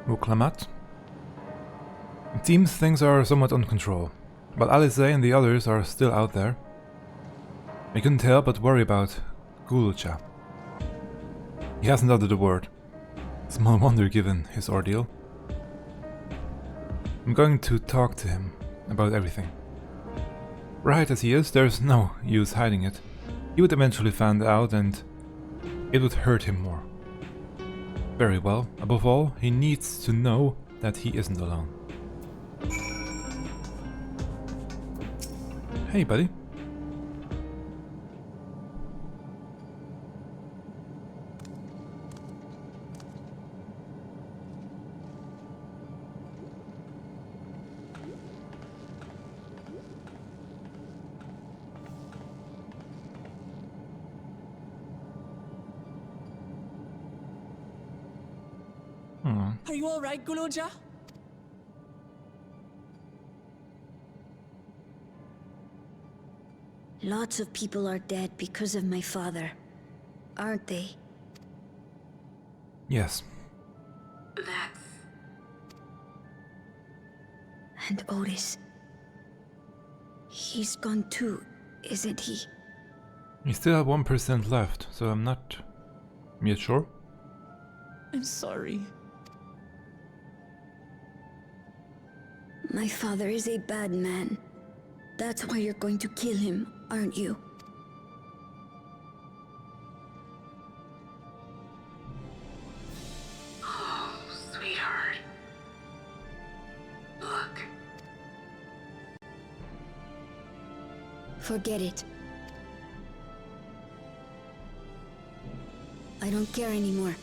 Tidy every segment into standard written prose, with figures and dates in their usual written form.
Muklamat. It seems things are somewhat under control, but Alice and the others are still out there. I couldn't help but worry about Gulcha. He hasn't uttered a word. Small wonder given his ordeal. I'm going to talk to him about everything. Right as he is, there's no use hiding it. He would eventually find out and it would hurt him more. Very well, above all, he needs to know that he isn't alone. Hey, buddy. Are you alright, Zoraal Ja? Lots of people are dead because of my father, aren't they? Yes. That's... And Otis. He's gone too, isn't he? You still have 1% left, so I'm not yet sure. I'm sorry. My father is a bad man. That's why you're going to kill him, aren't you? Oh, sweetheart. Look. Forget it. I don't care anymore.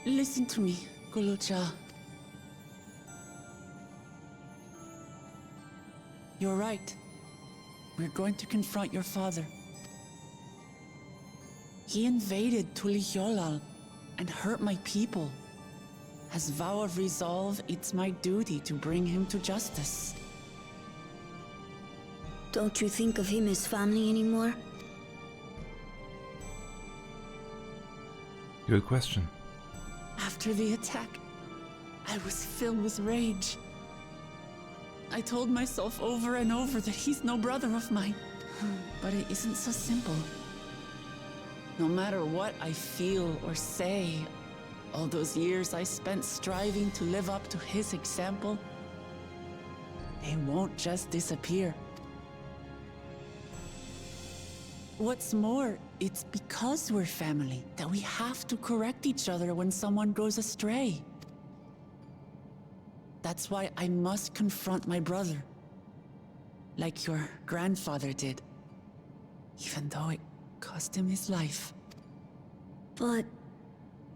Listen to me, Zoraal Ja. You're right. We're going to confront your father. He invaded Tuliyollal and hurt my people. As vow of resolve, it's my duty to bring him to justice. Don't you think of him as family anymore? Good question. After the attack, I was filled with rage. I told myself over and over that he's no brother of mine. But it isn't so simple. No matter what I feel or say, all those years I spent striving to live up to his example, they won't just disappear. What's more, it's because we're family that we have to correct each other when someone goes astray. That's why I must confront my brother, like your grandfather did, even though it cost him his life. But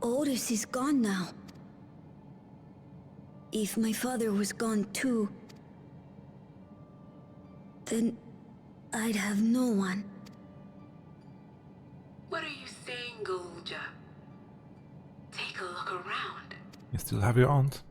Otis is gone now. If my father was gone too, then I'd have no one. What are you saying, Zoraal Ja? Take a look around. You still have your aunt.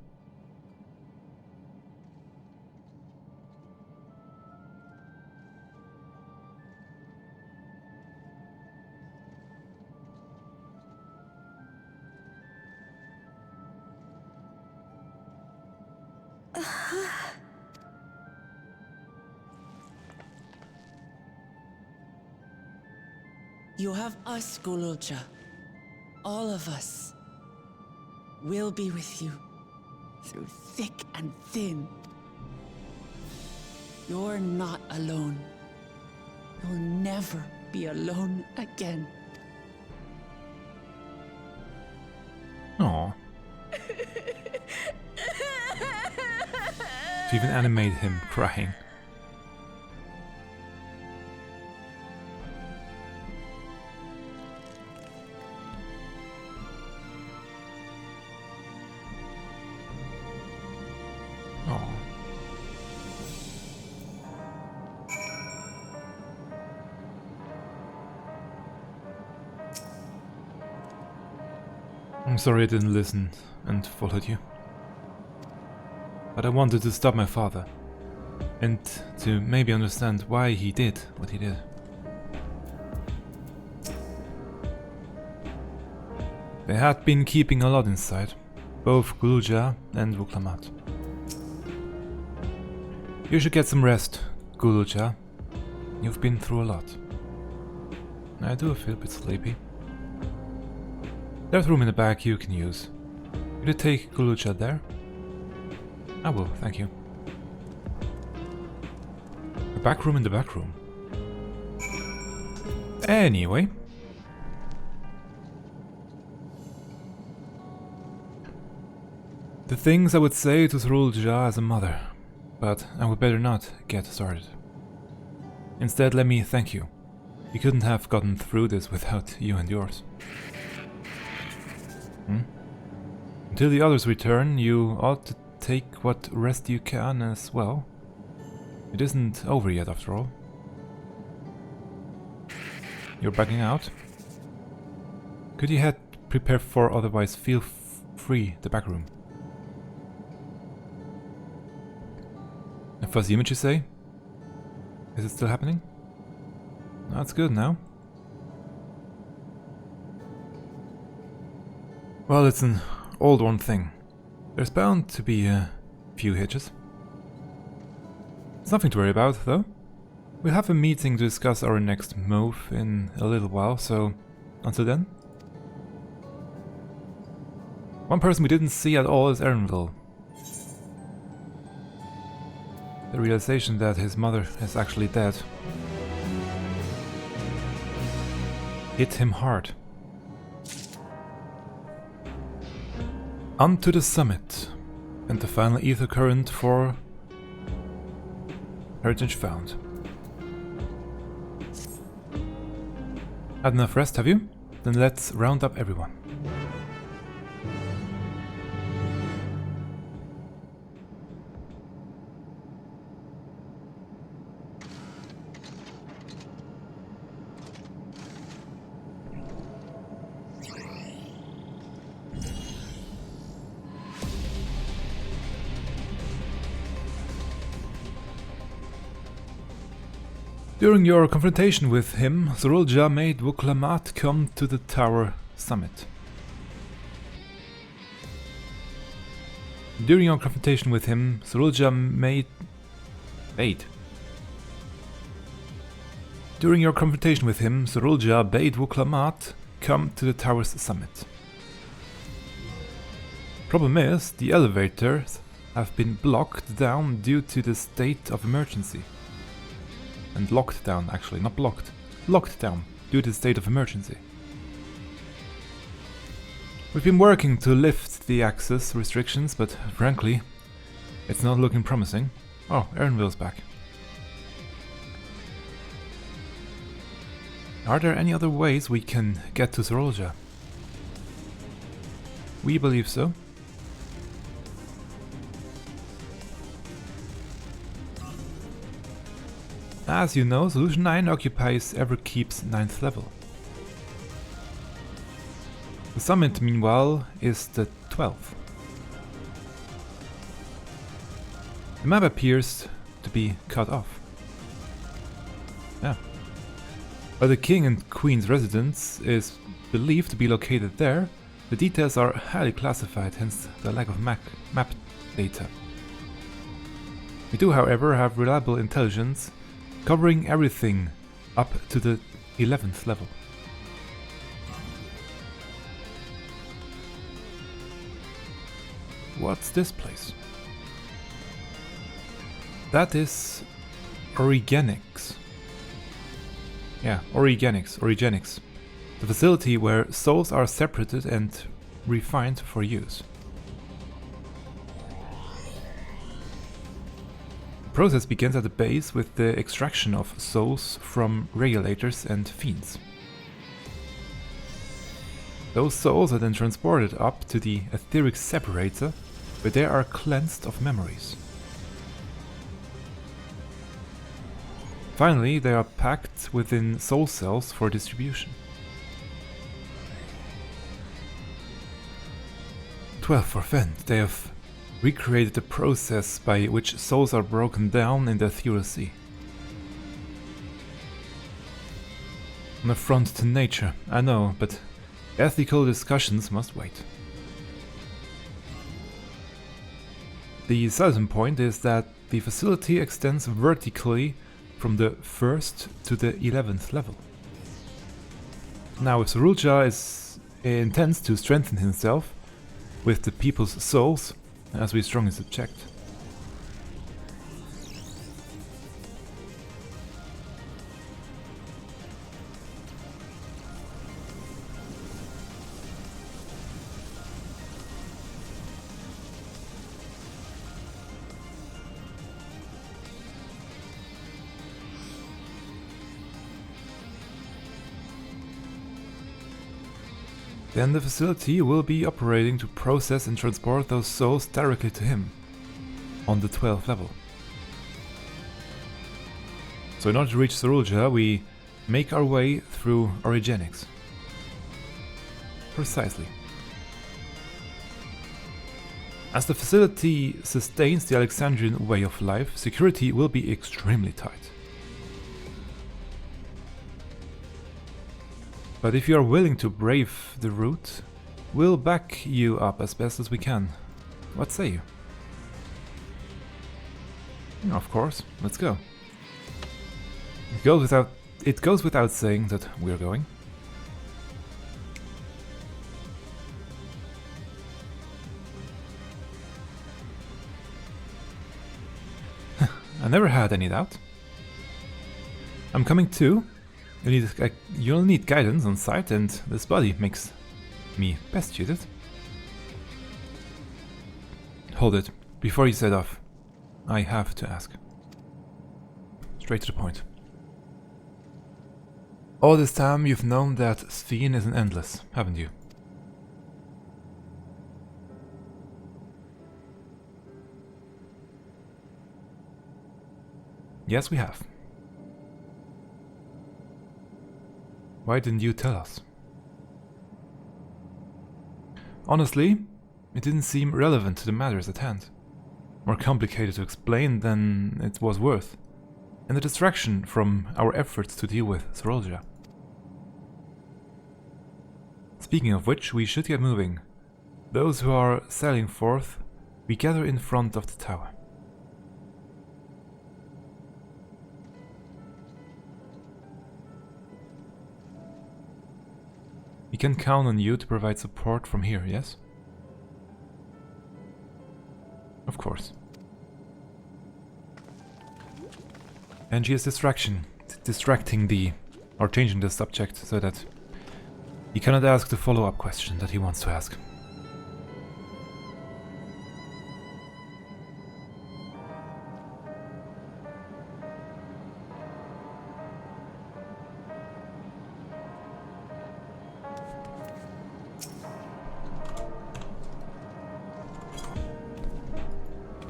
You have us, Zoraal Ja. All of us. We'll be with you, through thick and thin. You're not alone. You'll never be alone again. Aww. To even animate him crying. I'm sorry I didn't listen and followed you. But I wanted to stop my father, and to maybe understand why he did what he did. They had been keeping a lot inside, both Gulja and Vuklamat. You should get some rest, Gulja. You've been through a lot. I do feel a bit sleepy. There's room in the back you can use. Could you take Gulja there? I will, thank you. A back room in the back room. Anyway. The things I would say to Zoraal Ja as a mother, but I would better not get started. Instead, let me thank you. We couldn't have gotten through this without you and yours. Until the others return, you ought to take what rest you can as well. It isn't over yet, after all. You're backing out? Could you head prepare for, otherwise feel free the back room. A fuzzy image, you say? Is it still happening? That's good now. Well, it's an old-worn thing. There's bound to be a few hitches. It's nothing to worry about, though. We'll have a meeting to discuss our next move in a little while, so until then. One person we didn't see at all is Erenville. The realization that his mother is actually dead hit him hard. On to the summit, and the final ether current for heritage found. Had enough rest, have you? Then let's round up everyone. During your confrontation with him, Zoraal Ja made Vuklamat come to the tower summit. During your confrontation with him, Zoraal Ja During your confrontation with him, Zoraal Ja bade Vuklamat come to the tower's summit. Problem is, the elevators have been blocked down due to the state of emergency. And locked down, actually, not blocked. Locked down, due to the state of emergency. We've been working to lift the access restrictions, but frankly, it's not looking promising. Oh, Erenville's back. Are there any other ways we can get to Zoraal Ja? We believe so. As you know, Solution 9 occupies Everkeep's 9th level. The summit, meanwhile, is the 12th. The map appears to be cut off. Yeah. But the King and Queen's residence is believed to be located there. The details are highly classified, hence the lack of map data. We do, however, have reliable intelligence covering everything up to the 11th level. What's this place? That is Origenics. Yeah, Origenics. The facility where souls are separated and refined for use. The process begins at the base with the extraction of souls from regulators and fiends. Those souls are then transported up to the etheric separator, where they are cleansed of memories. Finally, they are packed within soul cells for distribution. 12 for Fend. They have recreated the process by which souls are broken down in the ethereal sea. An affront to nature, I know, but ethical discussions must wait. The selling point is that the facility extends vertically from the 1st to the 11th level. Now, if Zoraal Ja intends to strengthen himself with the people's souls, as we strongly subject. Then the facility will be operating to process and transport those souls directly to him, on the 12th level. So in order to reach Zoraal Ja, we make our way through Origenics. Precisely. As the facility sustains the Alexandrian way of life, security will be extremely tight. But if you are willing to brave the route, we'll back you up as best as we can. What say you? Of course, let's go. It goes without saying that we're going. I never had any doubt. I'm coming too. You'll need guidance on site, and this body makes me best suited. Hold it. Before you set off, I have to ask. Straight to the point. All this time you've known that Sphene is an endless, haven't you? Yes, we have. Why didn't you tell us? Honestly, it didn't seem relevant to the matters at hand. More complicated to explain than it was worth, and a distraction from our efforts to deal with Zoraal Ja. Speaking of which, we should get moving. Those who are sailing forth, we gather in front of the tower. We can count on you to provide support from here, yes? Of course. Angie's distracting or changing the subject so that he cannot ask the follow-up question that he wants to ask.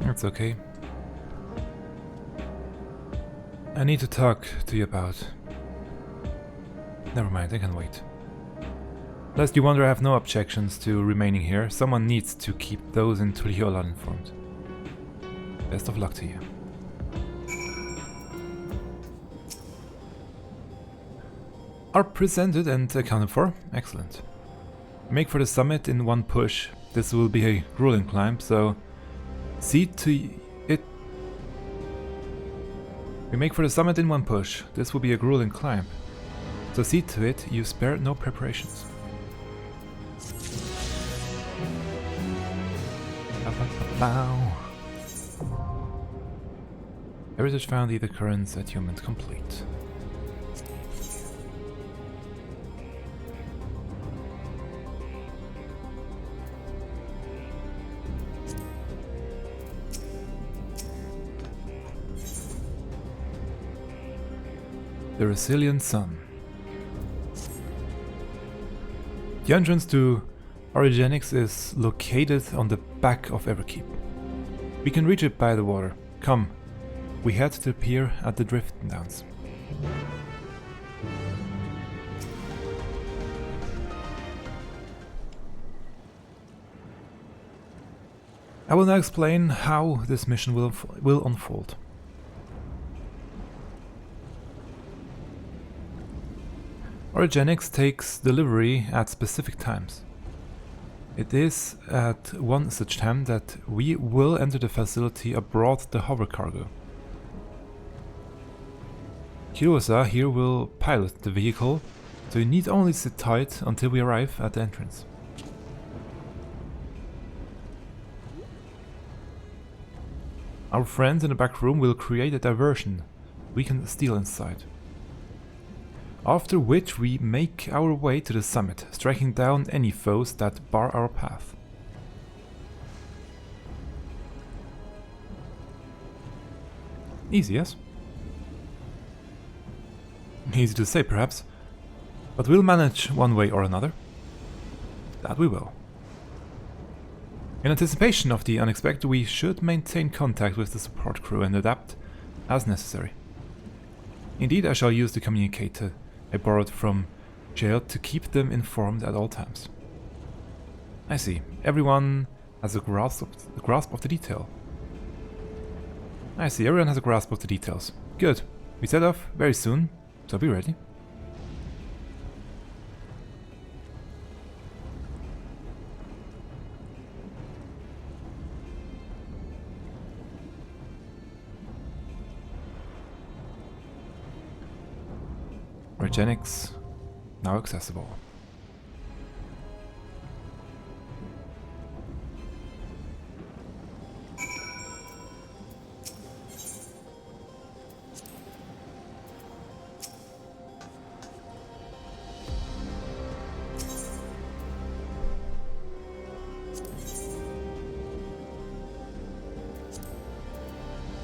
That's okay. I need to talk to you about... Never mind, I can wait. Lest you wonder, I have no objections to remaining here. Someone needs to keep those in Tuliola informed. Best of luck to you. Are presented and accounted for? Excellent. Make for the summit in one push. This will be a grueling climb, so... See to it. We make for the summit in one push. This will be a grueling climb. So see to it you spare no preparations. Heritage found the current settlement complete. The resilient sun. The entrance to Origenics is located on the back of Everkeep. We can reach it by the water. Come, we head to the pier at the drift downs. I will now explain how this mission will unfold. Origenics takes delivery at specific times. It is at one such time that we will enter the facility aboard the hover cargo. Kahciua here will pilot the vehicle, so you need only sit tight until we arrive at the entrance. Our friends in the back room will create a diversion we can steal inside. After which we make our way to the summit, striking down any foes that bar our path. Easy, yes? Easy to say perhaps, but we'll manage one way or another. That we will. In anticipation of the unexpected, we should maintain contact with the support crew and adapt as necessary. Indeed, I shall use the communicator I borrowed from Geo to keep them informed at all times. I see. Everyone has a grasp of the detail. I see. Everyone has a grasp of the details. Good. We set off very soon, so be ready. Origenics now accessible.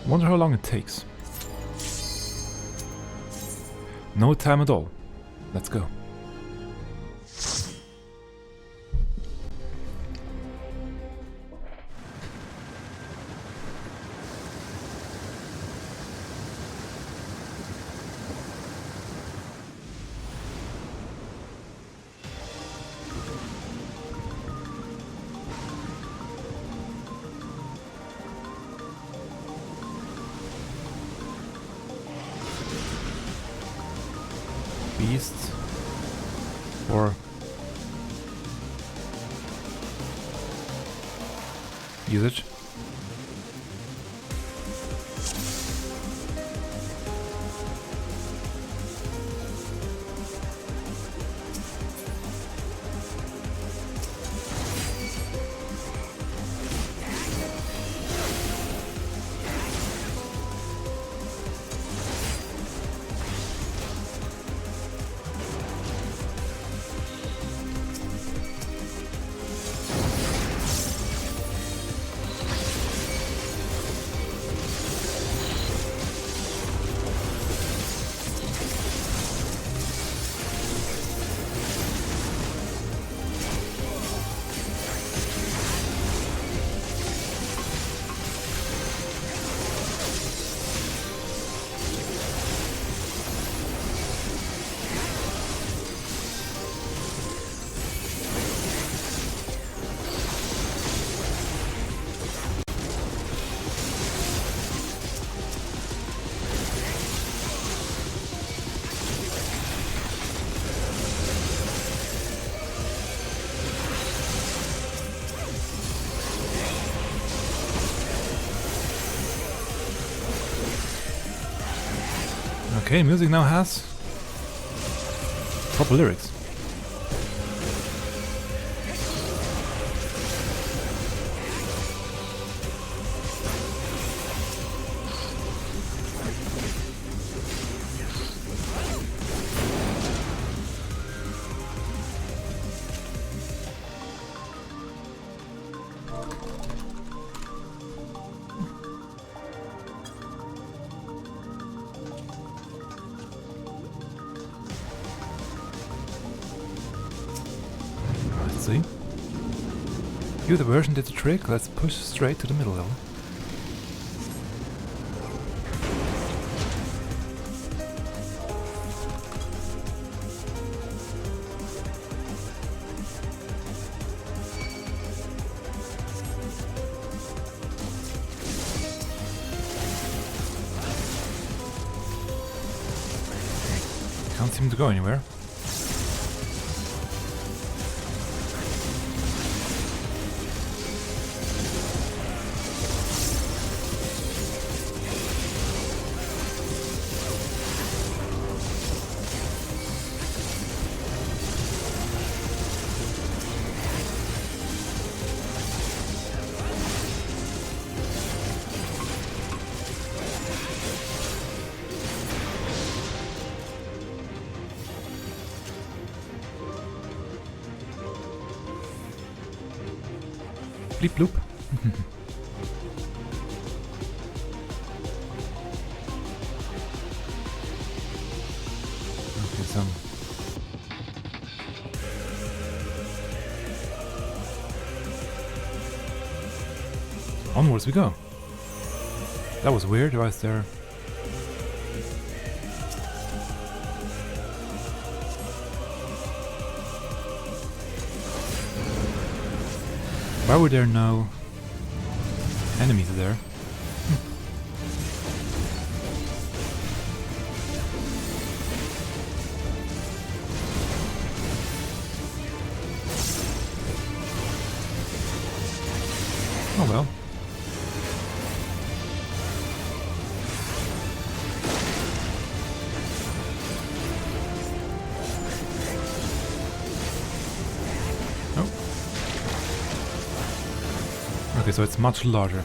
Wonder how long it takes. No time at all. Let's go. Beasts or usage. Okay, music now has proper lyrics. See? You diversion did the trick, let's push straight to the middle level. Can't seem to go anywhere. Bleep bloop. Okay, so onwards we go. That was weird. Why is there? Why were there no enemies there? Oh well. Okay, so it's much larger.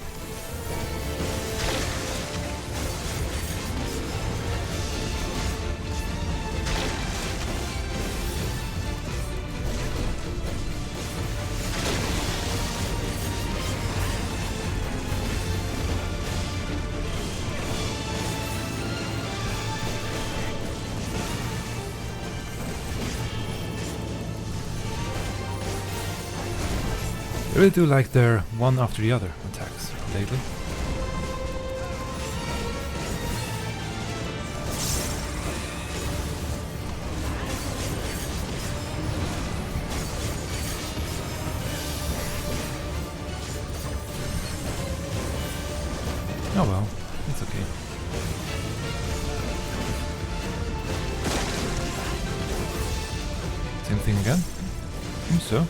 I really do like their one after the other attacks lately. Oh well, it's okay. Same thing again? Seems so.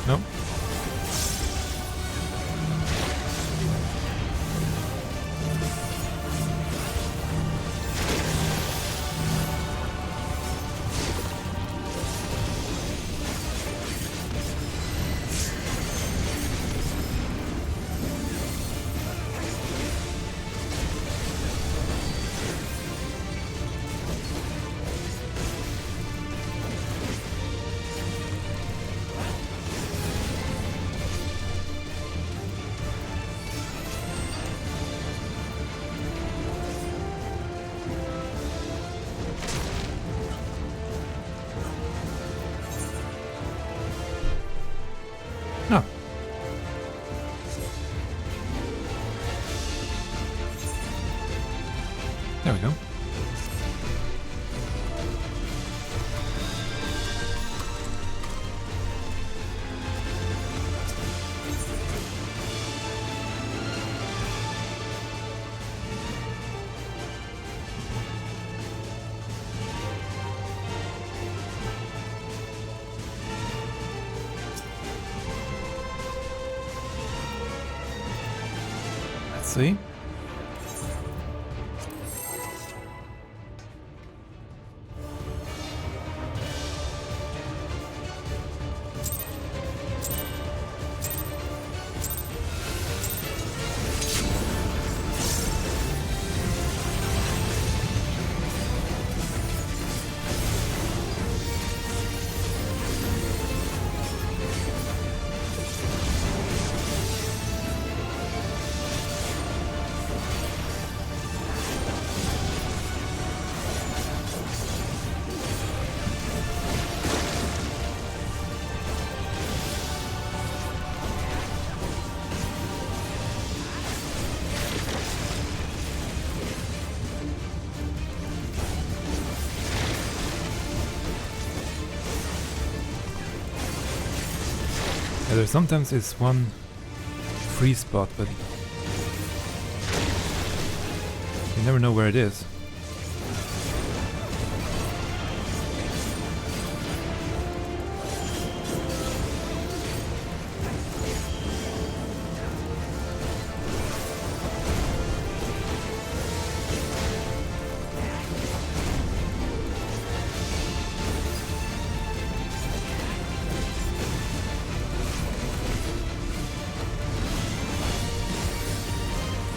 Nope. Oh. There we go. See? There sometimes is one free spot, but you never know where it is.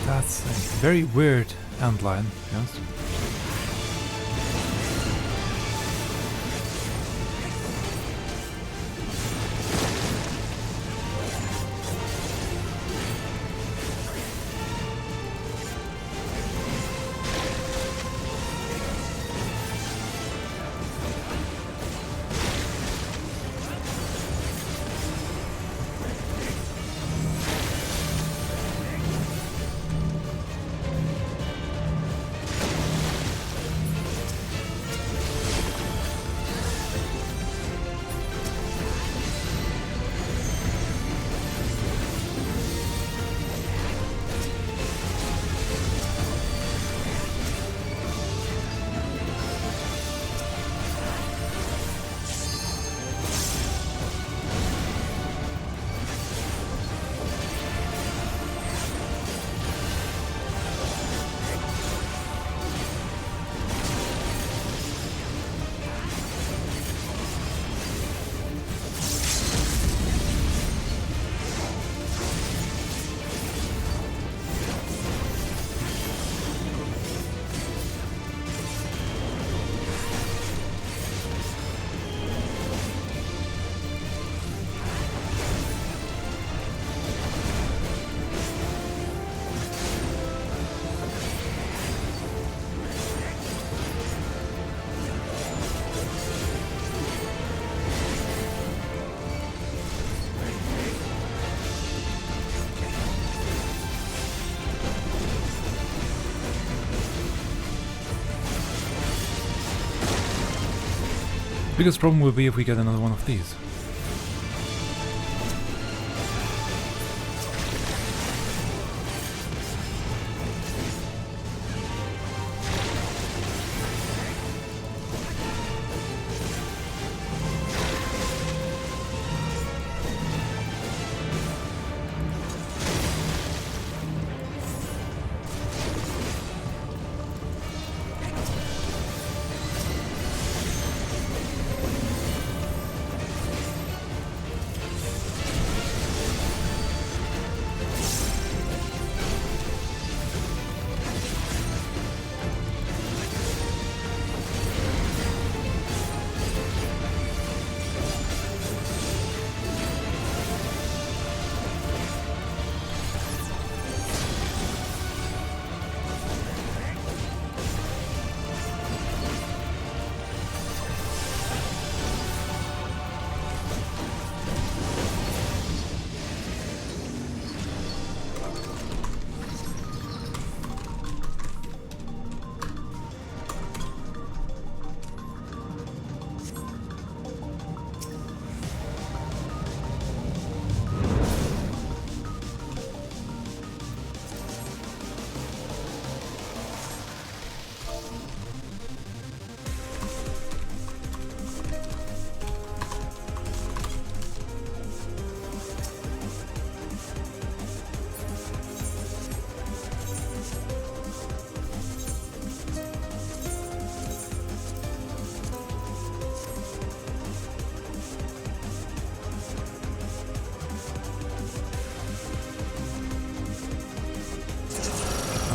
That's a very weird antline, yes. Biggest problem will be if we get another one of these.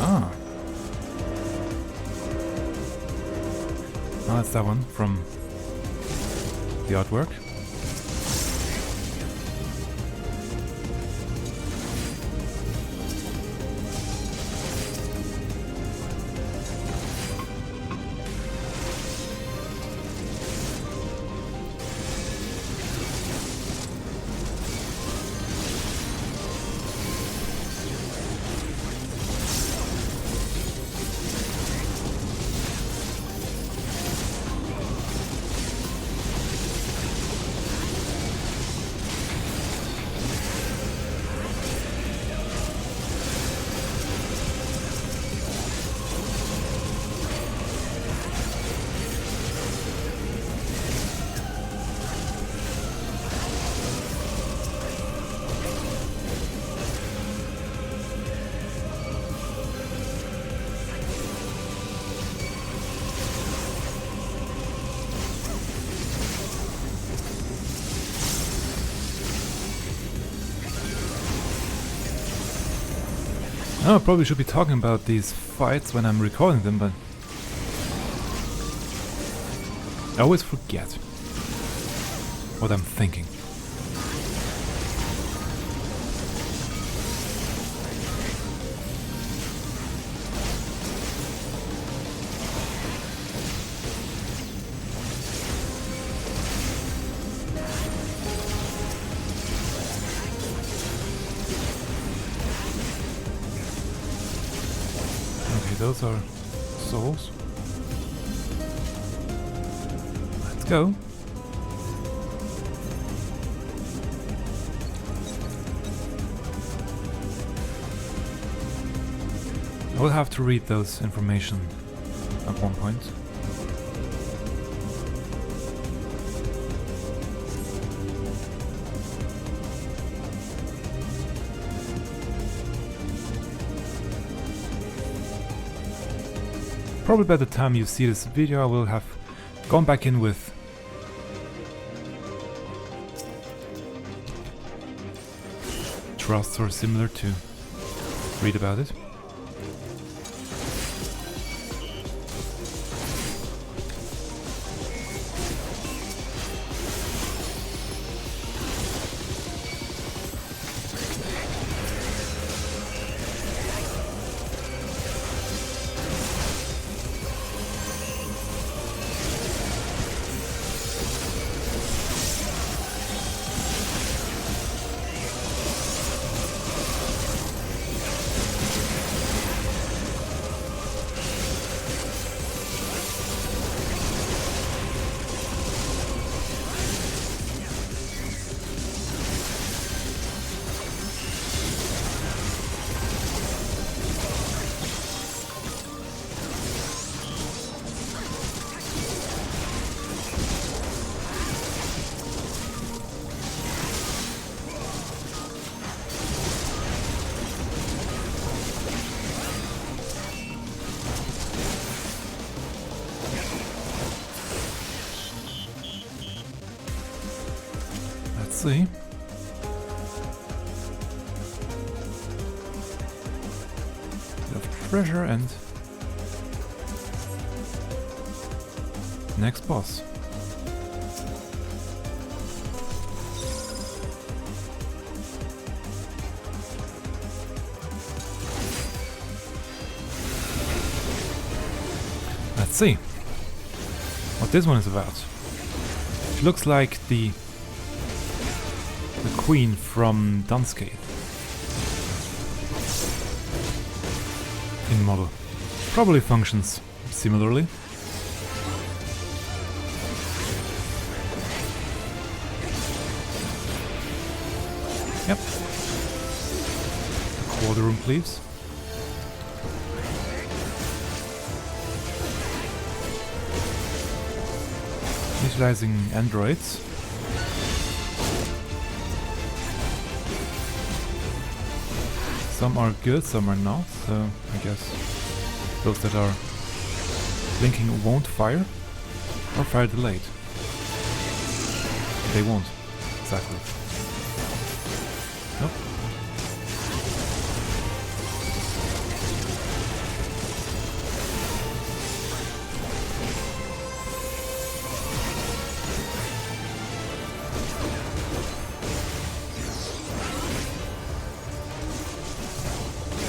Ah. Oh, that's that one from the artwork. I probably should be talking about these fights when I'm recording them, but I always forget what I'm thinking. Those are souls. Let's go. I will have to read those information at one point. Probably by the time you see this video I will have gone back in with trusts or similar to read about it. See. Bit of treasure and next boss. Let's see what this one is about. It looks like the Queen from Dunscape in model. Probably functions similarly. Yep. Quarter room, please. Utilizing androids. Some are good, some are not, so I guess those that are blinking won't fire, or fire delayed. They won't, exactly. Nope.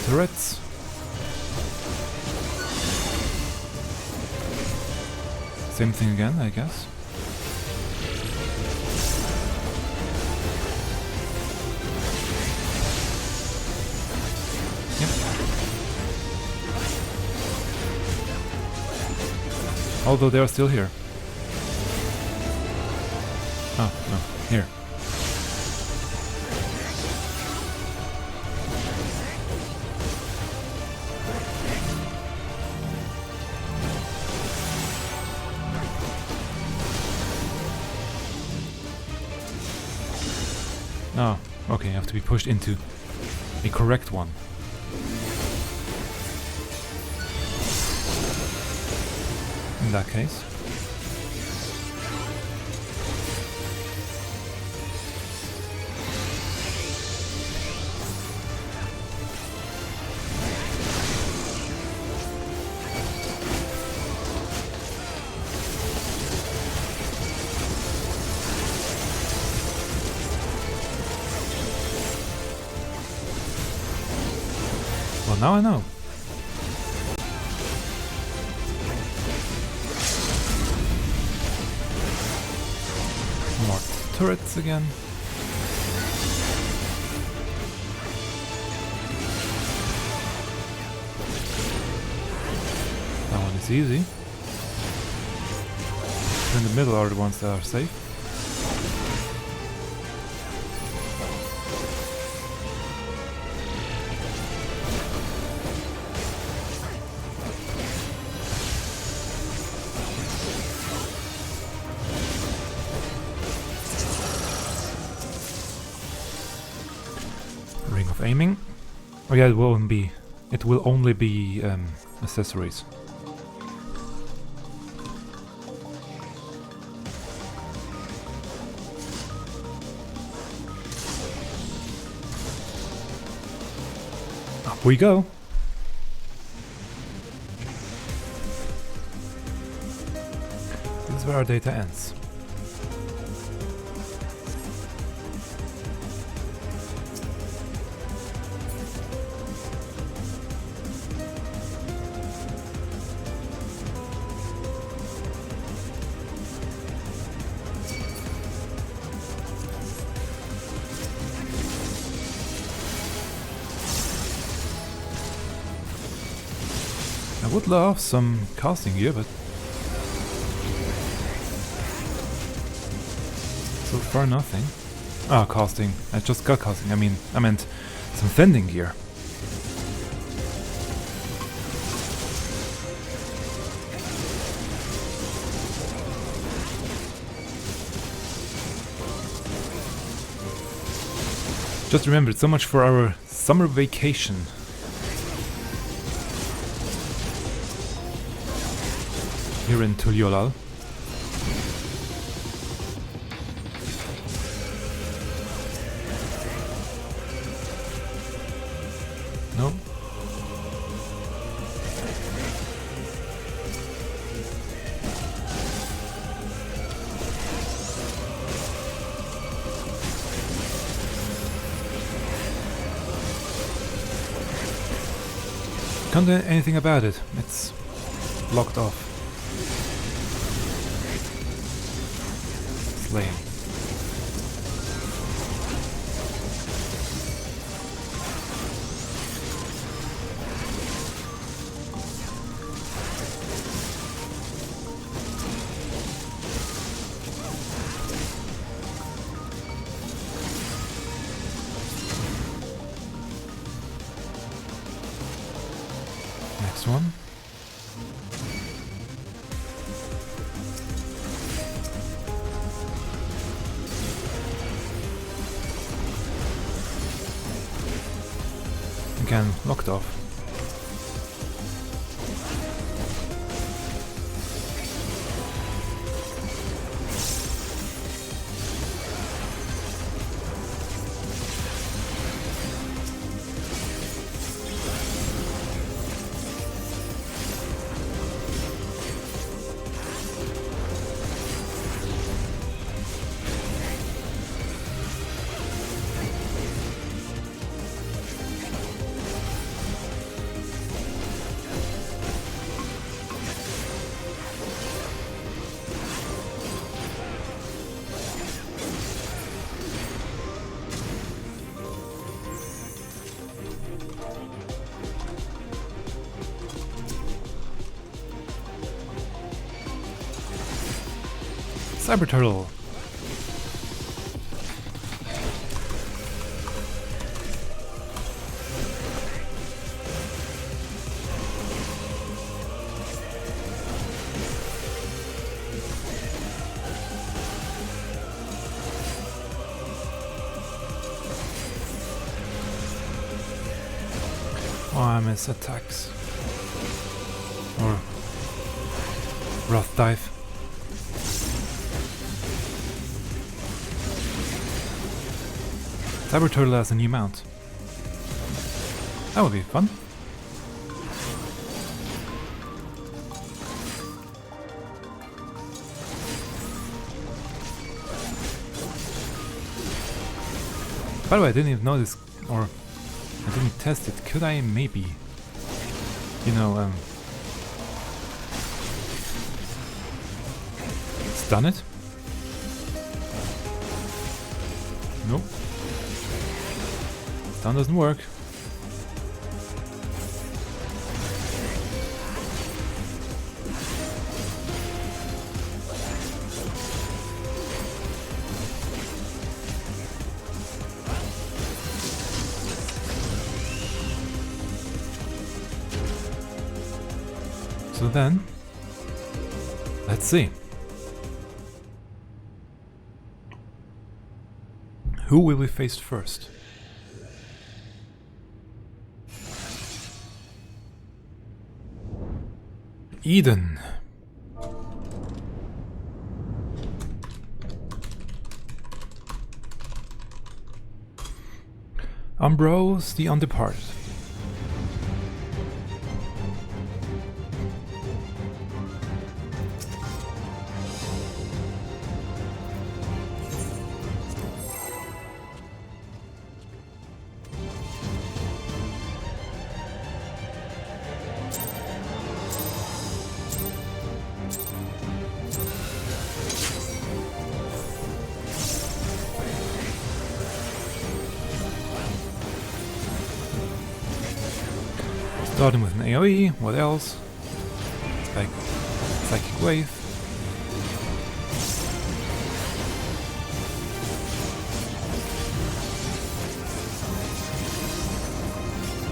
Turrets. Same thing again, I guess. Yep. Although they are still here. Oh, no, here. Oh, okay, I have to be pushed into a correct one. In that case. Well, now I know. More turrets again. That one is easy. In the middle are the ones that are safe. Ring of aiming. Oh yeah, it won't be. It will only be accessories. Up we go. This is where our data ends. I would love some casting gear, but so far nothing. Ah, casting. I just got casting. I meant some fending gear. Just remembered, so much for our summer vacation. Here in Tuliolal. No. Can't do anything about it. It's blocked off. Lame. Next one. Again, locked off. Cyber Turtle. Oh, I miss attacks. Or Wrath Dive. Cyber Turtle has a new mount. That would be fun. By the way, I didn't even know this, or I didn't test it. Could I maybe You know, stun it? Nope. Stun doesn't work. So then, let's see. Who will we face first? Eden. Ambrose the Undeparted. Starting with an AoE, what else? Psychic Wave.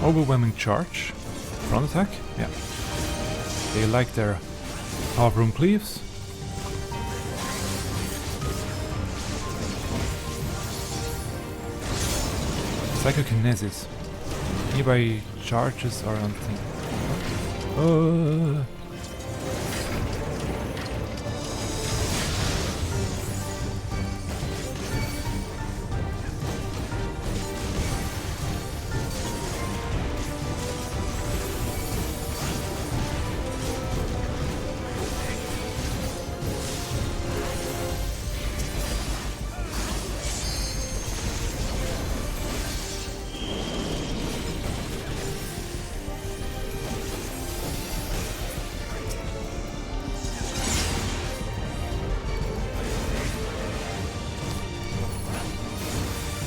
Overwhelming Charge. Front attack? Yeah. They like their half-room cleaves. Psychokinesis. Nearby charges are unthinkable.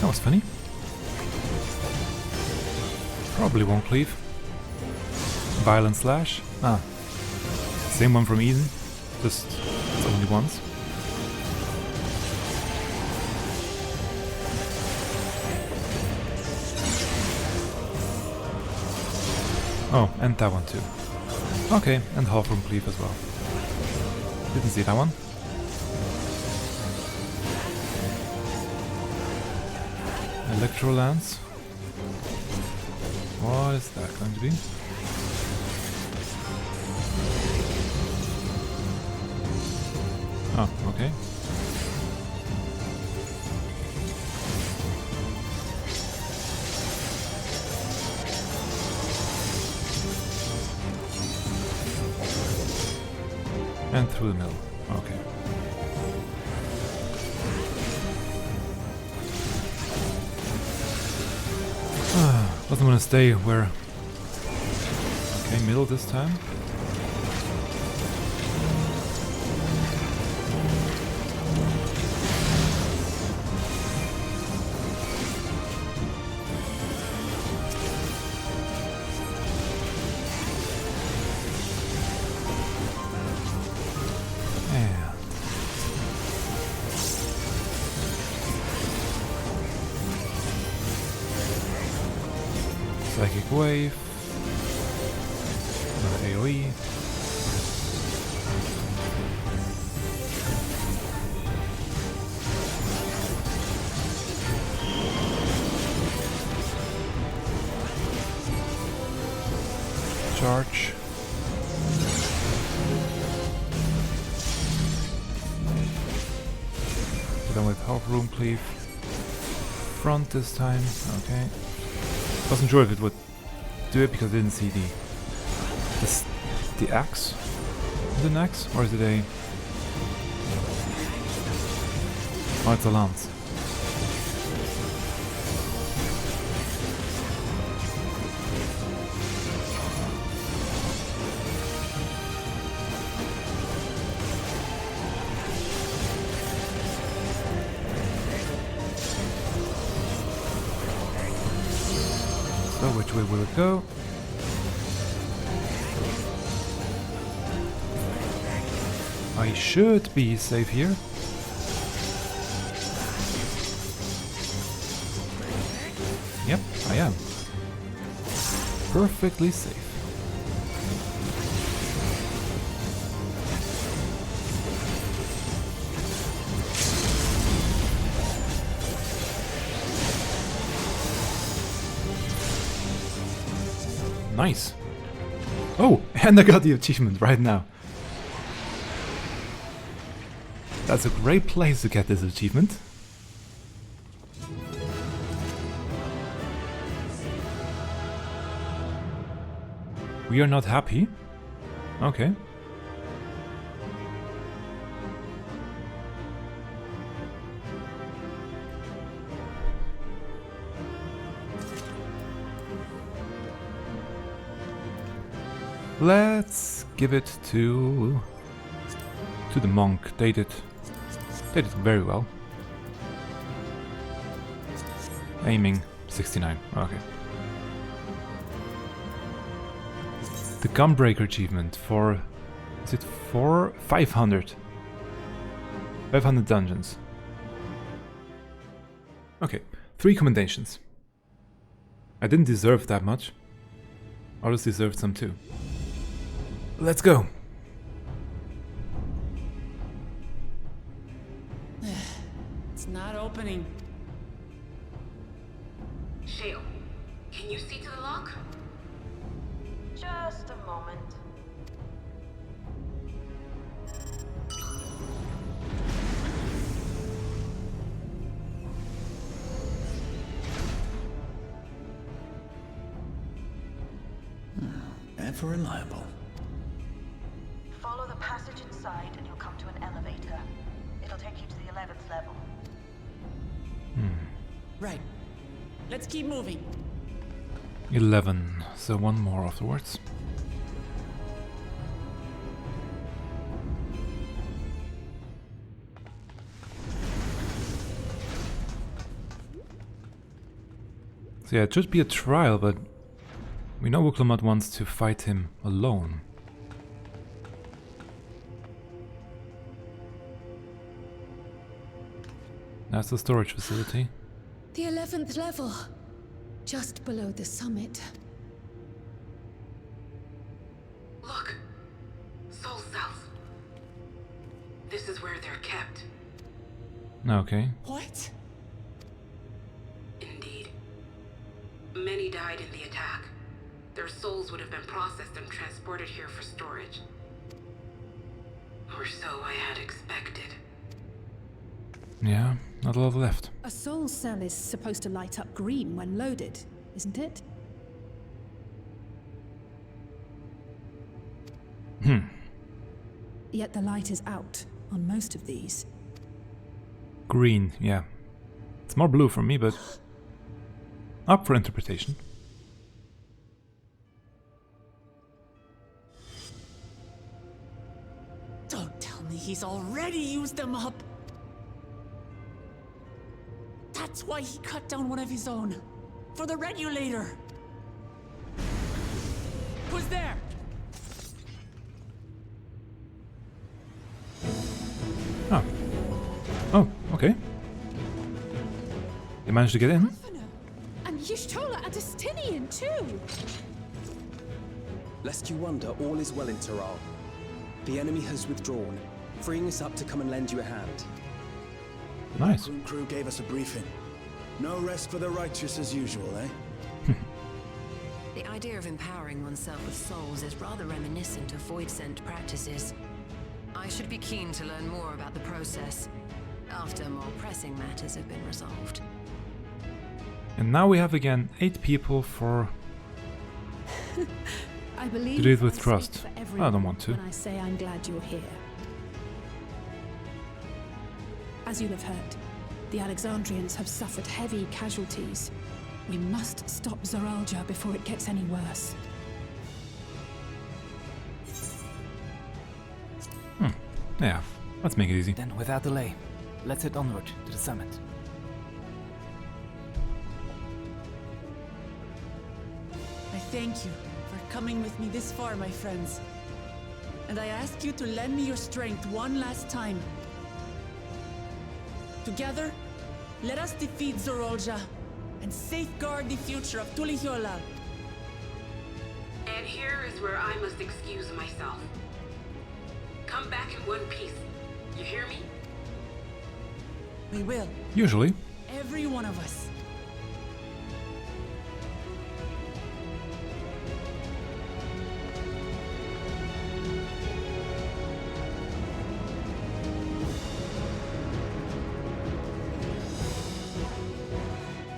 That was funny. Probably won't cleave. Violent Slash. Ah. Same one from Eden. Just it's only once. Oh, and that one too. Okay, and half room cleave as well. Didn't see that one. Electro Lance. What is that going to be? Oh, okay. And through the middle. Okay. Doesn't want to stay where... Okay, middle this time. Psychic Wave, another AoE, charge, then with half room cleave, front this time, okay. Wasn't sure if it would do it because I didn't see the axe. Is it an axe or is it a... Oh, it's a lance. So which way will it go? I should be safe here. Yep, I am. Perfectly safe. Nice. Oh, and I got the achievement right now. That's a great place to get this achievement. We are not happy. Okay. Let's give it to the monk. They did very well. Aiming 69. Okay. The Gunbreaker achievement for, is it for 500? 500 dungeons. Okay, 3 commendations. I didn't deserve that much. Others deserved some too. Let's go. It's not opening. Geo, can you see to the lock? Just a moment. Ever reliable. Follow the passage inside and you'll come to an elevator. It'll take you to the 11th level. Right. Let's keep moving. 11, so one more afterwards. So yeah, it should be a trial, but we know Wuklamad wants to fight him alone. That's the storage facility. The 11th level, just below the summit. Look, Soul Cells. This is where they're kept. Okay. What? Indeed. Many died in the attack. Their souls would have been processed and transported here for storage. Or so I had expected. Yeah, not a lot left. A soul cell is supposed to light up green when loaded, isn't it? Yet the light is out on most of these. Green, yeah. It's more blue for me, but up for interpretation. Don't tell me he's already used them up. That's why he cut down one of his own. For the regulator. Who's there? Oh. Oh, okay. They managed to get in. And Y'shtola and Destinian too! Lest you wonder, all is well in Tyral. The enemy has withdrawn, freeing us up to come and lend you a hand. Nice. The crew gave us a briefing. No rest for the righteous as usual, eh? The idea of empowering oneself with souls is rather reminiscent of Void-Sent practices. I should be keen to learn more about the process, after more pressing matters have been resolved. And now we have again 8 people for I believe to do it with I speak trust. for I everyone don't want to. when I say I'm glad you're here. As you'll have heard, the Alexandrians have suffered heavy casualties. We must stop Zoraal Ja before it gets any worse. Yeah, let's make it easy. Then, without delay, let's head onward to the summit. I thank you for coming with me this far, my friends. And I ask you to lend me your strength one last time. Together, let us defeat Zoraal Ja and safeguard the future of Tuliyollal. And here is where I must excuse myself. Come back in one piece. You hear me? We will. Usually. Every one of us.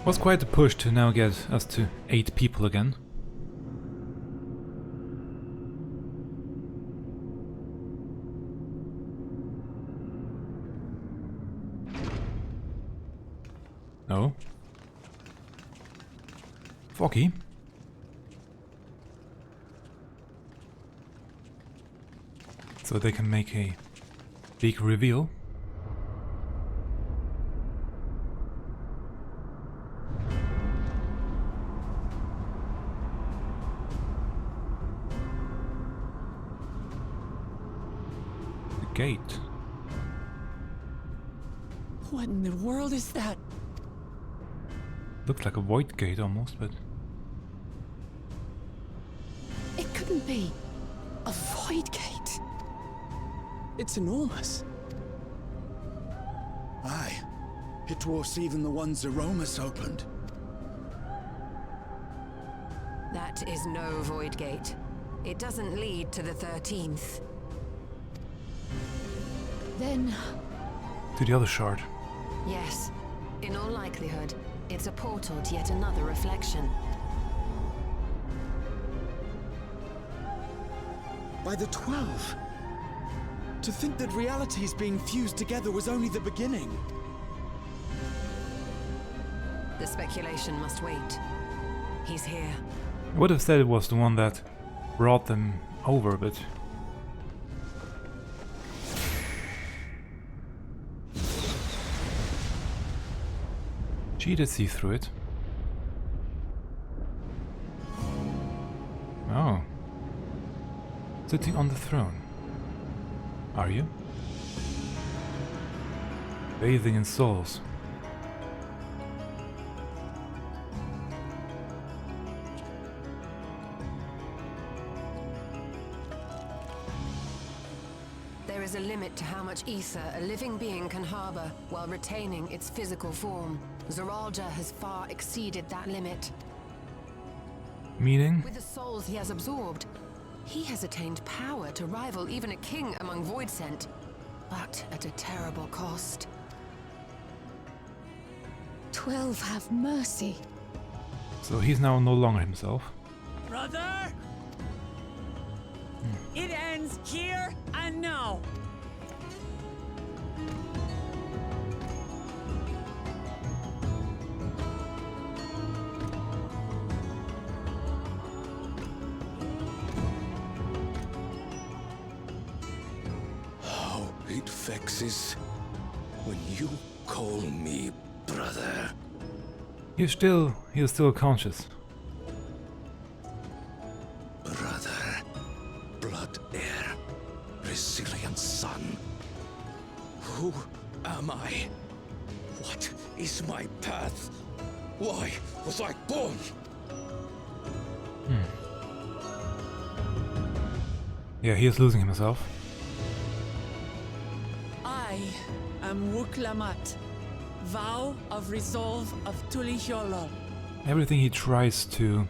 Was quite a push to now get us to 8 people again. No. Foggy. So they can make a big reveal. Gate. What in the world is that? Looked like a void gate almost, but It couldn't be. A void gate. It's enormous. Aye. It dwarfs even the one Zeromus opened. That is no void gate. It doesn't lead to the 13th. Then to the other shard. Yes. In all likelihood, it's a portal to yet another reflection. By the 12. To think that realities being fused together was only the beginning. The speculation must wait. He's here. I would have said it was the one that brought them over, but she did see through it. Oh. Sitting on the throne. Are you? Bathing in souls. There is a limit to how much ether a living being can harbor while retaining its physical form. Zoraal Ja has far exceeded that limit. Meaning? With the souls he has absorbed, he has attained power to rival even a king among Voidsent, but at a terrible cost. 12 have mercy. So he's now no longer himself. Brother! It ends here and now. How it vexes when you call me brother. He's still conscious. Brother, blood heir, resilient son. Who am I? What is my path? Why was I born? Yeah, he is losing himself. I am Wuklamat, vow of resolve of Tuliyollal. Everything he tries to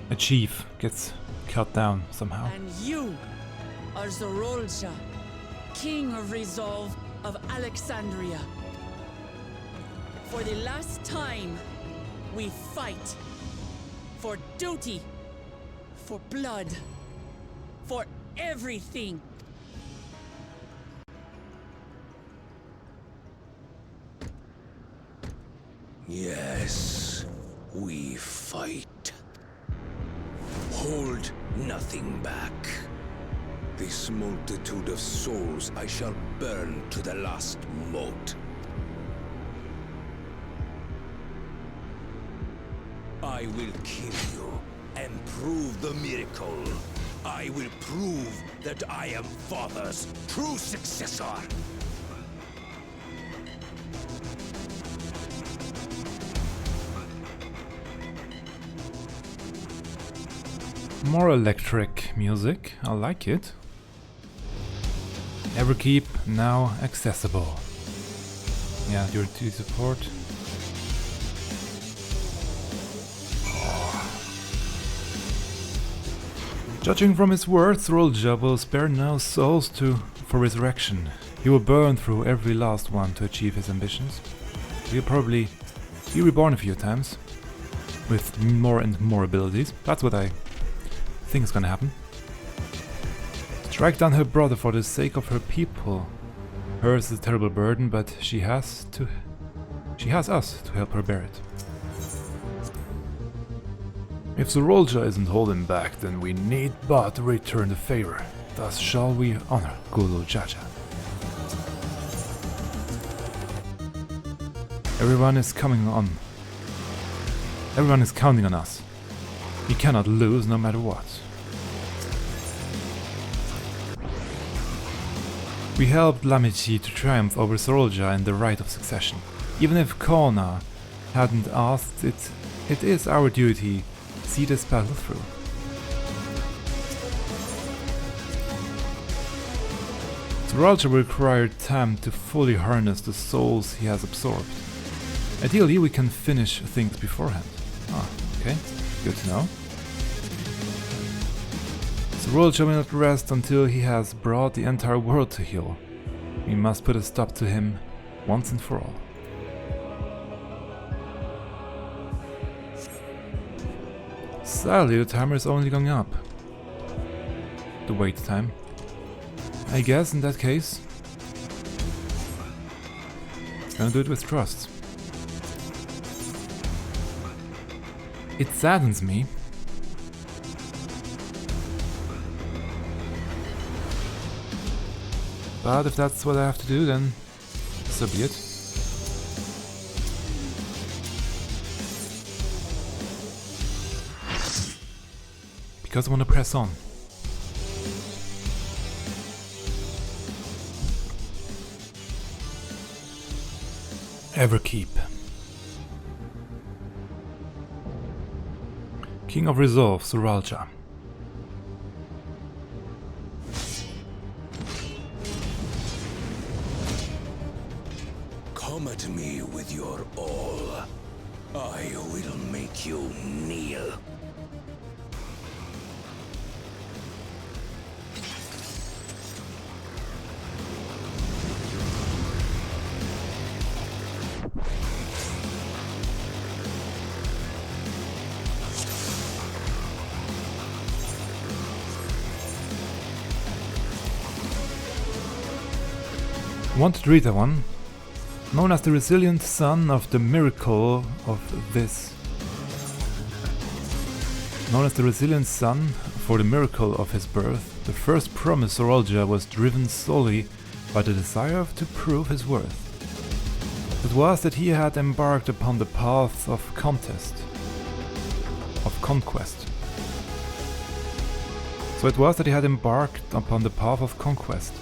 achieve gets cut down somehow. And you are Zoraal Ja, king of resolve of Alexandria. For the last time, we fight. For duty. For blood. For everything. Yes, we fight. Hold nothing back. This multitude of souls I shall burn to the last mote. I will kill you and prove the miracle. I will prove that I am Father's true successor. More electric music, I like it. Everkeep now accessible. Yeah, your T support. Judging from his words, Zoraal Ja will spare no souls for resurrection. He will burn through every last one to achieve his ambitions. He'll probably be reborn a few times, with more and more abilities. That's what I think is gonna happen. Strike down her brother for the sake of her people. Hers is a terrible burden, but she has us to help her bear it. If Zoraal Ja isn't holding back, then we need but return the favor. Thus shall we honor Zoraal Ja. Everyone is coming on. Everyone is counting on us. We cannot lose no matter what. We helped Lamichi to triumph over Zoraal Ja in the right of succession. Even if Kona hadn't asked it, it is our duty to see this battle through. Zoraal Ja will require time to fully harness the souls he has absorbed. Ideally, we can finish things beforehand. Ah, okay, good to know. Zoraal Ja will not rest until he has brought the entire world to heel. We must put a stop to him once and for all. Sadly, the timer is only going up. The wait time. I guess in that case, gonna do it with trust. It saddens me. But if that's what I have to do, then so be it. Because I want to press on. Everkeep. King of Resolve, Zoraal Ja. Come at me with your all. I will make you kneel. Want to read that one? Known as the resilient son of the miracle of this. Known as the resilient son for the miracle of his birth, the first promise Zoraal Ja was driven solely by the desire to prove his worth. It was that he had embarked upon the path of conquest. So it was that he had embarked upon the path of conquest.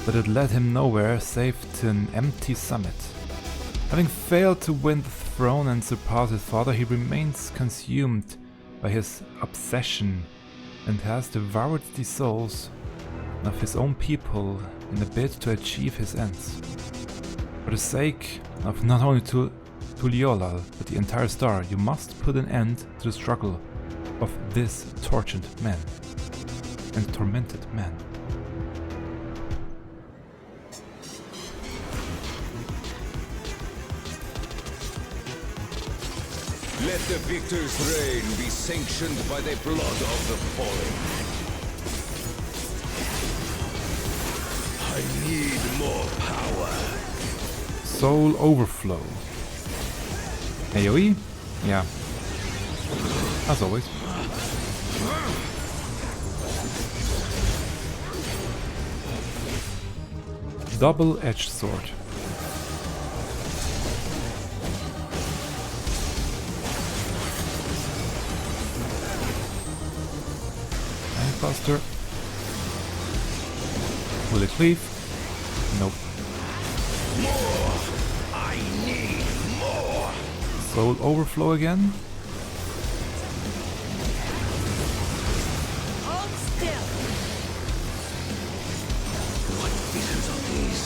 But it led him nowhere save to an empty summit. Having failed to win the throne and surpass his father, he remains consumed by his obsession and has devoured the souls of his own people in a bid to achieve his ends. For the sake of not only Tuliolal, but the entire star, you must put an end to the struggle of this tortured man and tormented man. Let the victor's reign be sanctioned by the blood of the fallen. I need more power. Soul Overflow. AoE? Yeah. As always. Double-edged sword. faster. Will it cleave? Nope. More! I need more! Soul overflow again. Hold still. What visions are these?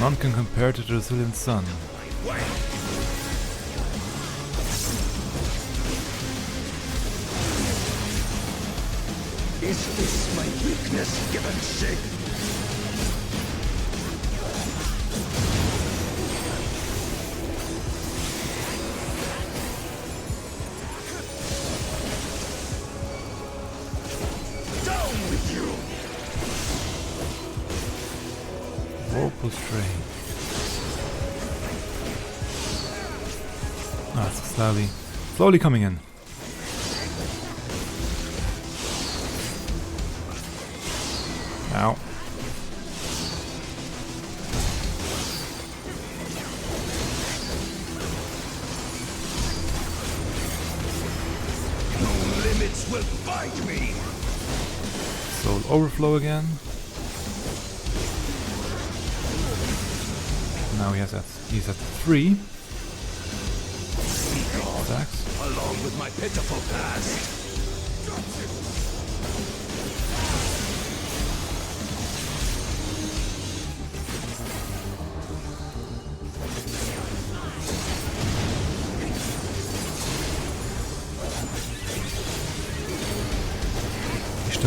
None can compare to the resilient sun. My way! Is this my weakness given shape? Down with you! Vorpal strain. Ah, it's slowly coming in. Ow. No limits will bite me! Soul overflow again. Now he's at 3. Be gone, Attacks. along with my pitiful past!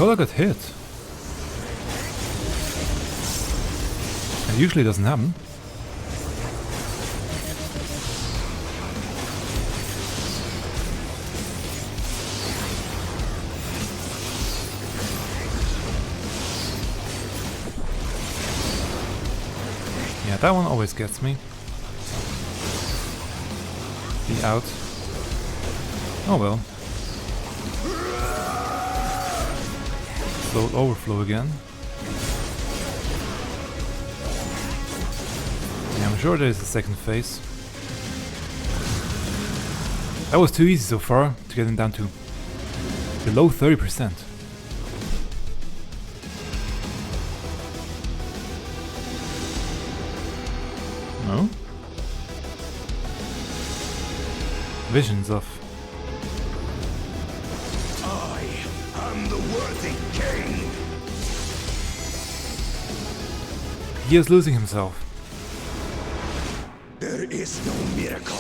Stola got hit. It usually doesn't happen. Yeah, that one always gets me. Be out. Oh well. Soul overflow again. Yeah, I'm sure there's a second phase. That was too easy so far to get him down to below 30%. No? Visions of I'm the worthy king! he is losing himself. There is no miracle.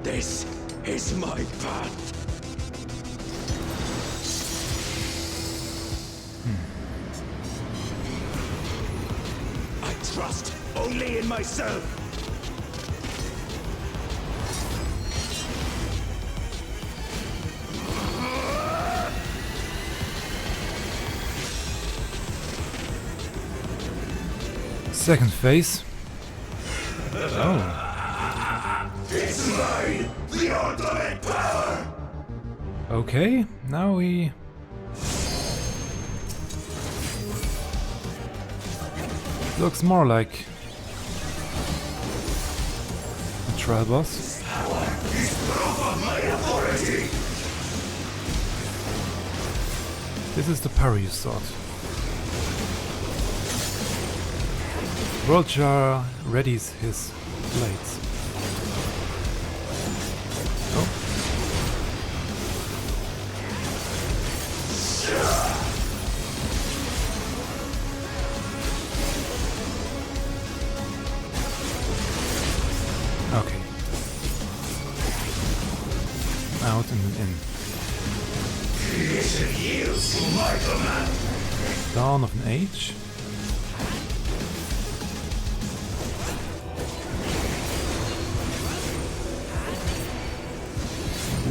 This is my path. Trust only in myself. Second phase. Oh. It's mine, the ultimate power. Okay, now we looks more like a trial boss. This power is proof of my authority. This is the Pyro you sought. Zoraal Ja readies his blades. Oh. Okay. Out and in. Creation yields to my command. Dawn of an age.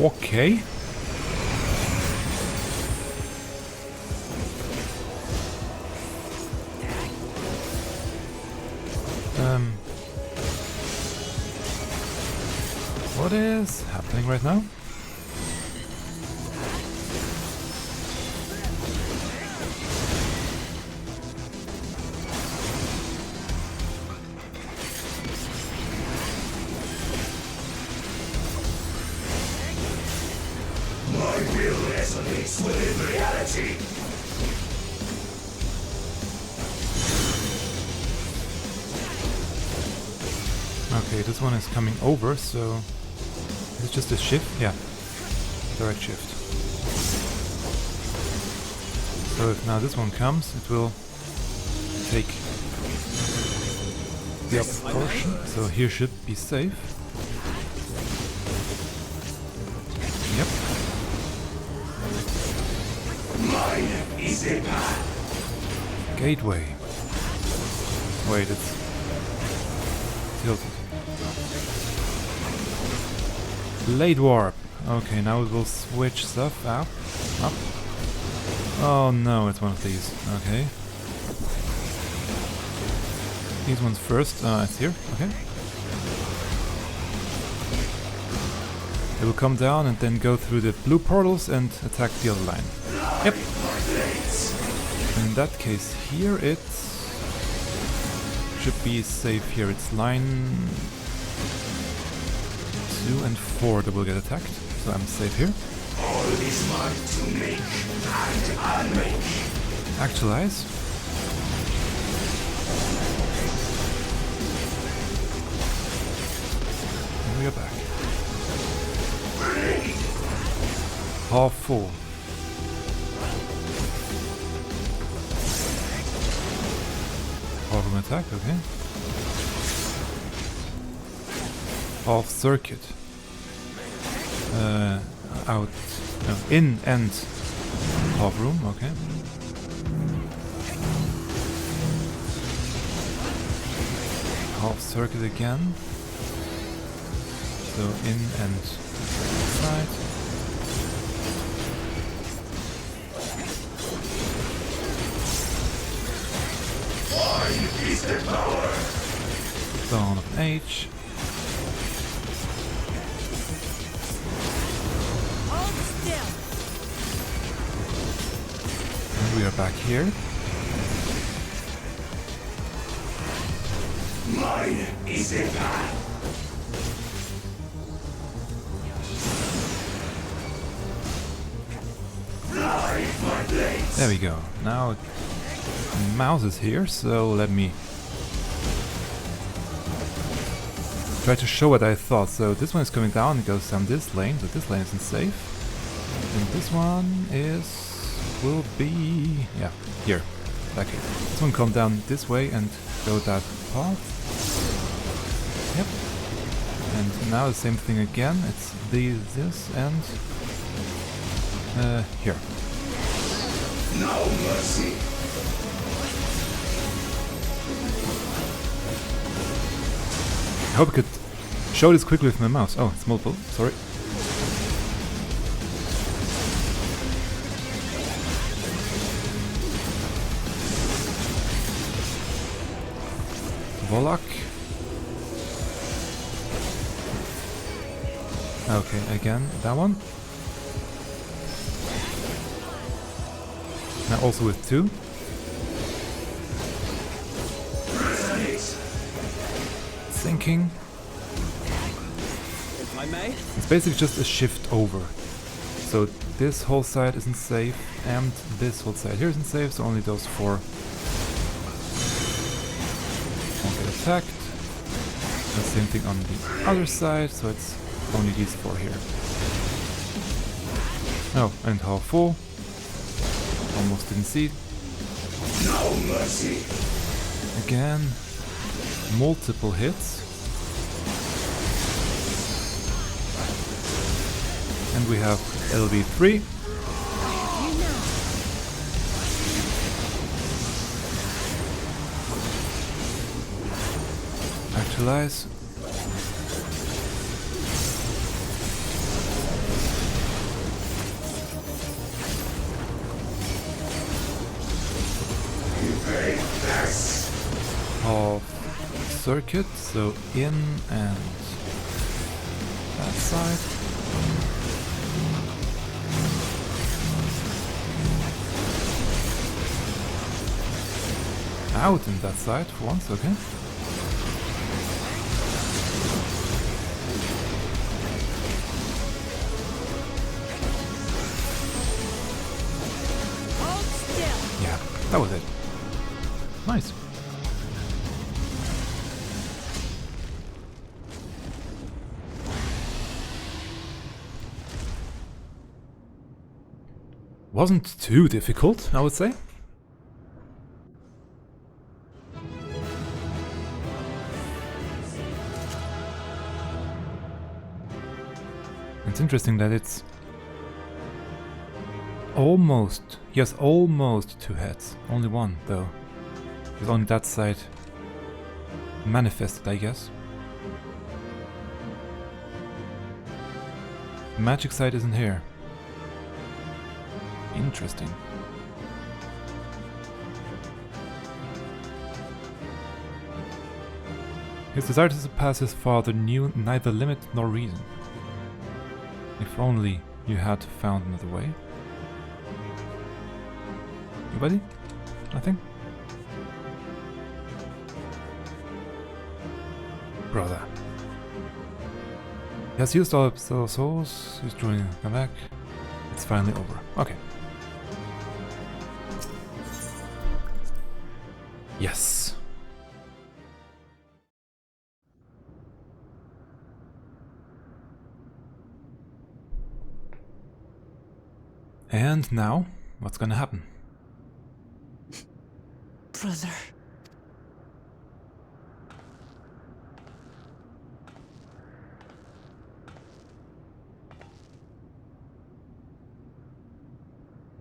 Okay. What is happening right now? will resonate within reality. Okay, this one is coming over, so... Is it just a shift? Yeah. Direct shift. So if now this one comes, it will take the upper portion. So here should be safe. Yep. Mine is a path. Gateway. Wait, it's tilted. Blade warp. Okay, now it will switch stuff out. Up. Oh no, it's one of these. Okay. These ones first. It's here. Okay. It will come down and then go through the blue portals and attack the other line. Yep. In that case, here it should be safe. Here it's line 2 and 4 that will get attacked, so I'm safe here. All is mine to make and unmake. Actualize. And we are back. Half full. Half room attack, okay. Half circuit. Out. No, in and half room, okay. Half circuit again. So in and side. Mine is the power. Dawn of an H. We are back here. Mine is a path. My blades. There we go. Now the mouse is here, so let me try to show what I thought. So this one is coming down, it goes down this lane, so this lane isn't safe. And this one will be, yeah, here, back here. This one come down this way and go that path. Yep. And now the same thing again. It's this and here. No mercy. I hope I could show this quickly with my mouse. Oh, it's multiple. Sorry. Volok. Okay, again, that one. Now also with 2. Sinking. If I may. It's basically just a shift over. So this whole side isn't safe, and this whole side here isn't safe, so only those 4 won't get attacked. The same thing on the other side, so it's only these 4 here. Oh, and half full. Almost didn't see. No mercy. Again, multiple hits. And we have LV3. Actualize. Half circuit, so in and that side. Out in that side for once, okay. Wasn't too difficult, I would say. It's interesting that it's almost, yes, almost 2 heads. Only one, though. Because on that side manifested, I guess. The magic side isn't here. Interesting. His desire to surpass his father knew neither limit nor reason. If only you had found another way. Anybody? Nothing? Brother. He has used all of the souls, he's trying to come back. It's finally over. Okay. Yes. And now, what's gonna happen? Brother.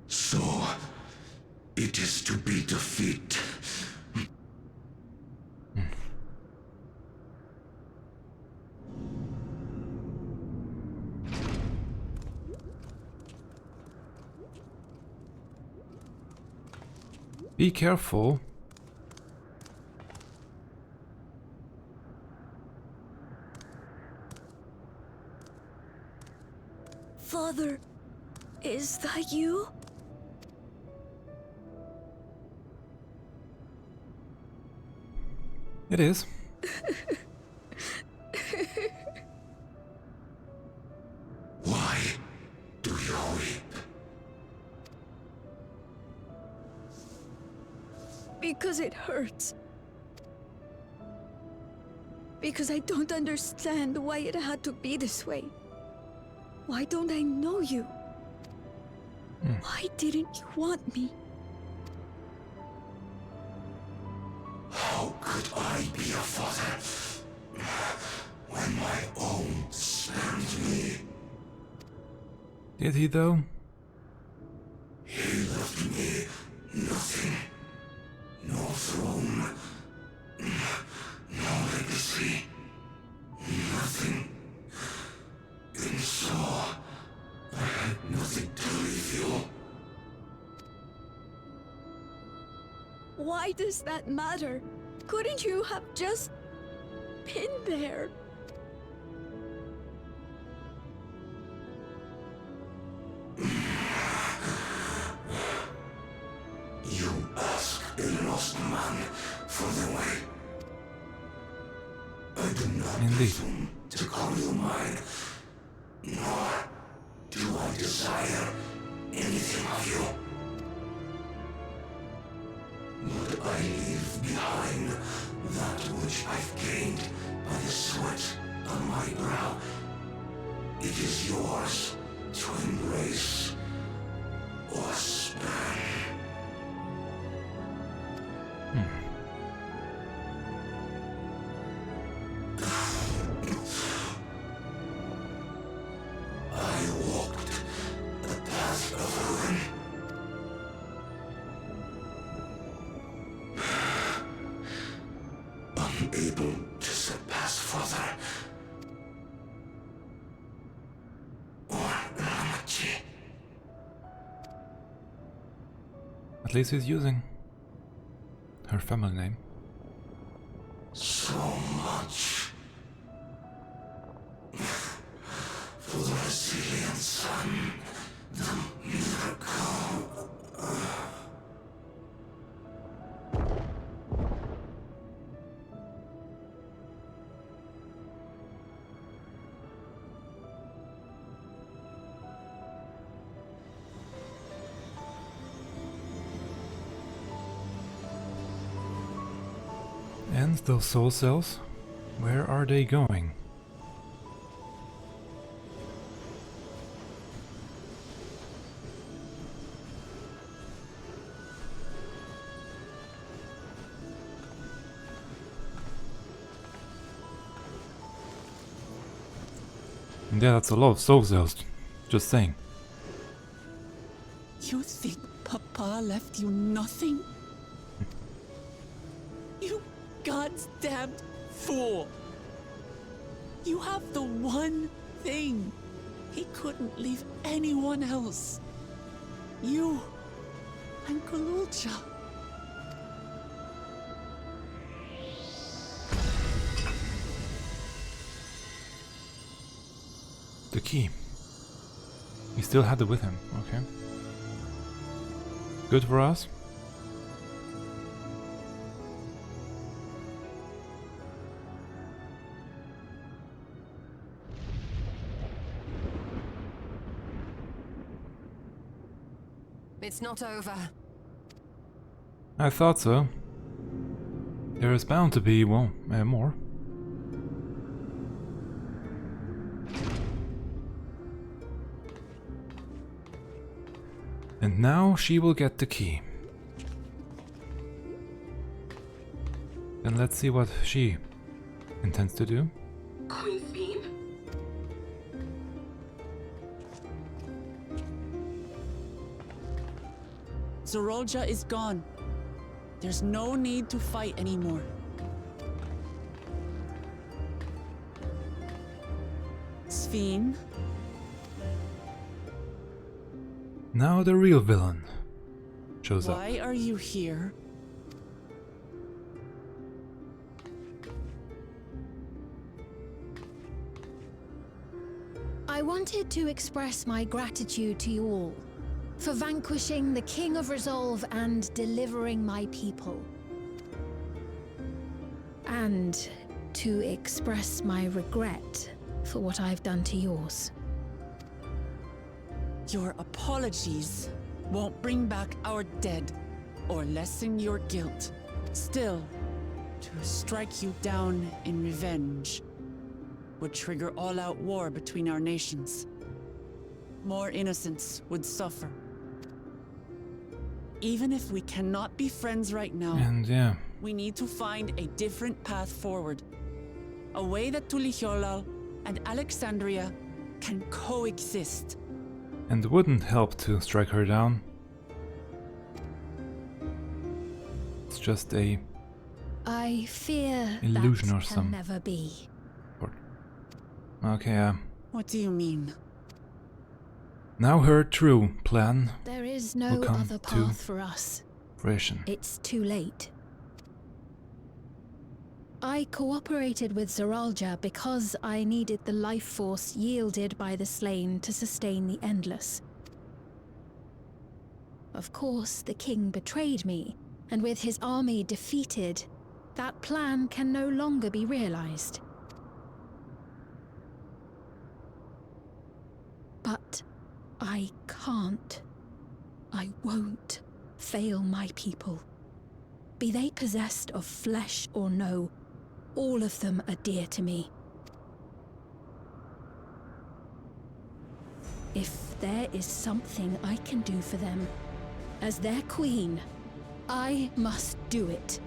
So, it is to be defeat. Be careful. Father, is that you? It is. Why do you weep? Because it hurts. Because I don't understand why it had to be this way. Why don't I know you? Why didn't you want me? How could I be a father when my own spurned me? Did he though? He left me nothing. No throne. No legacy. Nothing. And so, I had nothing to leave you. Why does that matter? Couldn't you have just been there? You ask a lost man for the way. I do not presume to call you mine, nor do I desire anything of you. But I leave behind that which I've gained by the sweat on my brow. It is yours to embrace or spurn. I walked the path of ruin. Unable to surpass Father or Elene'shpya. At least he's using her family name. So much for the resilient son, the miracle. And those soul cells, where are they going? Yeah, that's a lot of soul cells. Just saying. You think Papa left you nothing? You God's damned fool! You have the one thing he couldn't leave anyone else. You and Kululcha. The key. He still had it with him, okay. Good for us. It's not over. I thought so. There is bound to be, well, more. And now she will get the key. Then let's see what she intends to do. Queen Sphene? Zoraal Ja is gone. There's no need to fight anymore. Sphene? Now the real villain shows up. Why are you here? I wanted to express my gratitude to you all for vanquishing the King of Resolve and delivering my people. And to express my regret for what I've done to yours. Your apologies won't bring back our dead or lessen your guilt. Still, to strike you down in revenge would trigger all-out war between our nations. More innocents would suffer. Even if we cannot be friends right now, And yeah, we need to find a different path forward. A way that Tuliholal and Alexandria can coexist. and it wouldn't help to strike her down. It's just a I fear illusion that or can some never be. sort. Okay, What do you mean? now her true plan There is will no come other to path for us. fruition. It's too late. I cooperated with Zoraal Ja because I needed the life force yielded by the slain to sustain the Endless. Of course, the king betrayed me, and with his army defeated, that plan can no longer be realized. But I can't. I won't fail my people. Be they possessed of flesh or no, all of them are dear to me. If there is something I can do for them, as their queen, I must do it.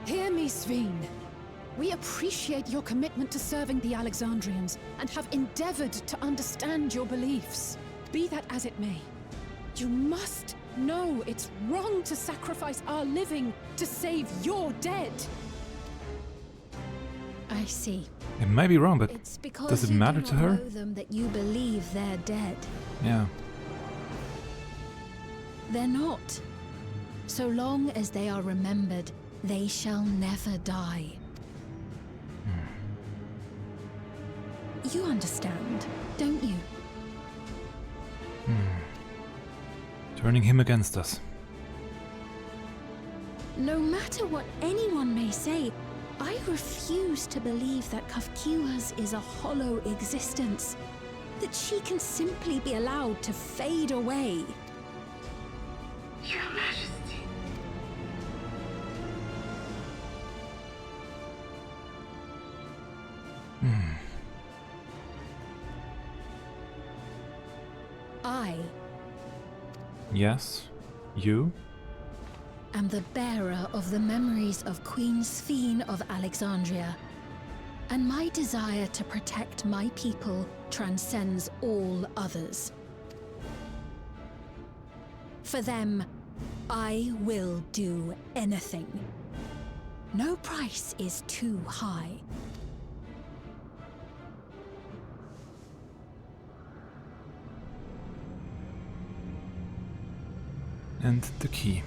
Hear me, Sphene. We appreciate your commitment to serving the Alexandrians and have endeavored to understand your beliefs. Be that as it may, you must know it's wrong to sacrifice our living to save your dead. I see. It might be wrong, but It's because does it you matter do to not her? know them that you believe they're dead. Yeah. They're not. So long as they are remembered, they shall never die. You understand, don't you? Turning him against us. No matter what anyone may say, I refuse to believe that Cahciua's is a hollow existence. That she can simply be allowed to fade away. Your Majesty. I Yes? You? am the bearer of the memories of Queen Sphene of Alexandria, and my desire to protect my people transcends all others. For them, I will do anything. No price is too high. And the key.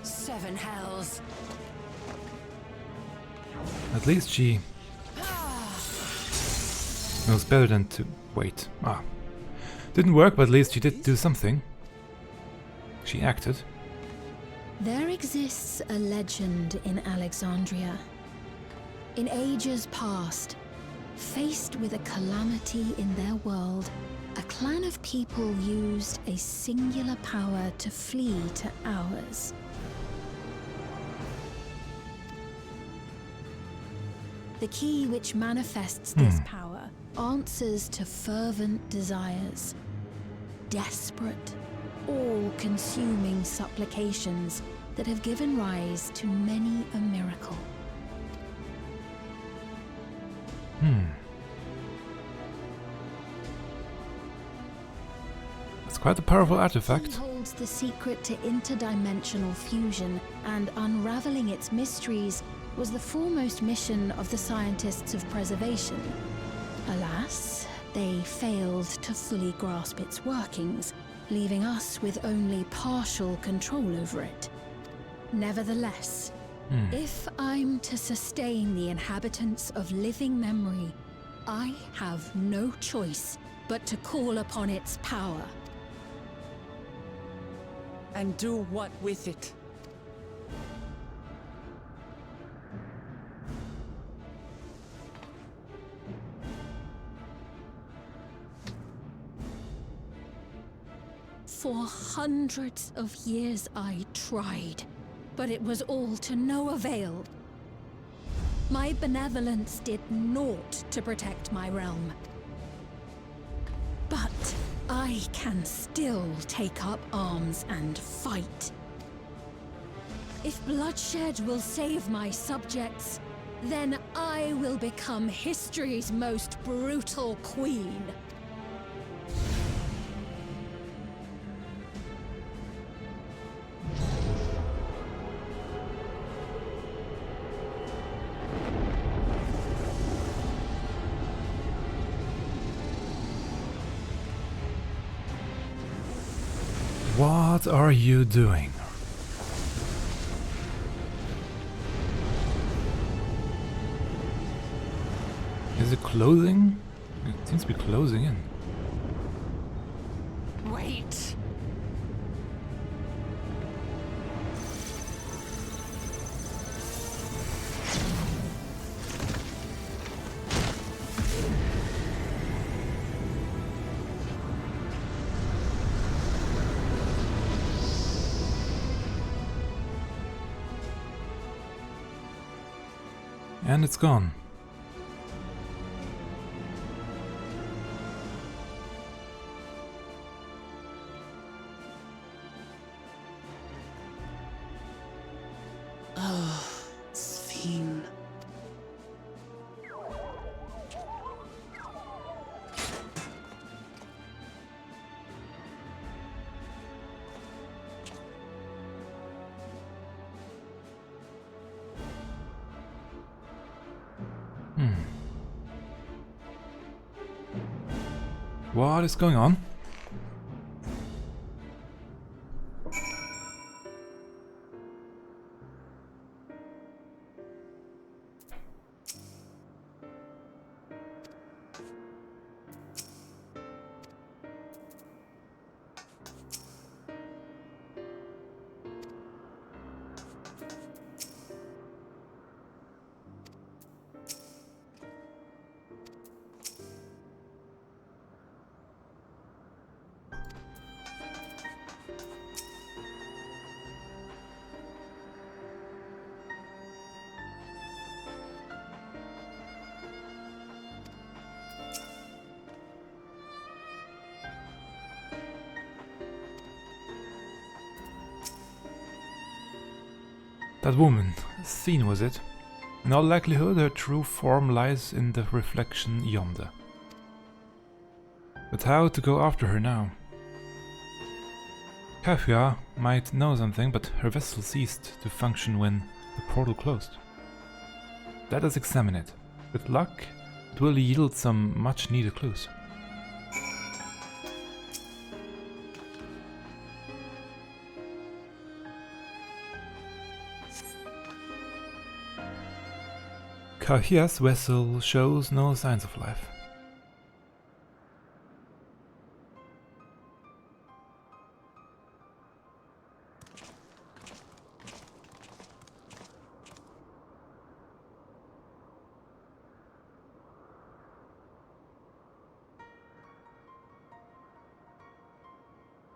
Seven hells. At least she knows better than to wait. Didn't work, but at least she did do something. She acted. There exists a legend in Alexandria. In ages past, faced with a calamity in their world, a clan of people used a singular power to flee to ours. The key which manifests this power answers to fervent desires, desperate, all-consuming supplications that have given rise to many a miracle. It's quite a powerful He artifact. holds the secret to interdimensional fusion, and unraveling its mysteries was the foremost mission of the scientists of preservation. Alas, they failed to fully grasp its workings, leaving us with only partial control over it. Nevertheless, if I'm to sustain the inhabitants of living memory, I have no choice but to call upon its power. And do what with it? For hundreds of years I tried, but it was all to no avail. My benevolence did naught to protect my realm. But I can still take up arms and fight. If bloodshed will save my subjects, then I will become history's most brutal queen. What are you doing? Is it closing? It seems to be closing in. Wait! And it's gone. Oh, Sphene. What is going on? That woman, Sphene was it? In all likelihood her true form lies in the reflection yonder. But how to go after her now? Cahciua might know something, but her vessel ceased to function when the portal closed. Let us examine it. With luck, it will yield some much needed clues. Cahciua's vessel shows no signs of life.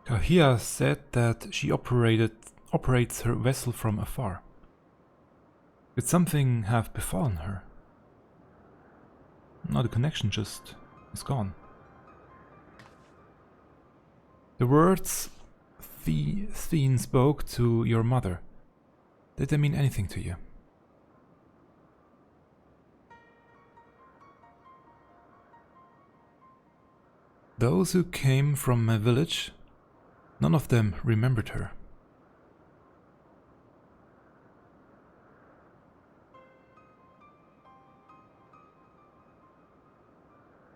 Cahciua said that she operates her vessel from afar. Could something have befallen her? No, the connection just is gone. The words Sphene spoke to your mother, did they mean anything to you? Those who came from my village, none of them remembered her.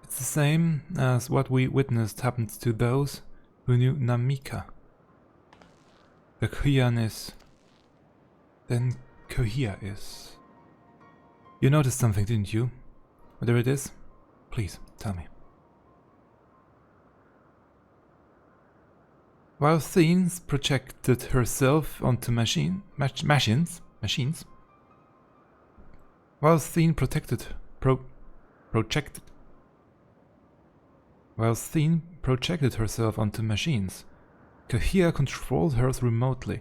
It's the same as what we witnessed happened to those who knew Namika. The Cahciua is... then Cahciua is... You noticed something, didn't you? Whatever it is, please tell me. While Sphene projected herself onto machines. While Sphene projected herself onto machines, Cahciua controlled hers remotely,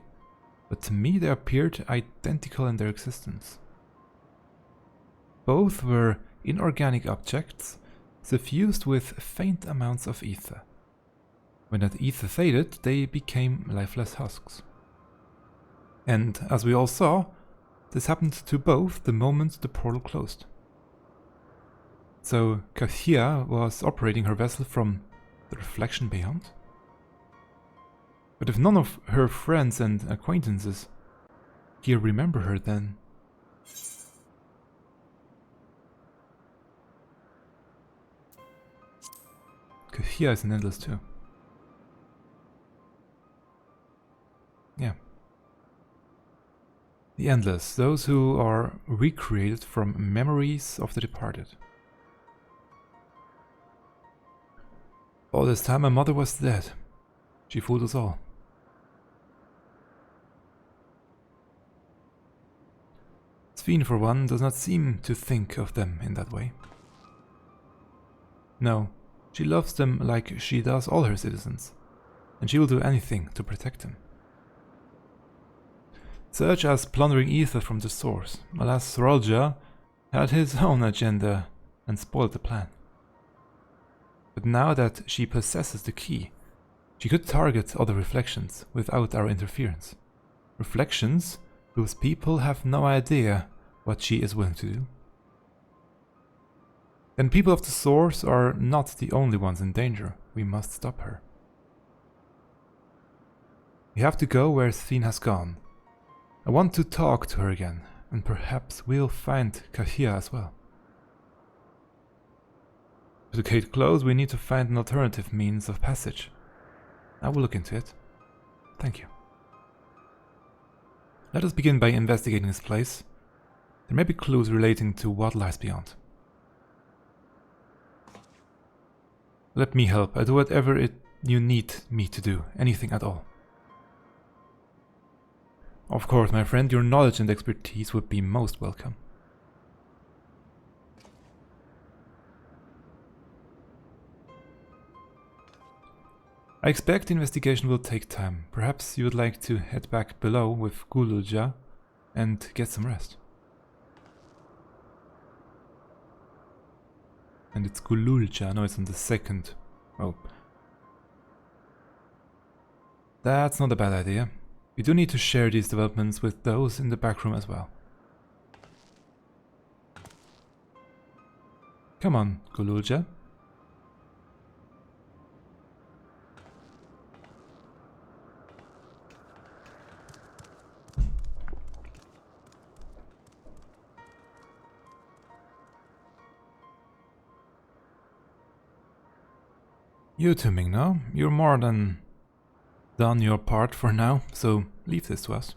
but to me they appeared identical in their existence. Both were inorganic objects, suffused with faint amounts of ether. When that ether faded, they became lifeless husks. And as we all saw, this happened to both the moment the portal closed. So Cahciua was operating her vessel from the reflection beyond? But if none of her friends and acquaintances here remember her, then... Cahciua is an endless too. Yeah. The endless, those who are recreated from memories of the departed. All this time my mother was dead. She fooled us all. Sphene, for one, does not seem to think of them in that way. No, she loves them like she does all her citizens, and she will do anything to protect them. Such as plundering ether from the source. Alas, Zoraal Ja had his own agenda and spoiled the plan. But now that she possesses the key, she could target other reflections without our interference. Reflections whose people have no idea what she is willing to do. And people of the source are not the only ones in danger. We must stop her. We have to go where Sphene has gone. I want to talk to her again, and perhaps we'll find Cahciua as well. With the gate closed, we need to find an alternative means of passage. I will look into it. Thank you. Let us begin by investigating this place. There may be clues relating to what lies beyond. Let me help. I do whatever you need me to do. Anything at all. Of course, my friend, your knowledge and expertise would be most welcome. I expect the investigation will take time. Perhaps you would like to head back below with Zoraal Ja and get some rest. And it's Zoraal Ja, no, it's on the second. Oh. That's not a bad idea. We do need to share these developments with those in the back room as well. Come on, Gululja. You too, Ming-Na. You're more than done your part for now, so leave this to us.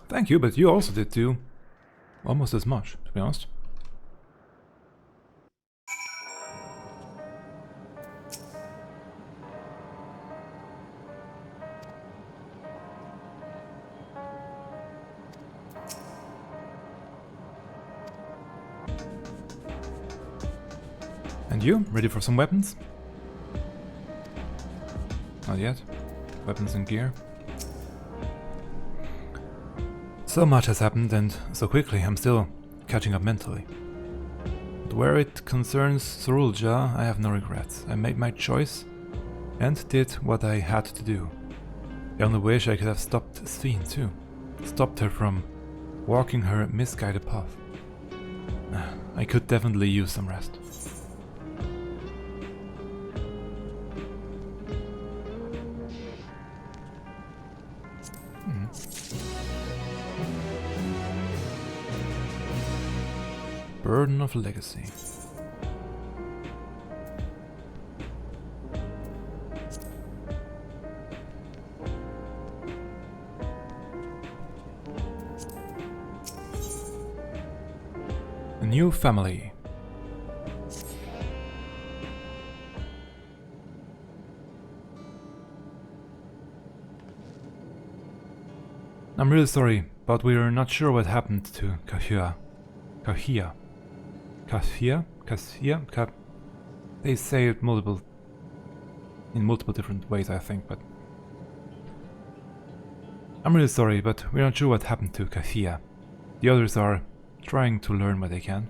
Thank you, but you also did do almost as much, to be honest. And you, ready for some weapons? Not yet. Weapons and gear. So much has happened, and so quickly I'm still catching up mentally. But where it concerns Zoraal Ja, I have no regrets. I made my choice and did what I had to do. I only wish I could have stopped Sphene too. Stopped her from walking her misguided path. I could definitely use some rest. Burden of legacy. A new family. I'm really sorry, but we're not sure what happened to Cahciua. Cahciua? They say it in multiple different ways, I think, but I'm really sorry, but we're not sure what happened to Cahciua. The others are trying to learn what they can.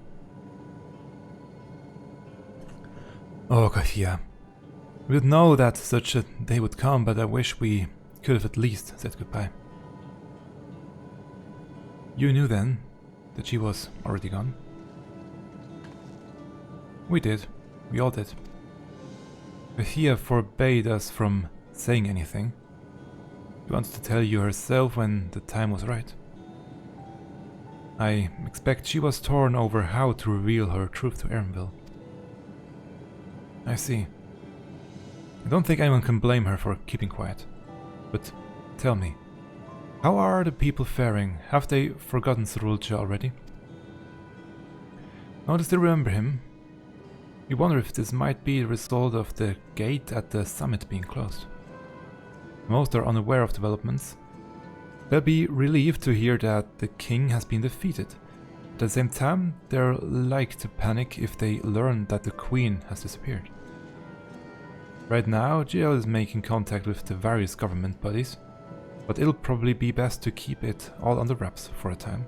Oh, Cahciua. We would know that such a day would come, but I wish we could have at least said goodbye. You knew then that she was already gone? We did. We all did. Cahciua forbade us from saying anything. She wanted to tell you herself when the time was right. I expect she was torn over how to reveal her truth to Erenville. I see. I don't think anyone can blame her for keeping quiet. But tell me, how are the people faring? Have they forgotten Zoraal Ja already? Now they still remember him. You wonder if this might be the result of the gate at the summit being closed. Most are unaware of developments. They'll be relieved to hear that the king has been defeated. At the same time, they're like to panic if they learn that the queen has disappeared. Right now, Geo is making contact with the various government bodies, but it'll probably be best to keep it all under wraps for a time.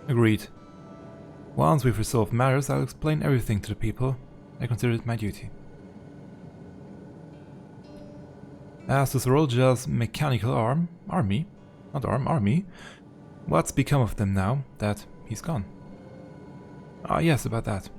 Agreed. Once we've resolved matters, I'll explain everything to the people. I consider it my duty. As to Zoraal Ja's mechanical army, what's become of them now that he's gone? Ah, yes, about that.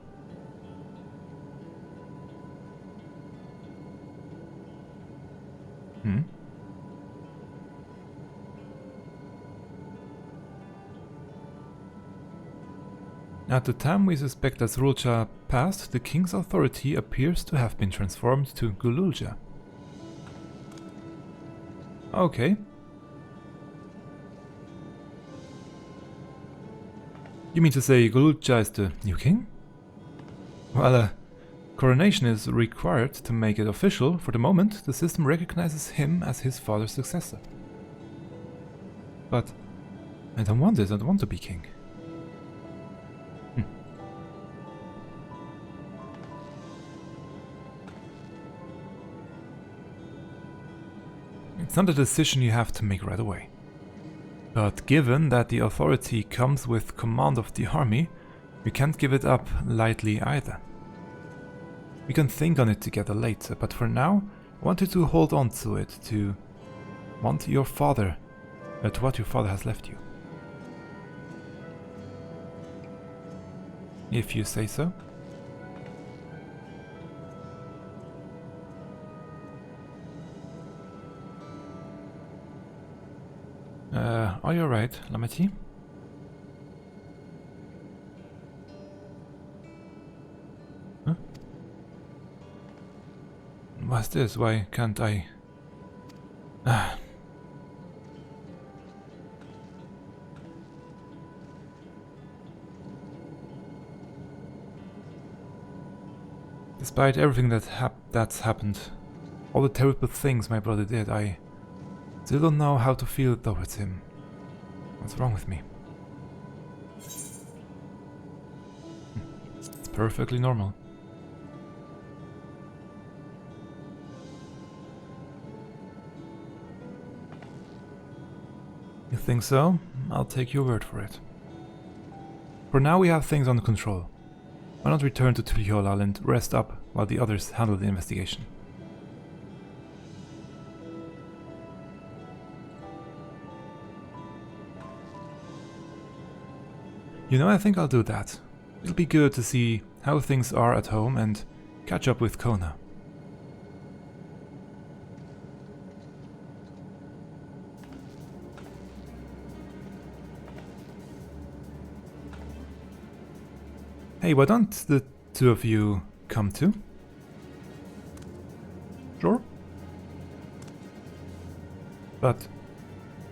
At the time we suspect that Zoraal Ja passed, the king's authority appears to have been transformed to Gululja. Okay. You mean to say Gululja is the new king? Well, a coronation is required to make it official. For the moment, the system recognizes him as his father's successor. But I don't want it, I don't want to be king. It's not a decision you have to make right away. But given that the authority comes with command of the army, you can't give it up lightly either. We can think on it together later, but for now, I want you to hold on to it, to what your father has left you. If you say so. Are you alright, Lamati? Huh? What's this? Why can't I... Despite everything that's happened, all the terrible things my brother did, I still don't know how to feel towards him. What's wrong with me? It's perfectly normal. You think so? I'll take your word for it. For now we have things under control. Why not return to Tuliholal and rest up while the others handle the investigation? You know, I think I'll do that. It'll be good to see how things are at home and catch up with Kona. Hey, why don't the two of you come too? Sure. But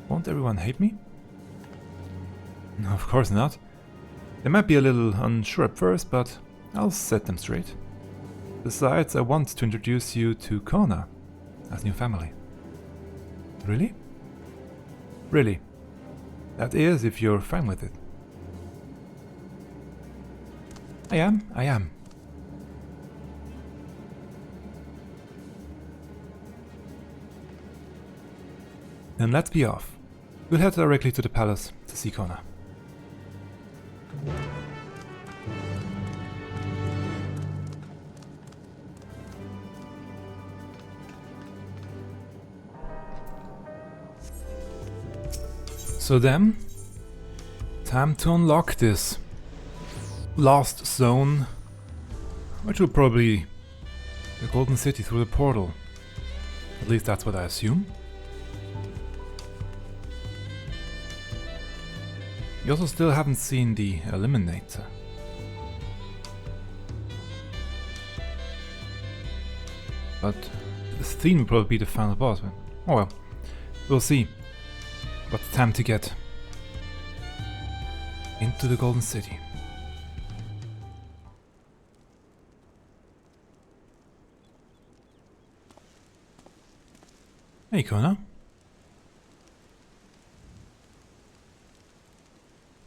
won't everyone hate me? No, of course not. They might be a little unsure at first, but I'll set them straight. Besides, I want to introduce you to Kona as new family. Really? Really. That is, if you're fine with it. I am. Then let's be off. We'll head directly to the palace to see Kona. So then, time to unlock this last zone, which will probably be the Golden City through the portal. At least that's what I assume. You also still haven't seen the Eliminator. But Sphene will probably be the final boss. But oh well, we'll see. But time to get into the Golden City. Hey, Kona.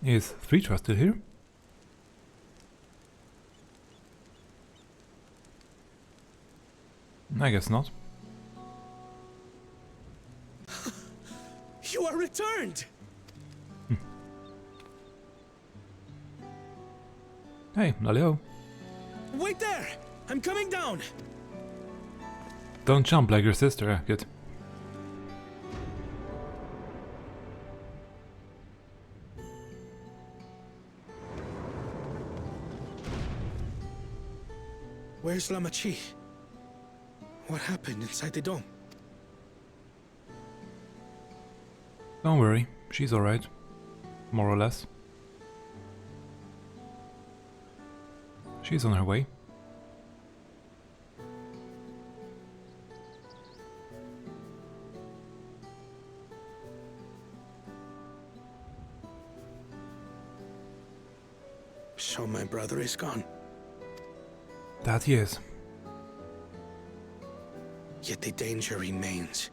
Is Threetra still here? I guess not. You are returned! Hey, Laleo. Wait there! I'm coming down! Don't jump like your sister, good. Where's Lamachi? What happened inside the dome? Don't worry, she's alright. More or less. She's on her way. So my brother is gone. That he is. Yet the danger remains.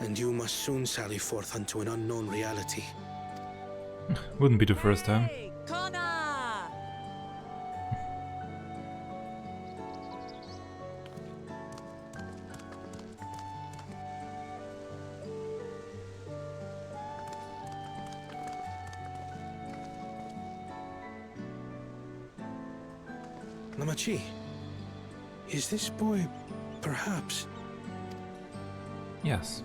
And you must soon sally forth unto an unknown reality. Wouldn't be the first time. Hey, Kona! Lamachi, Is this boy, perhaps? Yes.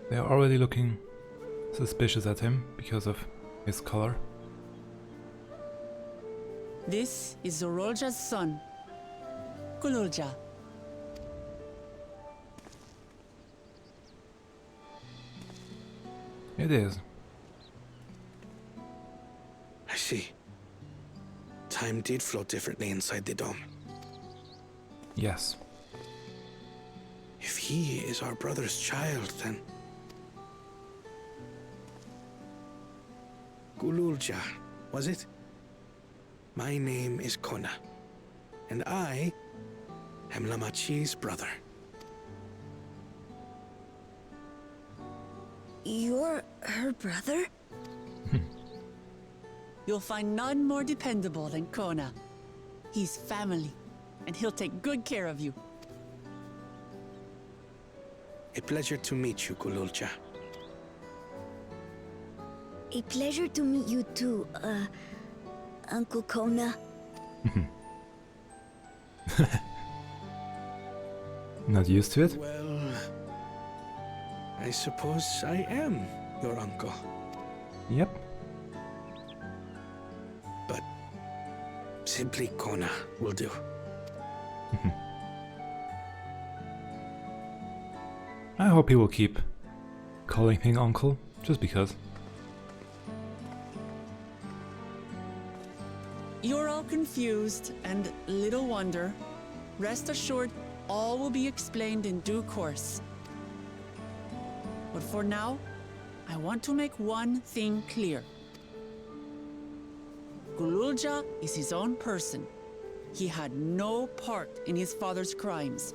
They are already looking suspicious at him because of his color. This is Zoraal Ja's son, Zoraal Ja. It is. I see. Time did flow differently inside the dome. Yes. If he is our brother's child, then... Zoraal Ja, was it? My name is Kona, and I am Lamachi's brother. You're her brother? You'll find none more dependable than Kona. He's family, and he'll take good care of you. A pleasure to meet you, Zoraal Ja. A pleasure to meet you too, Uncle Kona. Not used to it? Well, I suppose I am your uncle. Yep. But simply Kona will do. I hope he will keep calling him uncle, just because. You're all confused, and little wonder. Rest assured, all will be explained in due course. But for now, I want to make one thing clear. Zoraal Ja is his own person. He had no part in his father's crimes.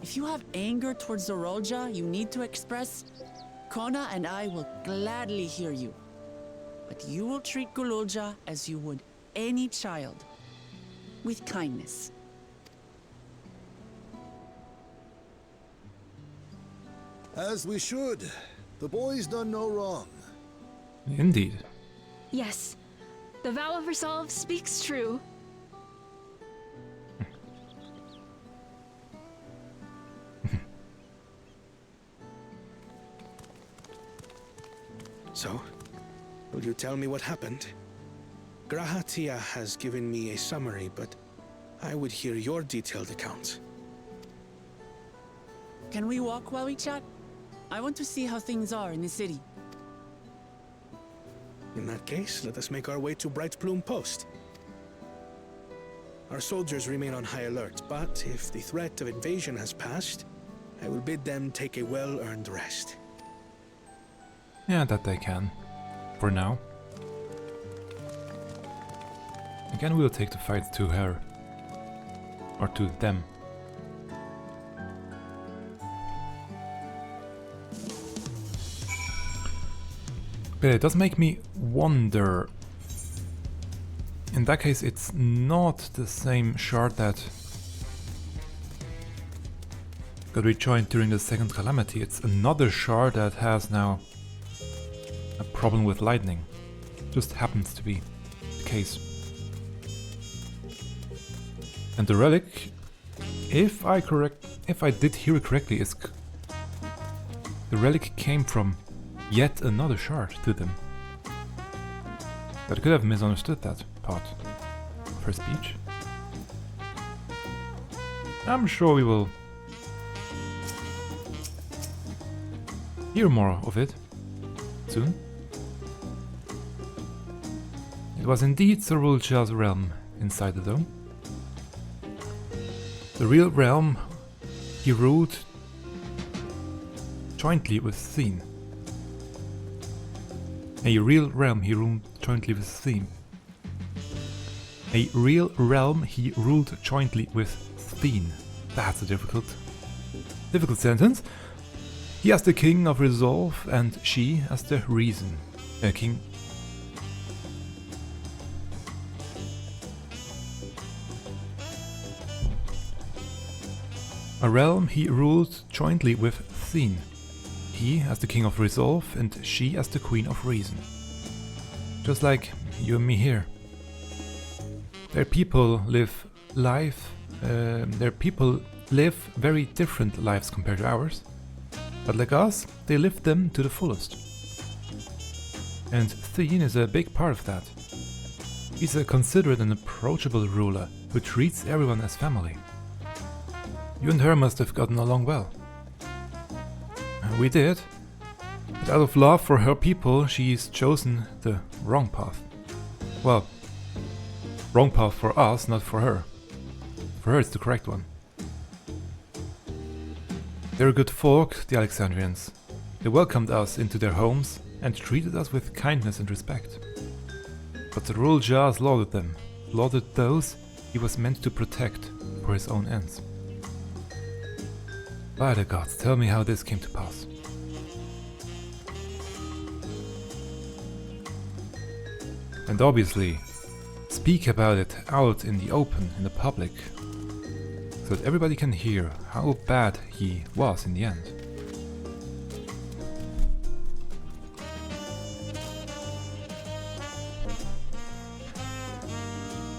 If you have anger towards Zoraal Ja you need to express, Kona and I will gladly hear you. But you will treat Zoraal Ja as you would any child, with kindness. As we should. The boy's done no wrong. Indeed. Yes, the vow of resolve speaks true. So, will you tell me what happened? Cahciua has given me a summary, but I would hear your detailed account. Can we walk while we chat? I want to see how things are in the city. In that case, let us make our way to Bright Plume Post. Our soldiers remain on high alert, but if the threat of invasion has passed, I will bid them take a well-earned rest. Yeah, that they can. For now. Again, we'll take the fight to her. Or to them. But it does make me wonder. In that case, it's not the same shard that got rejoined during the second calamity. It's another shard that has now a problem with lightning. Just happens to be the case. And the relic, if I did hear it correctly, is the relic came from yet another shard to them. But I could have misunderstood that part of her speech. I'm sure we will hear more of it soon. It was indeed Zoraal Ja's realm inside the dome. The real realm he ruled jointly with Sphene. A real realm he ruled jointly with Sphene. A real realm he ruled jointly with Sphene. That's a difficult sentence. He as the king of resolve and she as the reason. King. A realm he ruled jointly with Sphene. He as the King of Resolve and she as the Queen of Reason. Just like you and me here. Their people live very different lives compared to ours. But like us, they live them to the fullest. And Sphene is a big part of that. He's a considerate and approachable ruler who treats everyone as family. You and her must have gotten along well. We did, but out of love for her people, she's chosen the wrong path. Well, wrong path for us, not for her. For her it's the correct one. They're good folk, the Alexandrians. They welcomed us into their homes and treated us with kindness and respect. But Zoraal Ja slaughtered them, slaughtered those he was meant to protect for his own ends. By the gods, tell me how this came to pass. And obviously, speak about it out in the open, in the public, so that everybody can hear how bad he was in the end.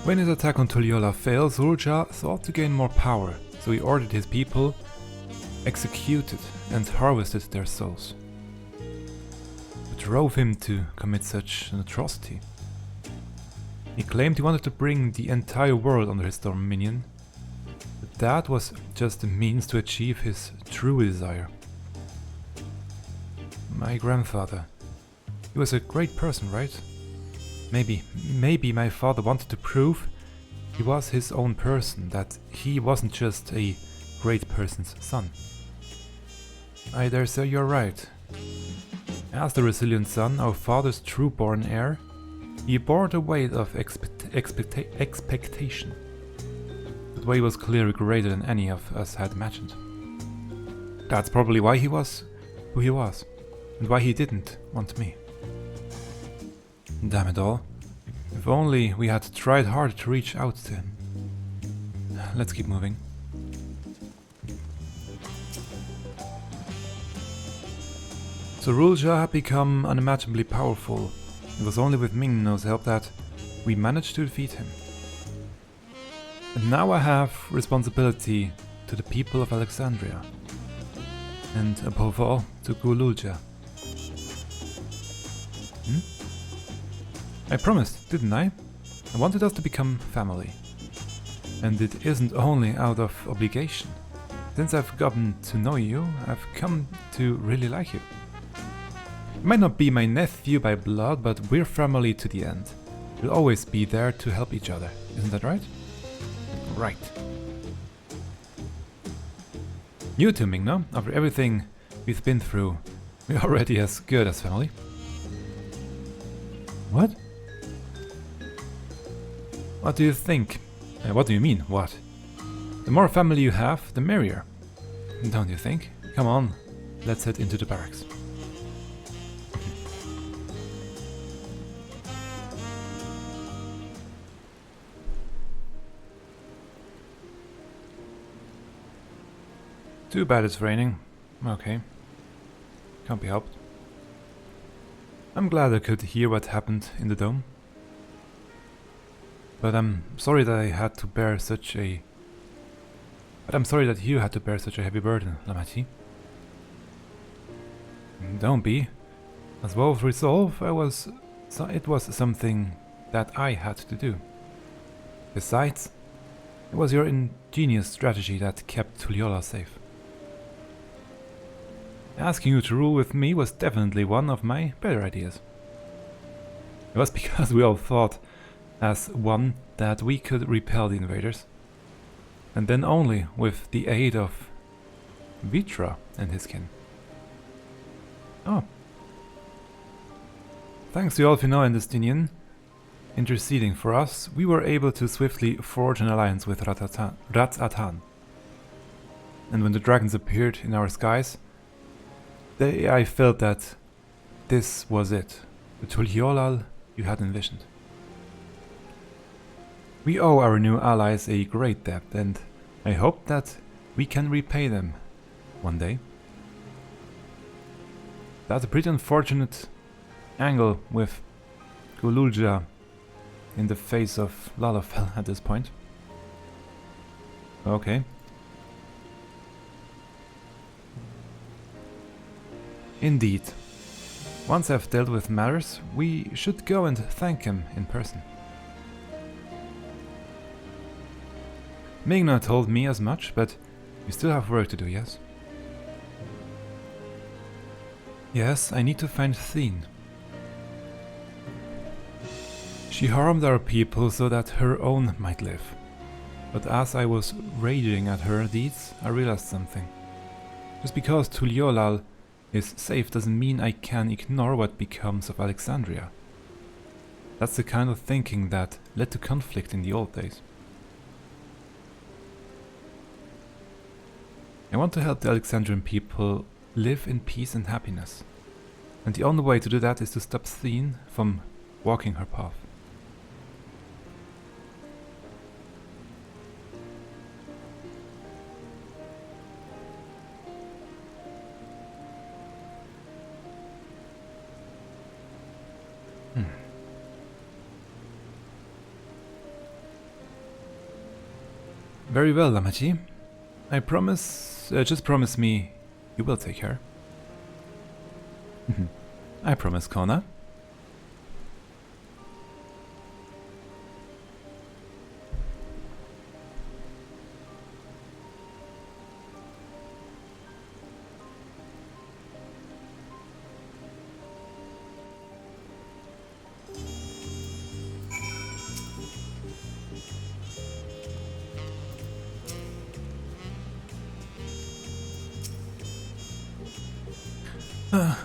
When his attack on Tuliyollal failed, Zoraal Ja sought to gain more power, so he ordered his people executed and harvested their souls. What drove him to commit such an atrocity? He claimed he wanted to bring the entire world under his dominion, but that was just a means to achieve his true desire. My grandfather, he was a great person, right? Maybe my father wanted to prove he was his own person, that he wasn't just a great person's son. I dare say you're right. As the resilient son, our father's true-born heir, he bore the weight of expectation. That weight was clearly greater than any of us had imagined. That's probably why he was who he was, and why he didn't want me. Damn it all. If only we had tried harder to reach out to him. Let's keep moving. Zoraal Ja had become unimaginably powerful. It was only with Ming-No's help that we managed to defeat him. And now I have responsibility to the people of Alexandria. And above all, to Gululja. I promised, didn't I? I wanted us to become family. And it isn't only out of obligation. Since I've gotten to know you, I've come to really like you. You might not be my nephew by blood, but we're family to the end. We'll always be there to help each other, isn't that right? Right. You two, Ming-No, after everything we've been through, we're already as good as family. What? What do you think? What do you mean, what? The more family you have, the merrier. Don't you think? Come on, let's head into the barracks. Too bad it's raining. Okay. Can't be helped. I'm glad I could hear what happened in the dome. But I'm sorry that you had to bear such a heavy burden, Lamachi. Don't be. As well as resolve, it was something that I had to do. Besides, it was your ingenious strategy that kept Tuliyollal safe. Asking you to rule with me was definitely one of my better ideas. It was because we all thought as one that we could repel the invaders. And then only with the aid of Vitra and his kin. Oh. Thanks to Alfino and Destinian interceding for us, we were able to swiftly forge an alliance with Rat-Atan. And when the dragons appeared in our skies, I felt that this was it, the Tuliyollal you had envisioned. We owe our new allies a great debt, and I hope that we can repay them one day. That's a pretty unfortunate angle with Zoraal Ja in the face of Lalafell at this point. Okay. Indeed. Once I've dealt with matters, we should go and thank him in person. Migna told me as much, but we still have work to do, yes? Yes, I need to find Sphene. She harmed our people so that her own might live. But as I was raging at her deeds, I realized something. Just because Tuliolal is safe doesn't mean I can ignore what becomes of Alexandria. That's the kind of thinking that led to conflict in the old days. I want to help the Alexandrian people live in peace and happiness. And the only way to do that is to stop Sphene from walking her path. Very well, Lamachi. I promise, just promise me you will take her. I promise, Kona.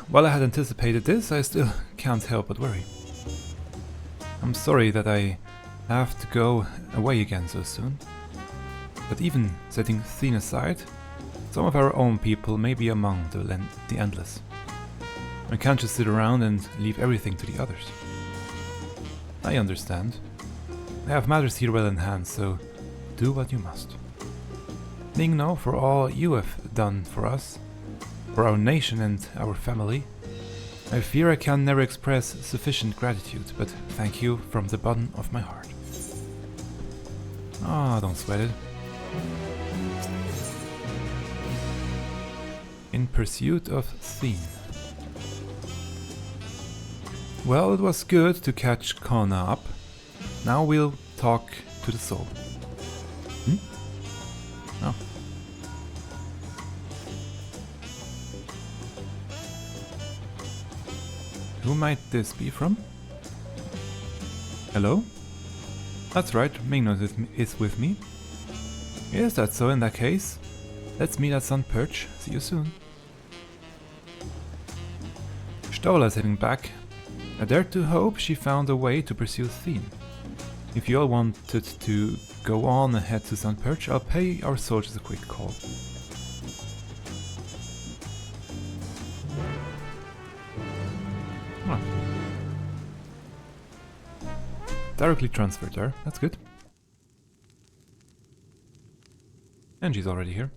While I had anticipated this, I still can't help but worry. I'm sorry that I have to go away again so soon. But even setting Sphene aside, some of our own people may be among the endless. I can't just sit around and leave everything to the others. I understand. I have matters here well in hand, so do what you must. Ningno, for all you have done for us, for our nation and our family, I fear I can never express sufficient gratitude, but thank you from the bottom of my heart. Ah, don't sweat it. In pursuit of Sphene. Well, it was good to catch Kona up. Now we'll talk to the soul. Oh. Who might this be from? Hello? That's right, Mignos is with me. Yes, that's so in that case. Let's meet at Sun Perch. See you soon. Stola is heading back. I dare to hope she found a way to pursue Sphene. If you all wanted to go on ahead to Sun Perch, I'll pay our soldiers a quick call. Oh. Directly transferred there, that's good. And she's already here.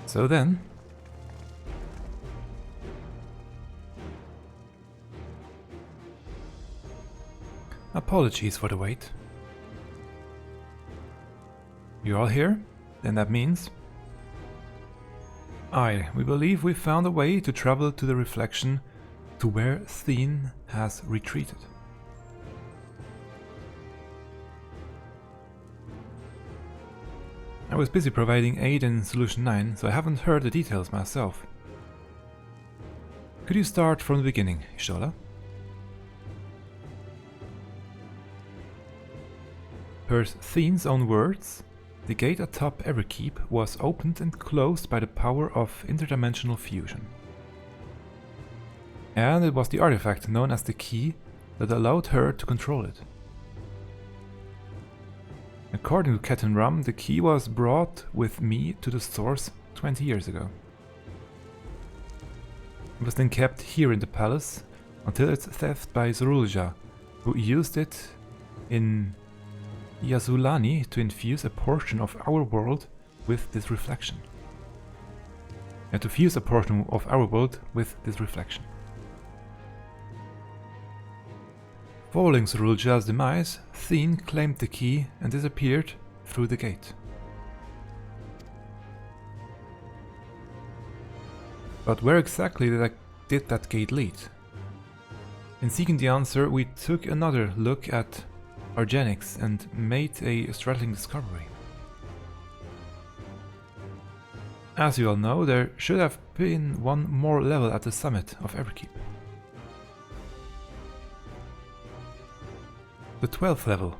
So then... Apologies for the wait. You're all here? Then that means... Aye, we believe we found a way to travel to the reflection to where Sphene has retreated. I was busy providing aid in Solution 9, so I haven't heard the details myself. Could you start from the beginning, Ishola? Per Sphene's own words, the gate atop Everkeep was opened and closed by the power of interdimensional fusion. And it was the artifact known as the key that allowed her to control it. According to Ketan Ram, the key was brought with me to the source 20 years ago. It was then kept here in the palace until its theft by Zoraal Ja who used it in Yesterland to infuse a portion of our world with this reflection. And to fuse a portion of our world with this reflection. Following Zoraal Ja's demise, Sphene claimed the key and disappeared through the gate. But where exactly did that gate lead? In seeking the answer, we took another look at Origenics and made a startling discovery. As you all know, there should have been one more level at the summit of Everkeep. The 12th level.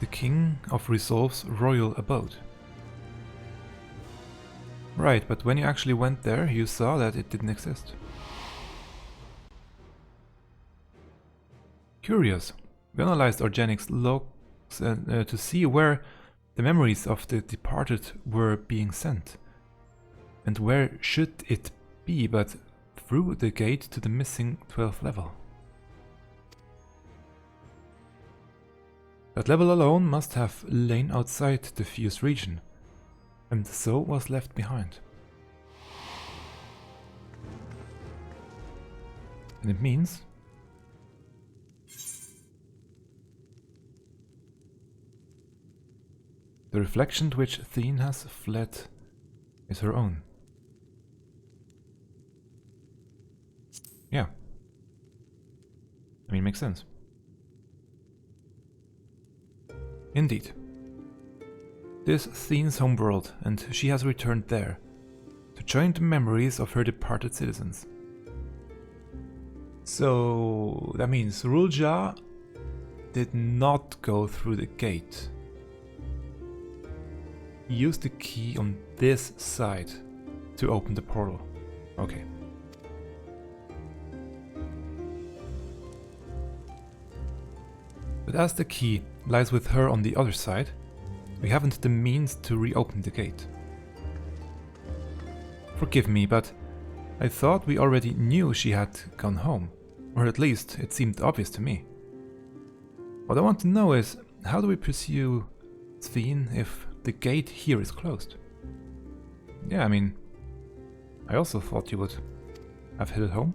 The King of Resolve's royal abode. Right, but when you actually went there, you saw that it didn't exist. Curious, we analyzed Origenics logs to see where the memories of the departed were being sent. And where should it be but through the gate to the missing 12th level? That level alone must have lain outside the fused region, and so was left behind. And it means the reflection to which Sphene has fled is her own. Yeah. I mean, makes sense. Indeed. This is Sphene's homeworld, and she has returned there, to join the memories of her departed citizens. So that means Zoraal Ja did not go through the gate. He used the key on this side to open the portal. Okay. But as the key lies with her on the other side, we haven't the means to reopen the gate. Forgive me, but I thought we already knew she had gone home, or at least it seemed obvious to me. What I want to know is, how do we pursue Sphene if the gate here is closed? Yeah, I mean, I also thought you would have headed home.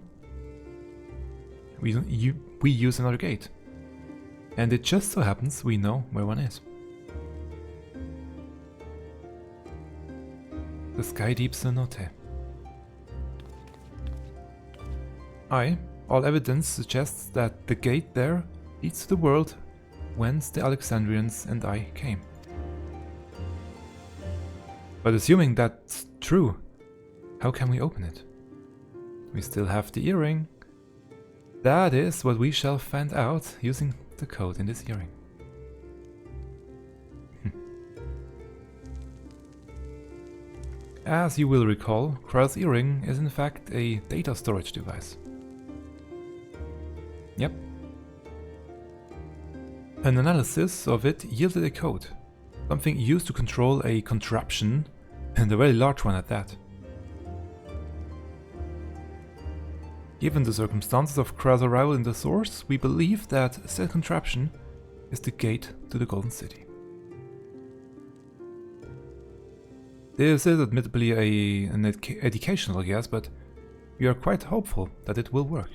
We use another gate. And it just so happens we know where one is. The Sky Deep Cenote. All evidence suggests that the gate there leads to the world whence the Alexandrians and I came. But assuming that's true, how can we open it? We still have the earring. That is what we shall find out using the code in this earring. As you will recall, Krile's earring is in fact a data storage device. Yep. An analysis of it yielded a code, something used to control a contraption, and a very large one at that. Given the circumstances of Krile's arrival in the source, we believe that said contraption is the gate to the Golden City. This is admittedly an educational guess, but we are quite hopeful that it will work.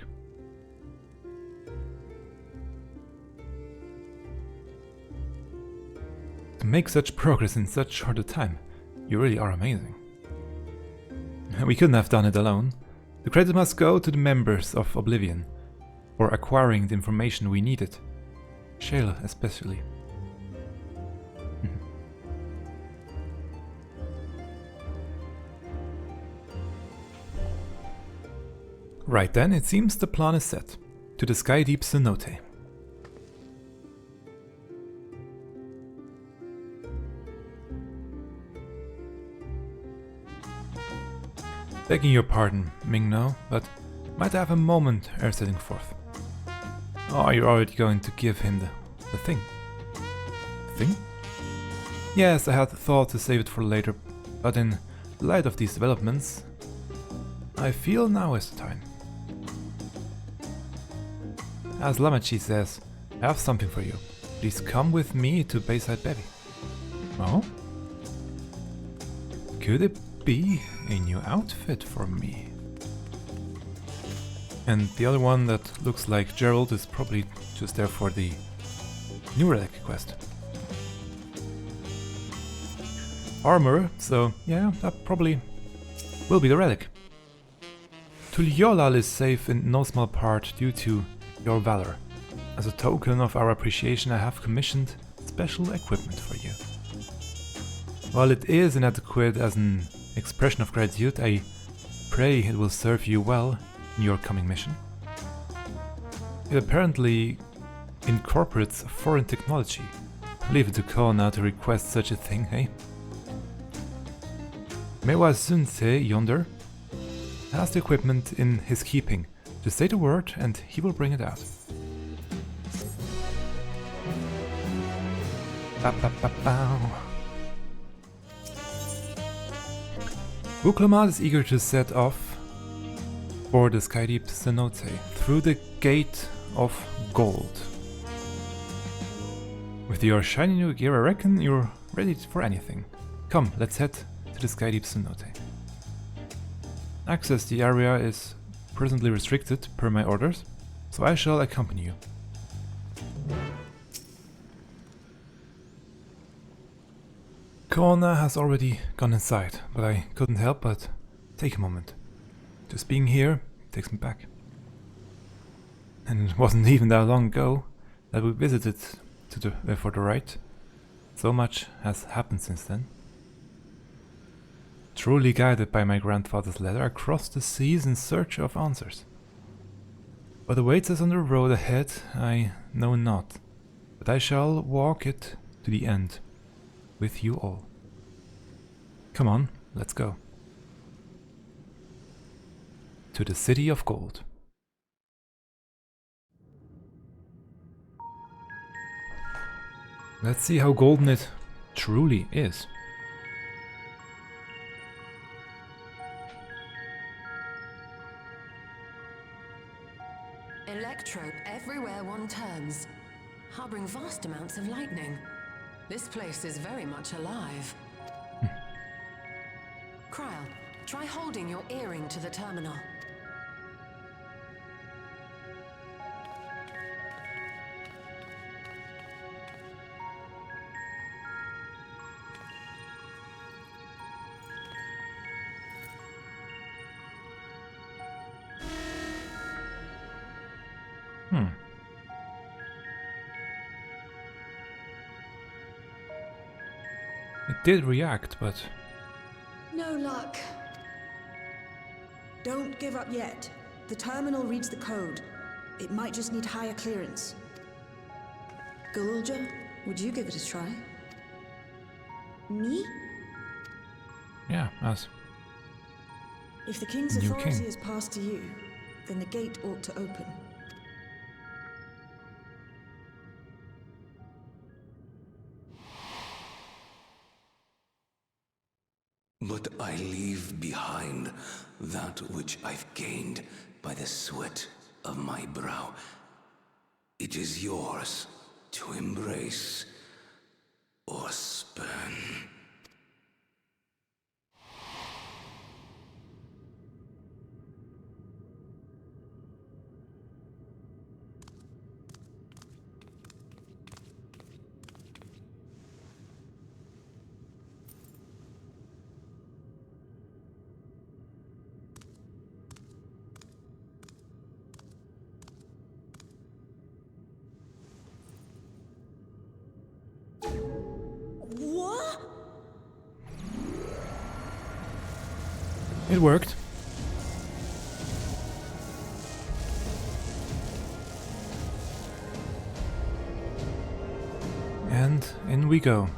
To make such progress in such short a time, you really are amazing. We couldn't have done it alone. The credit must go to the members of Oblivion for acquiring the information we needed. Shale especially. Right then, it seems the plan is set. To the Sky Deep Cenote. Begging your pardon, Mingno, but might I have a moment ere setting forth? Oh, you're already going to give him the thing. Thing? Yes, I had thought to save it for later, but in light of these developments, I feel now is the time. as Lamachi says, I have something for you. Please come with me to Bayside Baby. Oh? Could it be a new outfit for me? And the other one that looks like Gerald is probably just there for the new relic quest. Armor, so yeah, that probably will be the relic. Tuliolal is safe in no small part due to your valor. As a token of our appreciation, I have commissioned special equipment for you. While it is inadequate as an expression of gratitude, I pray it will serve you well in your coming mission. It apparently incorporates foreign technology. Leave it to Kona to request such a thing, hey? Mewa Sunse yonder has the equipment in his keeping. Just say the word and he will bring it out. Ba ba ba bow. Buklomat is eager to set off for the Skydeep Cenote through the Gate of Gold. With your shiny new gear, I reckon you're ready for anything. Come, let's head to the Skydeep Cenote. Access to the area is presently restricted per my orders, so I shall accompany you. Kona has already gone inside, but I couldn't help but take a moment. Just being here takes me back. And it wasn't even that long ago that we visited for the rite. So much has happened since then. Truly guided by my grandfather's letter, I crossed the seas in search of answers. What awaits us on the road ahead, I know not, but I shall walk it to the end, with you all. Come on, let's go. To the City of Gold. Let's see how golden it truly is. Electrope everywhere one turns, harboring vast amounts of lightning. This place is very much alive. Krile, try holding your earring to the terminal. It did react, but... No luck. Don't give up yet. The terminal reads the code. It might just need higher clearance. Zoraal Ja, would you give it a try? Me? Yeah, us. If the king's authority is passed to you, then the gate ought to open. But I leave behind that which I've gained by the sweat of my brow. It is yours to embrace or spurn. It worked. And in we go.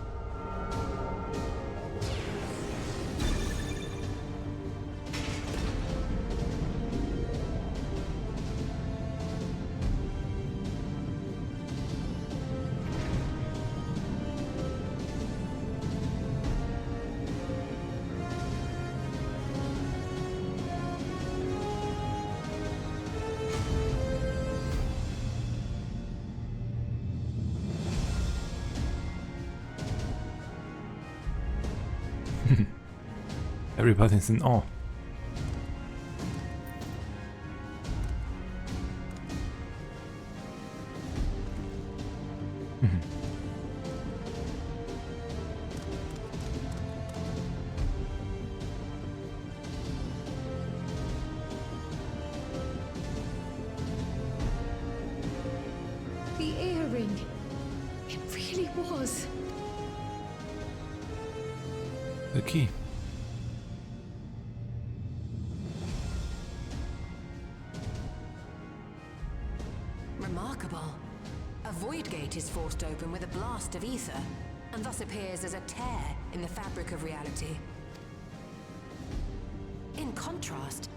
Everybody's in awe. The earring. It really was. The key. Remarkable. A void gate is forced open with a blast of ether, and thus appears as a tear in the fabric of reality. In contrast,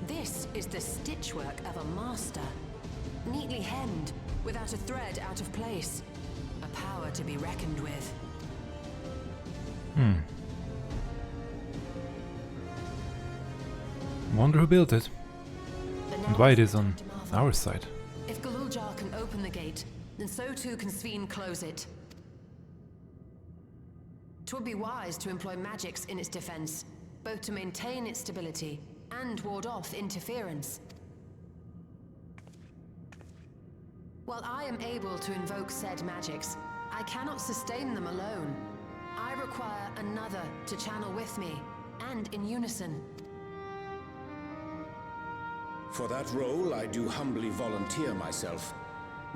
this is the stitchwork of a master. Neatly hemmed, without a thread out of place. A power to be reckoned with. Wonder who built it. And why it is on our side. If Zoraal Ja can open the gate, then so too can Sphene close it. 'Twould be wise to employ magics in its defense, both to maintain its stability and ward off interference. While I am able to invoke said magics, I cannot sustain them alone. I require another to channel with me, and in unison. For that role, I do humbly volunteer myself.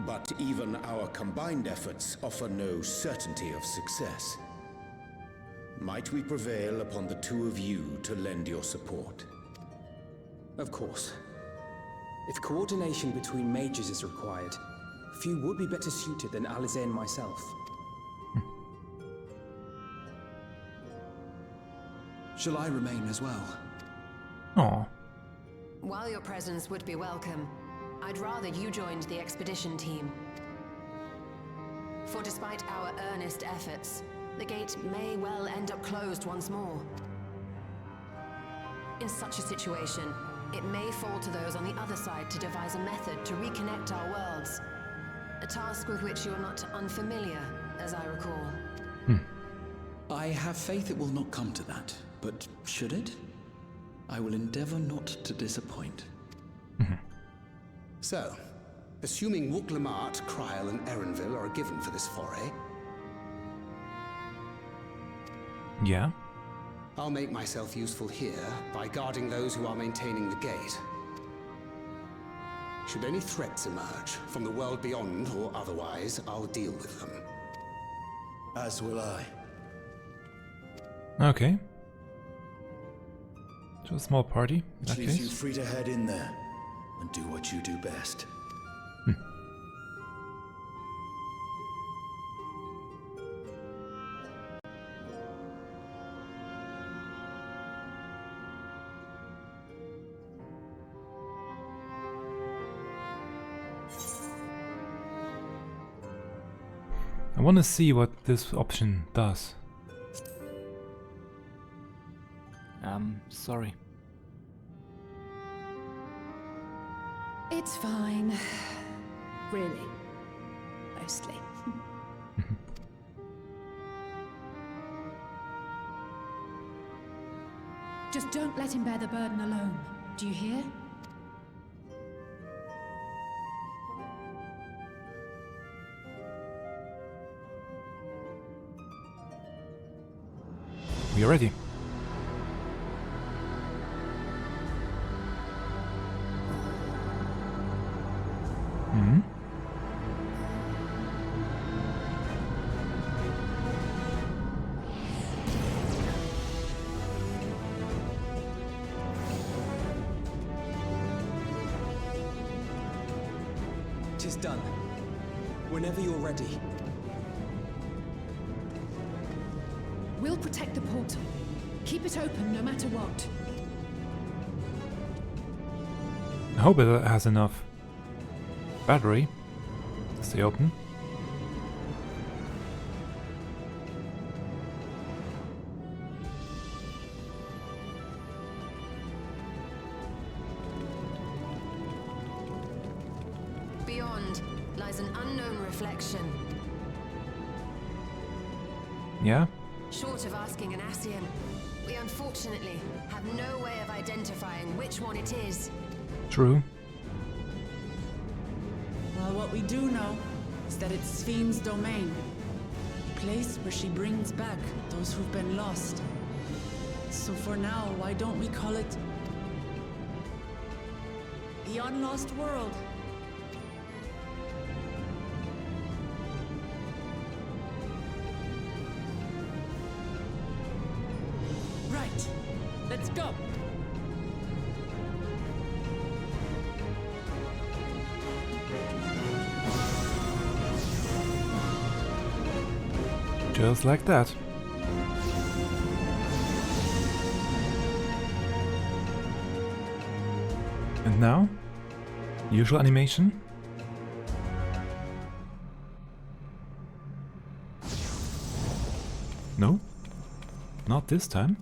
But even our combined efforts offer no certainty of success. Might we prevail upon the two of you to lend your support? Of course. If coordination between mages is required, few would be better suited than Alize and myself. Shall I remain as well? Aww. While your presence would be welcome, I'd rather you joined the expedition team. For despite our earnest efforts, the gate may well end up closed once more. In such a situation, it may fall to those on the other side to devise a method to reconnect our worlds. A task with which you are not unfamiliar, as I recall. I have faith it will not come to that, but should it? I will endeavor not to disappoint. So, assuming Wooklamart, Krile, and Erenville are given for this foray, yeah, I'll make myself useful here by guarding those who are maintaining the gate. Should any threats emerge, from the world beyond or otherwise, I'll deal with them. As will I. Okay. To a small party, in Which that leaves case. you free to head in there and do what you do best. I want to see what this option does. Sorry. It's fine. Really. Mostly. Just don't let him bear the burden alone. Do you hear? We are ready. Tis done. Whenever you're ready. We'll protect the portal. Keep it open no matter what. I hope it has enough battery to stay open. Beyond lies an unknown reflection. Yeah? Short of asking an Ascian, we unfortunately have no way of identifying which one it is. True. Well, what we do know is that it's Sphene's domain. A place where she brings back those who've been lost. So for now, why don't we call it the Unlost World? Right. Let's go. Just like that. And now, usual animation. No, not this time.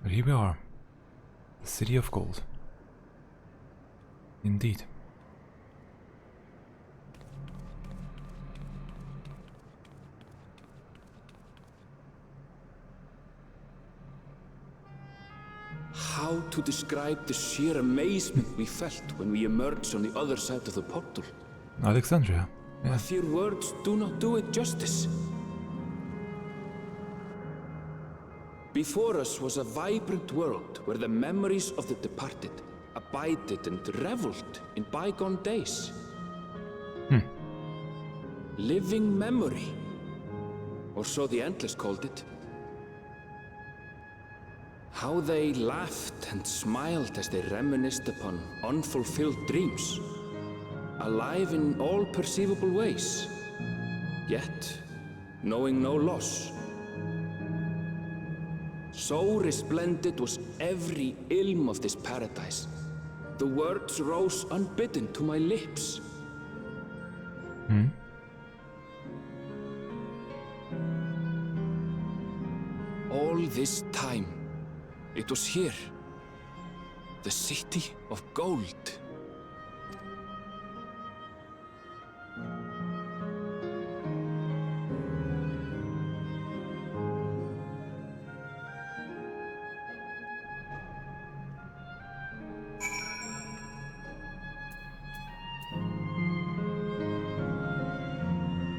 But here we are, the City of Gold. Indeed. How to describe the sheer amazement we felt when we emerged on the other side of the portal? Alexandria. Yeah. I fear words do not do it justice. Before us was a vibrant world where the memories of the departed abided and reveled in bygone days. Living memory, or so the Endless called it. How they laughed and smiled as they reminisced upon unfulfilled dreams, alive in all perceivable ways, yet knowing no loss. So resplendent was every ilm of this paradise. The words rose unbidden to my lips. All this time, it was here, the City of Gold.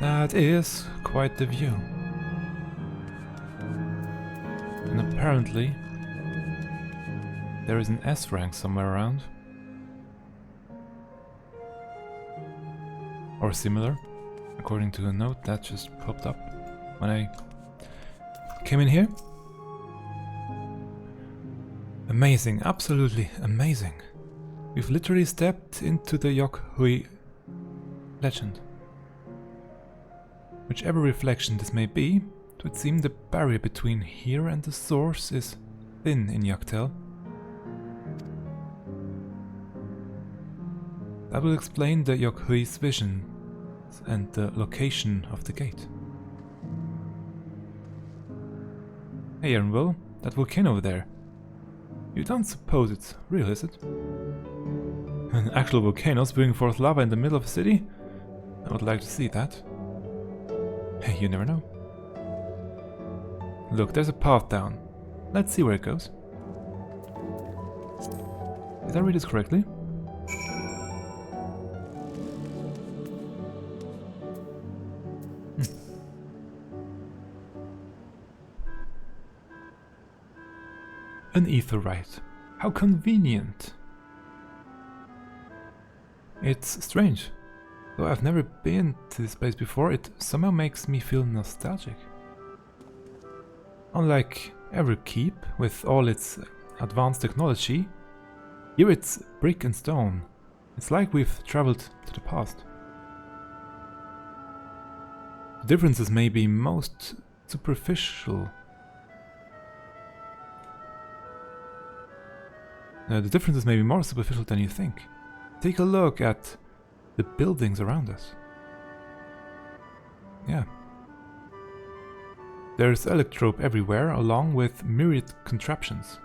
That is quite the view. And apparently, there is an S rank somewhere around. Or similar, according to a note that just popped up when I came in here. Amazing, absolutely amazing. We've literally stepped into the Yokhui legend. Whichever reflection this may be, it would seem the barrier between here and the source is thin in Yoktel. That will explain the Yokhui's vision and the location of the gate. Hey Ernville, that volcano over there. You don't suppose it's real, is it? An actual volcano spewing forth lava in the middle of a city? I would like to see that. Hey, you never know. Look, there's a path down. Let's see where it goes. Did I read this correctly? An etherite. How convenient. It's strange. Though I've never been to this place before, it somehow makes me feel nostalgic. Unlike Everkeep, with all its advanced technology, here it's brick and stone. It's like we've traveled to the past. The differences may be most superficial. The differences may be more superficial than you think. Take a look at the buildings around us. Yeah. There's electrope everywhere, along with myriad contraptions.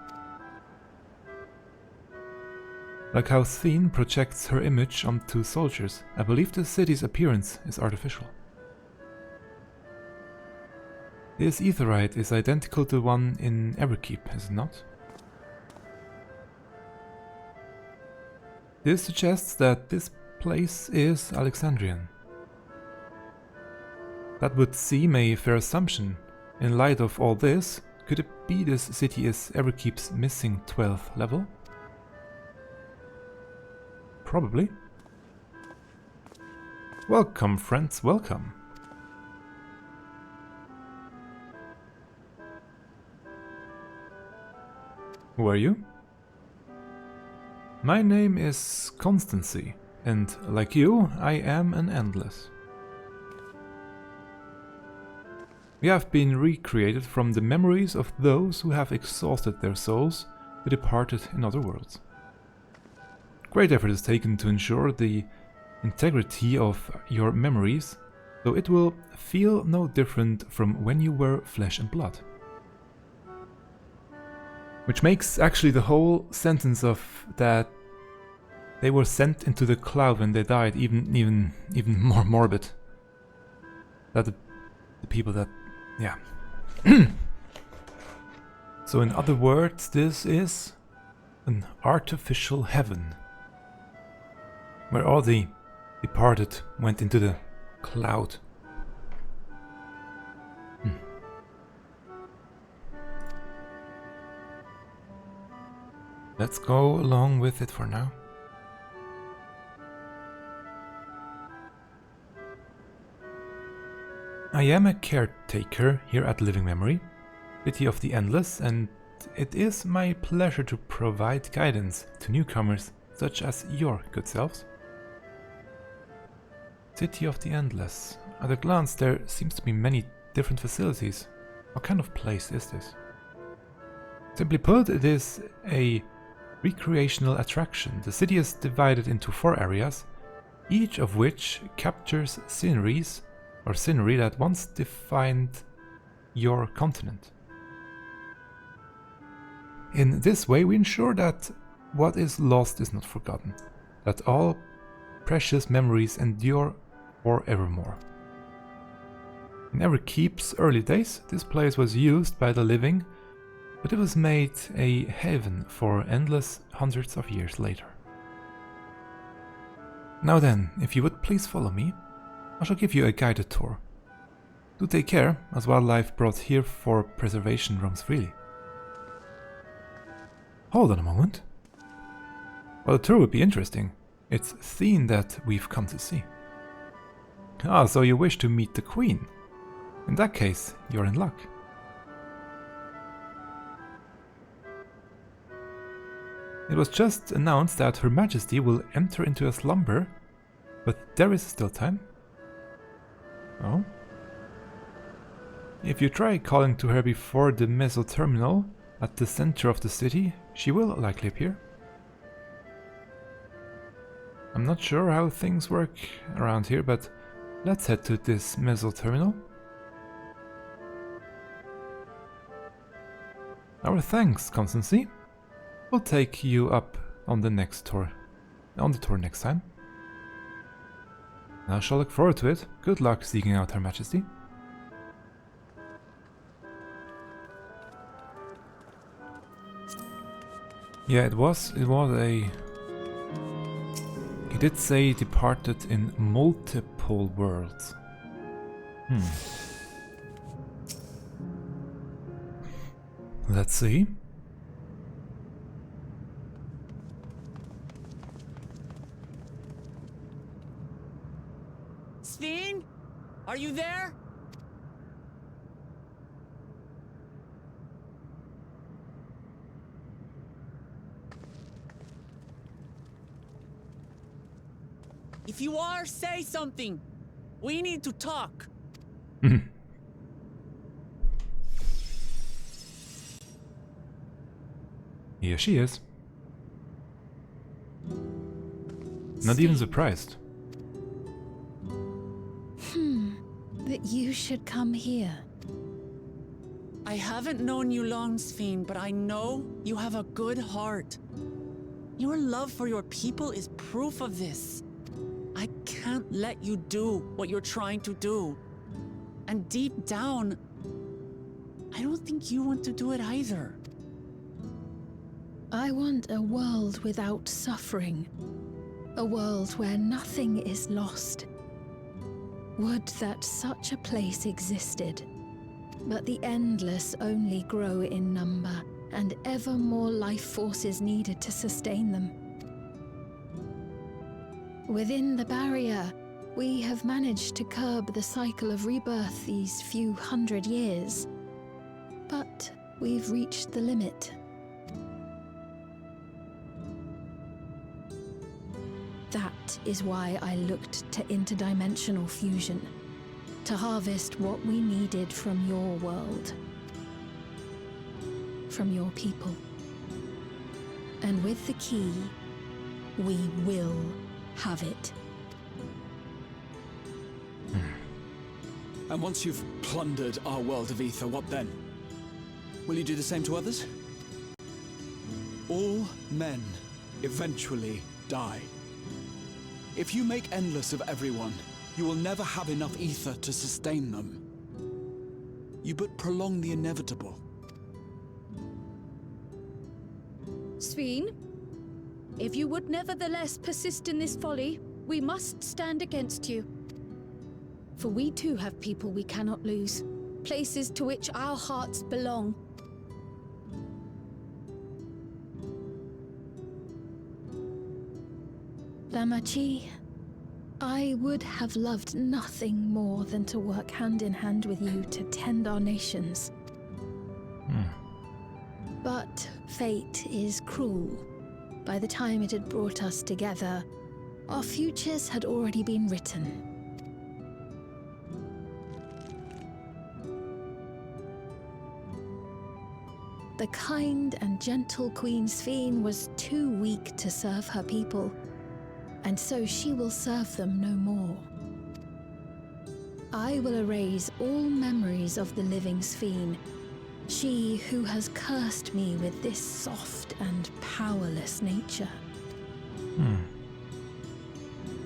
Like how Sphene projects her image onto soldiers, I believe the city's appearance is artificial. This aetheryte is identical to the one in Everkeep, is it not? This suggests that this place is Alexandrian. That would seem a fair assumption. In light of all this, could it be this city is Everkeep's missing 12th level? Probably. Welcome, friends, welcome. Who are you? My name is Constancy, and like you, I am an Endless. We have been recreated from the memories of those who have exhausted their souls who departed in other worlds. Great effort is taken to ensure the integrity of your memories, so it will feel no different from when you were flesh and blood. Which makes actually the whole sentence of that they were sent into the cloud when they died even more morbid. That the people that, yeah. So in other words, this is an artificial heaven, where all the departed went into the cloud. Let's go along with it for now. I am a caretaker here at Living Memory, City of the Endless, and it is my pleasure to provide guidance to newcomers such as your good selves. City of the Endless. At a glance there seems to be many different facilities. What kind of place is this? Simply put, it is a recreational attraction. The city is divided into 4 areas, each of which captures scenery that once defined your continent. In this way we ensure that what is lost is not forgotten, that all precious memories endure forevermore. In Everkeep's early days, this place was used by the living, but it was made a haven for endless hundreds of years later. Now then, if you would please follow me, I shall give you a guided tour. Do take care, as wildlife brought here for preservation roams freely. Hold on a moment. Well, the tour would be interesting. It's Sphene that we've come to see. Ah, so you wish to meet the Queen. In that case, you're in luck. It was just announced that Her Majesty will enter into a slumber, but there is still time. Oh? If you try calling to her before the Geo Terminal at the center of the city, she will likely appear. I'm not sure how things work around here, but let's head to this Geo Terminal. Our thanks, Constancy. We'll take you up on the next tour. On the tour next time. I shall look forward to it. Good luck seeking out Her Majesty. Yeah, it was a... He did say departed in multiple worlds. Let's see. Sphene? Are you there? If you are, say something. We need to talk. Here she is. Not even surprised. That you should come here. I haven't known you long, Sphene, but I know you have a good heart. Your love for your people is proof of this. I can't let you do what you're trying to do. And deep down, I don't think you want to do it either. I want a world without suffering. A world where nothing is lost. Would that such a place existed. But the endless only grow in number, and ever more life forces needed to sustain them. Within the barrier, we have managed to curb the cycle of rebirth these few hundred years. But we've reached the limit. That is why I looked to interdimensional fusion, to harvest what we needed from your world, from your people. And with the key, we will have it. And once you've plundered our world of ether, what then? Will you do the same to others? All men eventually die. If you make endless of everyone, you will never have enough ether to sustain them. You but prolong the inevitable. Sphene, if you would nevertheless persist in this folly, we must stand against you. For we too have people we cannot lose, places to which our hearts belong. Damachi, I would have loved nothing more than to work hand in hand with you to tend our nations. But fate is cruel. By the time it had brought us together, our futures had already been written. The kind and gentle Queen Sphene was too weak to serve her people, and so she will serve them no more. I will erase all memories of the living Sphene, she who has cursed me with this soft and powerless nature.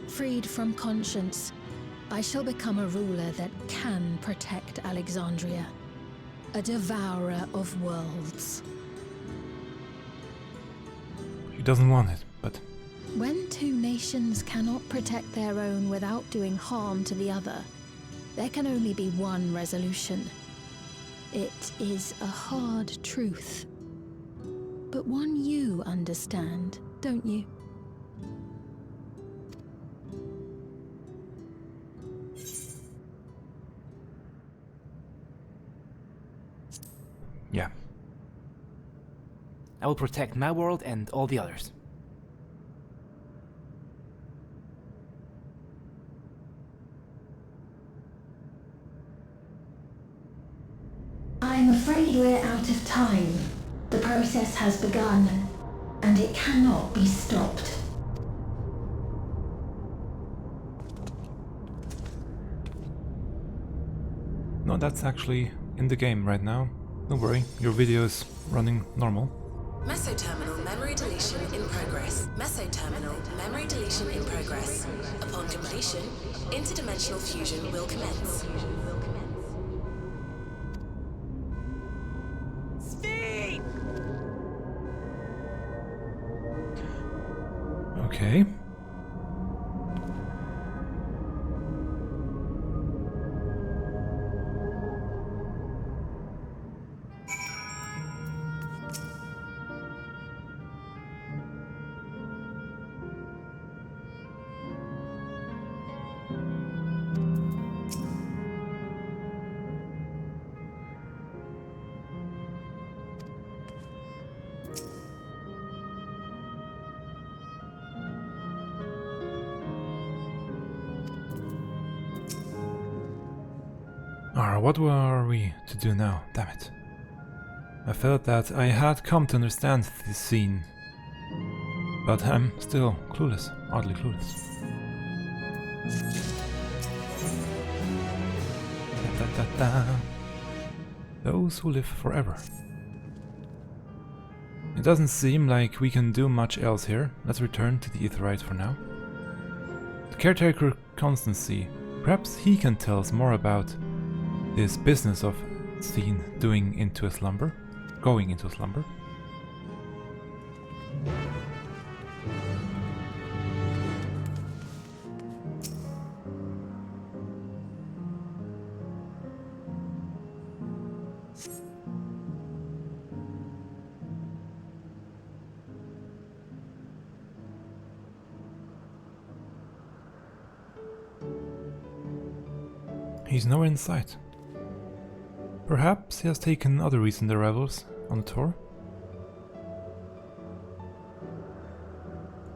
Freed from conscience, I shall become a ruler that can protect Alexandria, a devourer of worlds. She doesn't want it, but... When two nations cannot protect their own without doing harm to the other, there can only be one resolution. It is a hard truth, but one you understand, don't you? Yeah. I will protect my world and all the others. I'm afraid we're out of time. The process has begun, and it cannot be stopped. No, that's actually in the game right now. Don't worry, your video is running normal. Mesoterminal memory deletion in progress. Mesoterminal memory deletion in progress. Upon completion, interdimensional fusion will commence. Sphene! Okay. What were we to do now? Damn it. I felt that I had come to understand this scene, but I'm still clueless, oddly clueless. Da, da, da, da. Those who live forever. It doesn't seem like we can do much else here. Let's return to the Aetheryte for now. The caretaker Constancy. Perhaps he can tell us more about this business of Sphene going into a slumber. He's nowhere in sight. Perhaps he has taken other recent arrivals on the tour.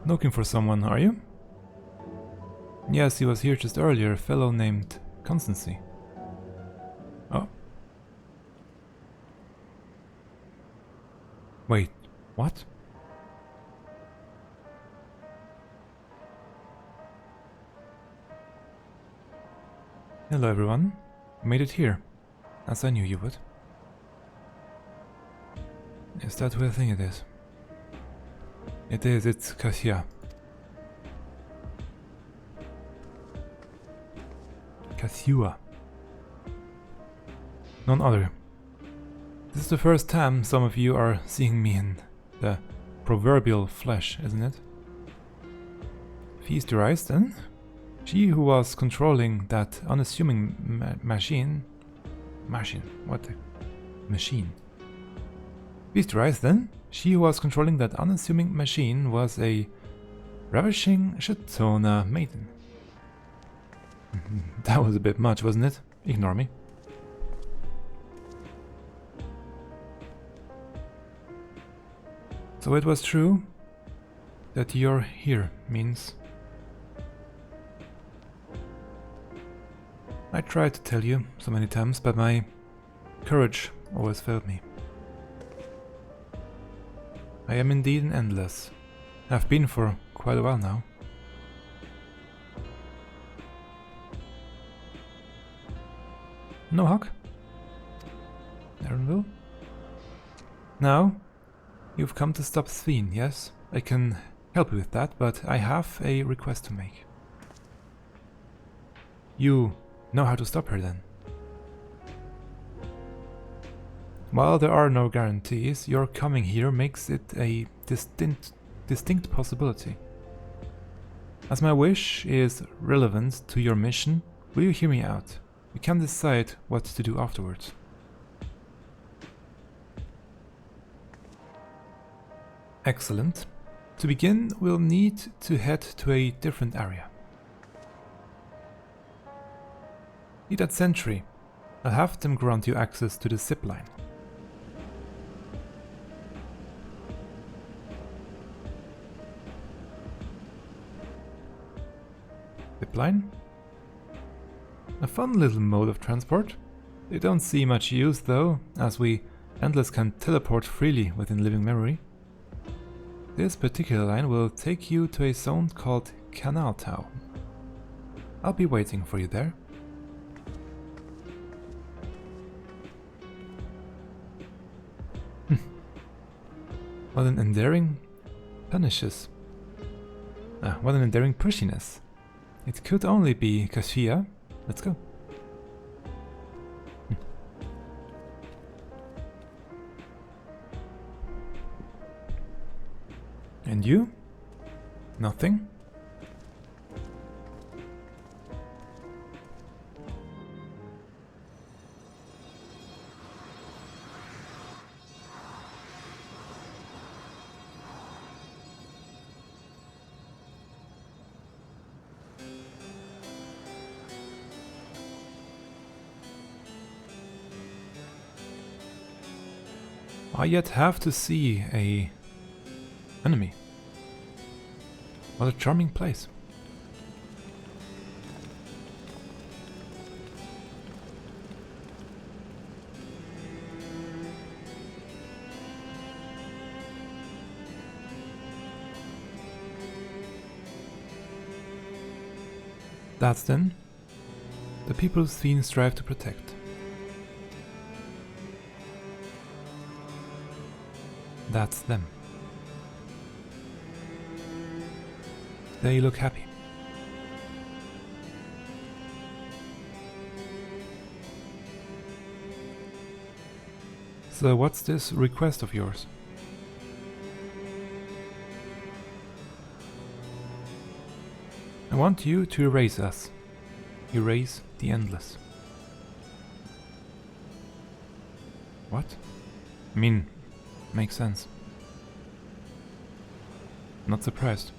Looking for someone, are you? Yes, he was here just earlier, a fellow named Constancy. Oh. Wait, what? Hello everyone, you made it here, as I knew you would. Is that who I think it is? It is, it's Cahciua. Cahciua. None other. This is the first time some of you are seeing me in the proverbial flesh, isn't it? Feast your eyes then? She who was controlling that unassuming machine... Feast your eyes then? She who was controlling that unassuming machine was a ravishing Shatona maiden. That was a bit much, wasn't it? Ignore me. So it was true that you're here means... I tried to tell you so many times, but my courage always failed me. I am indeed an endless. I've been for quite a while now. No hug? Erenville? Now, you've come to stop Sphene, yes? I can help you with that, but I have a request to make. You know how to stop her then? While there are no guarantees, your coming here makes it a distinct possibility. As my wish is relevant to your mission, will you hear me out? We can decide what to do afterwards. Excellent. To begin, we'll need to head to a different area. Be that sentry. I'll have them grant you access to the zipline. Zipline? A fun little mode of transport. They don't see much use though, as we Endless can teleport freely within living memory. This particular line will take you to a zone called Canal Town. I'll be waiting for you there. What an endearing punishes. What an endearing pushiness. It could only be Cahciua. Let's go. And you? Nothing? I yet have to see a enemy. What a charming place. That's then the people Sphene strive to protect. That's them. they look happy. So what's this request of yours? I want you to erase us. Erase the endless. What? I mean, makes sense. Not surprised.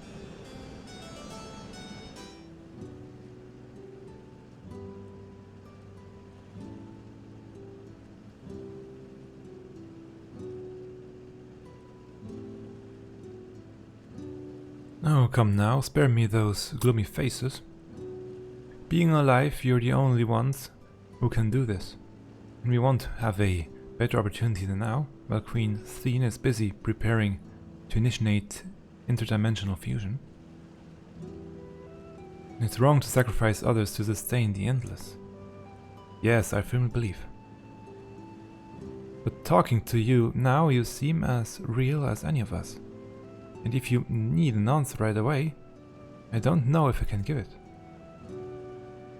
Oh, come now, spare me those gloomy faces. Being alive, you're the only ones who can do this. And we won't have a better opportunity than now, while Queen Sphene is busy preparing to initiate interdimensional fusion. It's wrong to sacrifice others to sustain the endless. Yes, I firmly believe. But talking to you now, you seem as real as any of us. And if you need an answer right away, I don't know if I can give it.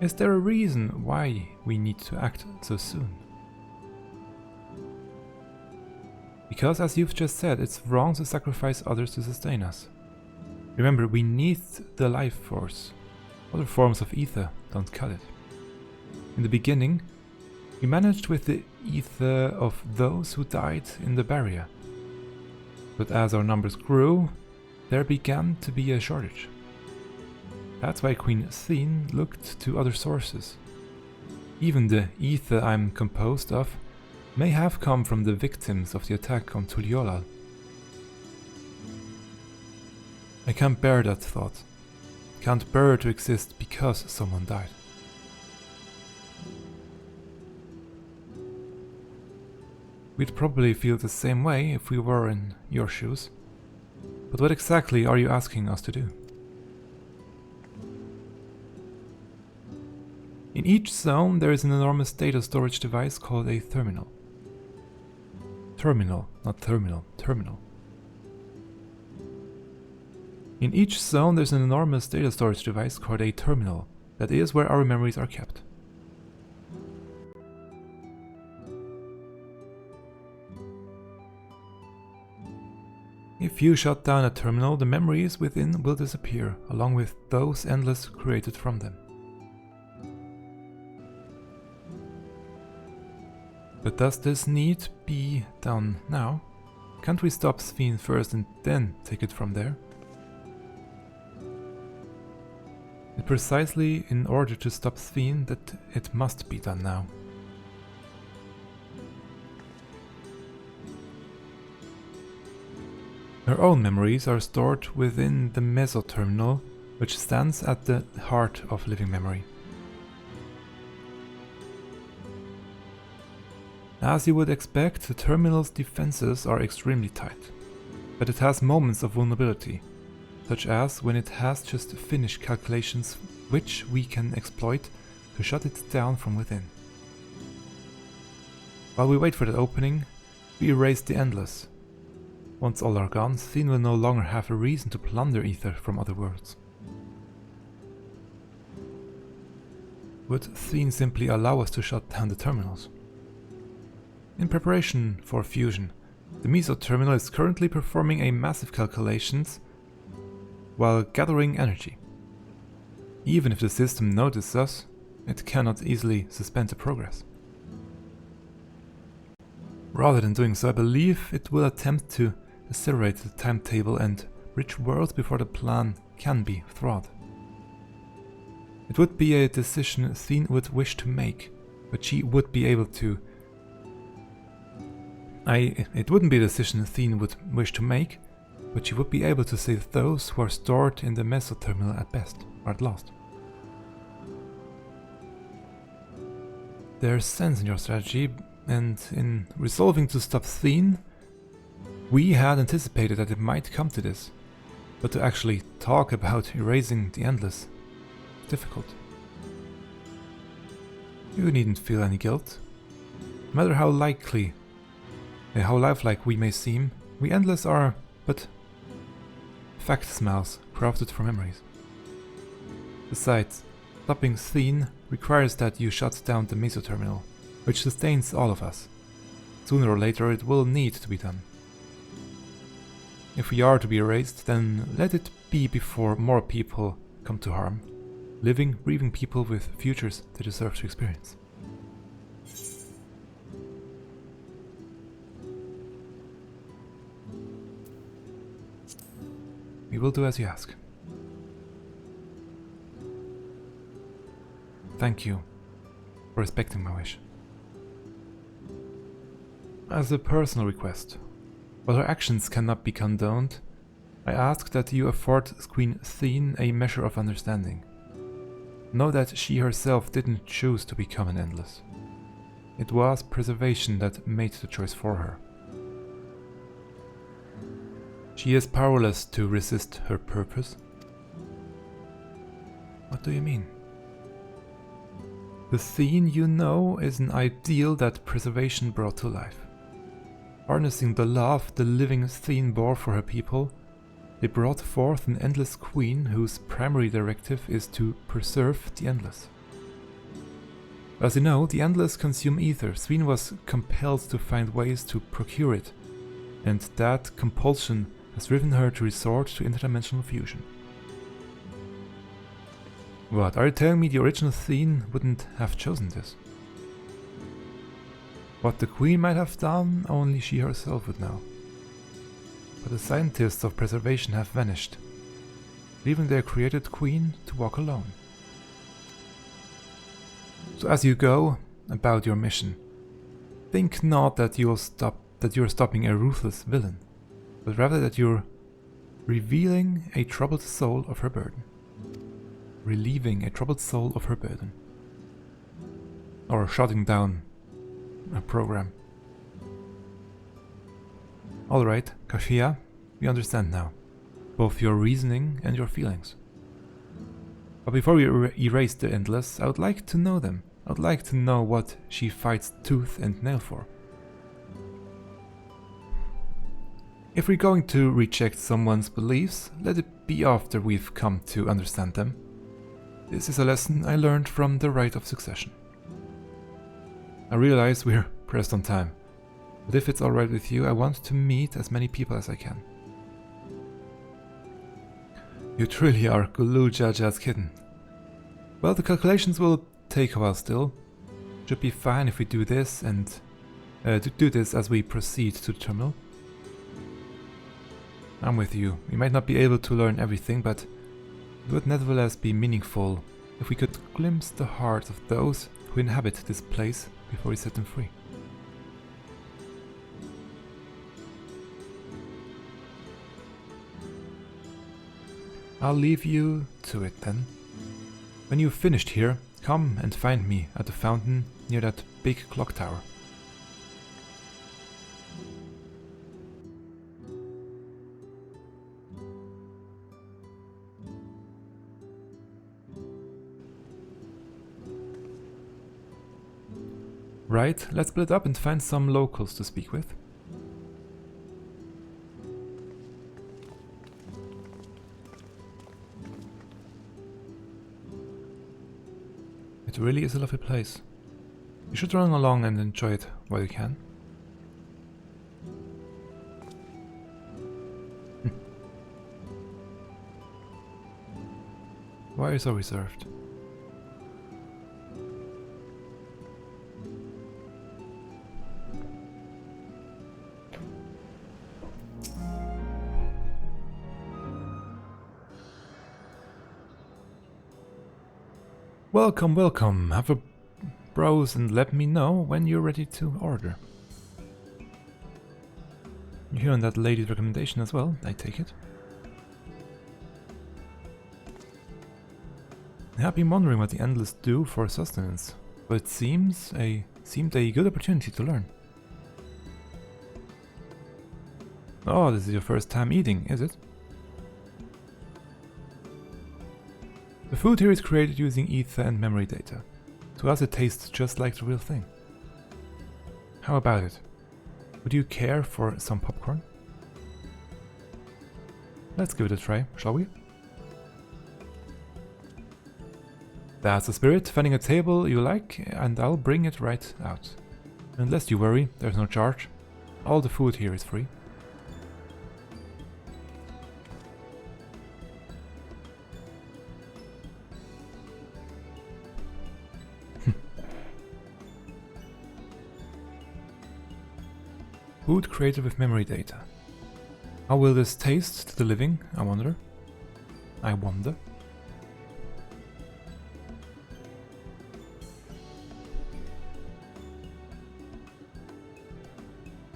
Is there a reason why we need to act so soon? Because, as you've just said, it's wrong to sacrifice others to sustain us. Remember, we need the life force. Other forms of ether don't cut it. In the beginning, we managed with the ether of those who died in the barrier. But as our numbers grew, there began to be a shortage. That's why Queen Sphene looked to other sources. Even the ether I'm composed of may have come from the victims of the attack on Tuliolal. I can't bear that thought. Can't bear to exist because someone died. We'd probably feel the same way if we were in your shoes. But what exactly are you asking us to do? In each zone there is an enormous data storage device called a terminal. Terminal, not terminal, terminal. In each zone there's an enormous data storage device called a terminal. That is where our memories are kept. If you shut down a terminal, the memories within will disappear, along with those endless created from them. But does this need be done now? Can't we stop Sphene first and then take it from there? It's precisely in order to stop Sphene that it must be done now. Her own memories are stored within the mesoterminal, which stands at the heart of living memory. As you would expect, the terminal's defenses are extremely tight, but it has moments of vulnerability, such as when it has just finished calculations which we can exploit to shut it down from within. While we wait for that opening, we erase the endless. Once all are gone, Sphene will no longer have a reason to plunder ether from other worlds. Would Sphene simply allow us to shut down the terminals? In preparation for fusion, the mesoterminal is currently performing a massive calculations while gathering energy. Even if the system notices us, it cannot easily suspend the progress. Rather than doing so, I believe it will attempt to accelerate the timetable and reach worlds before the plan can be thwarted. It would be a decision Sphene would wish to make, but she would be able to. It wouldn't be a decision Sphene would wish to make, but she would be able to save those who are stored in the mesoterminal at best, or at last. There's sense in your strategy, and in resolving to stop Sphene, we had anticipated that it might come to this, but to actually talk about erasing the endless is difficult. You needn't feel any guilt. No matter how lifelike we may seem, we endless are but fact smells crafted from memories. Besides, stopping Sphene requires that you shut down the Geo Terminal, which sustains all of us. Sooner or later it will need to be done. If we are to be erased, then let it be before more people come to harm. Living, breathing people with futures they deserve to experience. We will do as you ask. Thank you for respecting my wish. As a personal request, while her actions cannot be condoned, I ask that you afford Queen Sphene a measure of understanding. Know that she herself didn't choose to become an Endless. It was preservation that made the choice for her. She is powerless to resist her purpose. What do you mean? The Sphene you know is an ideal that preservation brought to life. Harnessing the love the living Sphene bore for her people, they brought forth an Endless Queen whose primary directive is to preserve the Endless. As you know, the Endless consume ether. Sphene was compelled to find ways to procure it, and that compulsion has driven her to resort to interdimensional fusion. What, are you telling me the original Sphene wouldn't have chosen this? What the Queen might have done, only she herself would know. But the scientists of preservation have vanished, leaving their created Queen to walk alone. So as you go about your mission, think not that you're stopping a ruthless villain, but rather that you're revealing a troubled soul of her burden. Relieving a troubled soul of her burden. Or shutting down a program. Alright, Cahciua, we understand now. Both your reasoning and your feelings. But before we erase the Endless, I would like to know them. I would like to know what she fights tooth and nail for. If we're going to reject someone's beliefs, let it be after we've come to understand them. This is a lesson I learned from the Rite of Succession. I realize we're pressed on time, but if it's alright with you, I want to meet as many people as I can. You truly are Zoraal Ja's kitten. Well, the calculations will take a while still. Should be fine if we do this and do this as we proceed to the terminal. I'm with you. We might not be able to learn everything, but it would nevertheless be meaningful if we could glimpse the hearts of those who inhabit this place before we set them free. I'll leave you to it then. When you've finished here, come and find me at the fountain near that big clock tower. Right, let's split up and find some locals to speak with. It really is a lovely place. You should run along and enjoy it while you can. Why are you so reserved? Welcome, welcome. Have a browse and let me know when you're ready to order. You're hearing that lady's recommendation as well, I take it. I have been wondering what the Endless do for sustenance, but it seemed a good opportunity to learn. Oh, this is your first time eating, is it? The food here is created using ether and memory data. To us it tastes just like the real thing. How about it? Would you care for some popcorn? Let's give it a try, shall we? That's the spirit. Finding a table you like, and I'll bring it right out. Unless you worry, there's no charge. All the food here is free. Food created with memory data. How will this taste to the living, I wonder?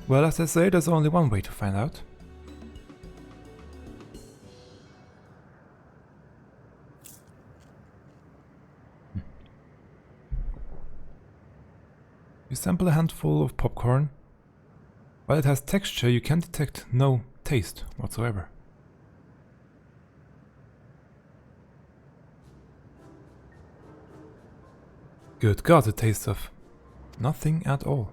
Well, as I say, there's only one way to find out. You sample a handful of popcorn. While it has texture, you can detect no taste whatsoever. Good God, it tastes of nothing at all.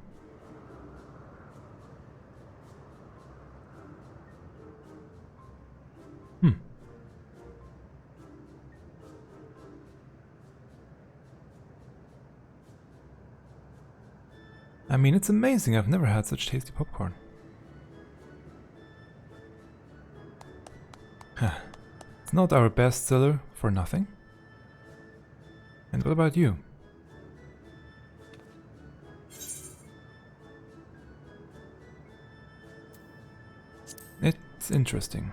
I mean, it's amazing. I've never had such tasty popcorn. It's not our best seller for nothing. And what about you? It's interesting.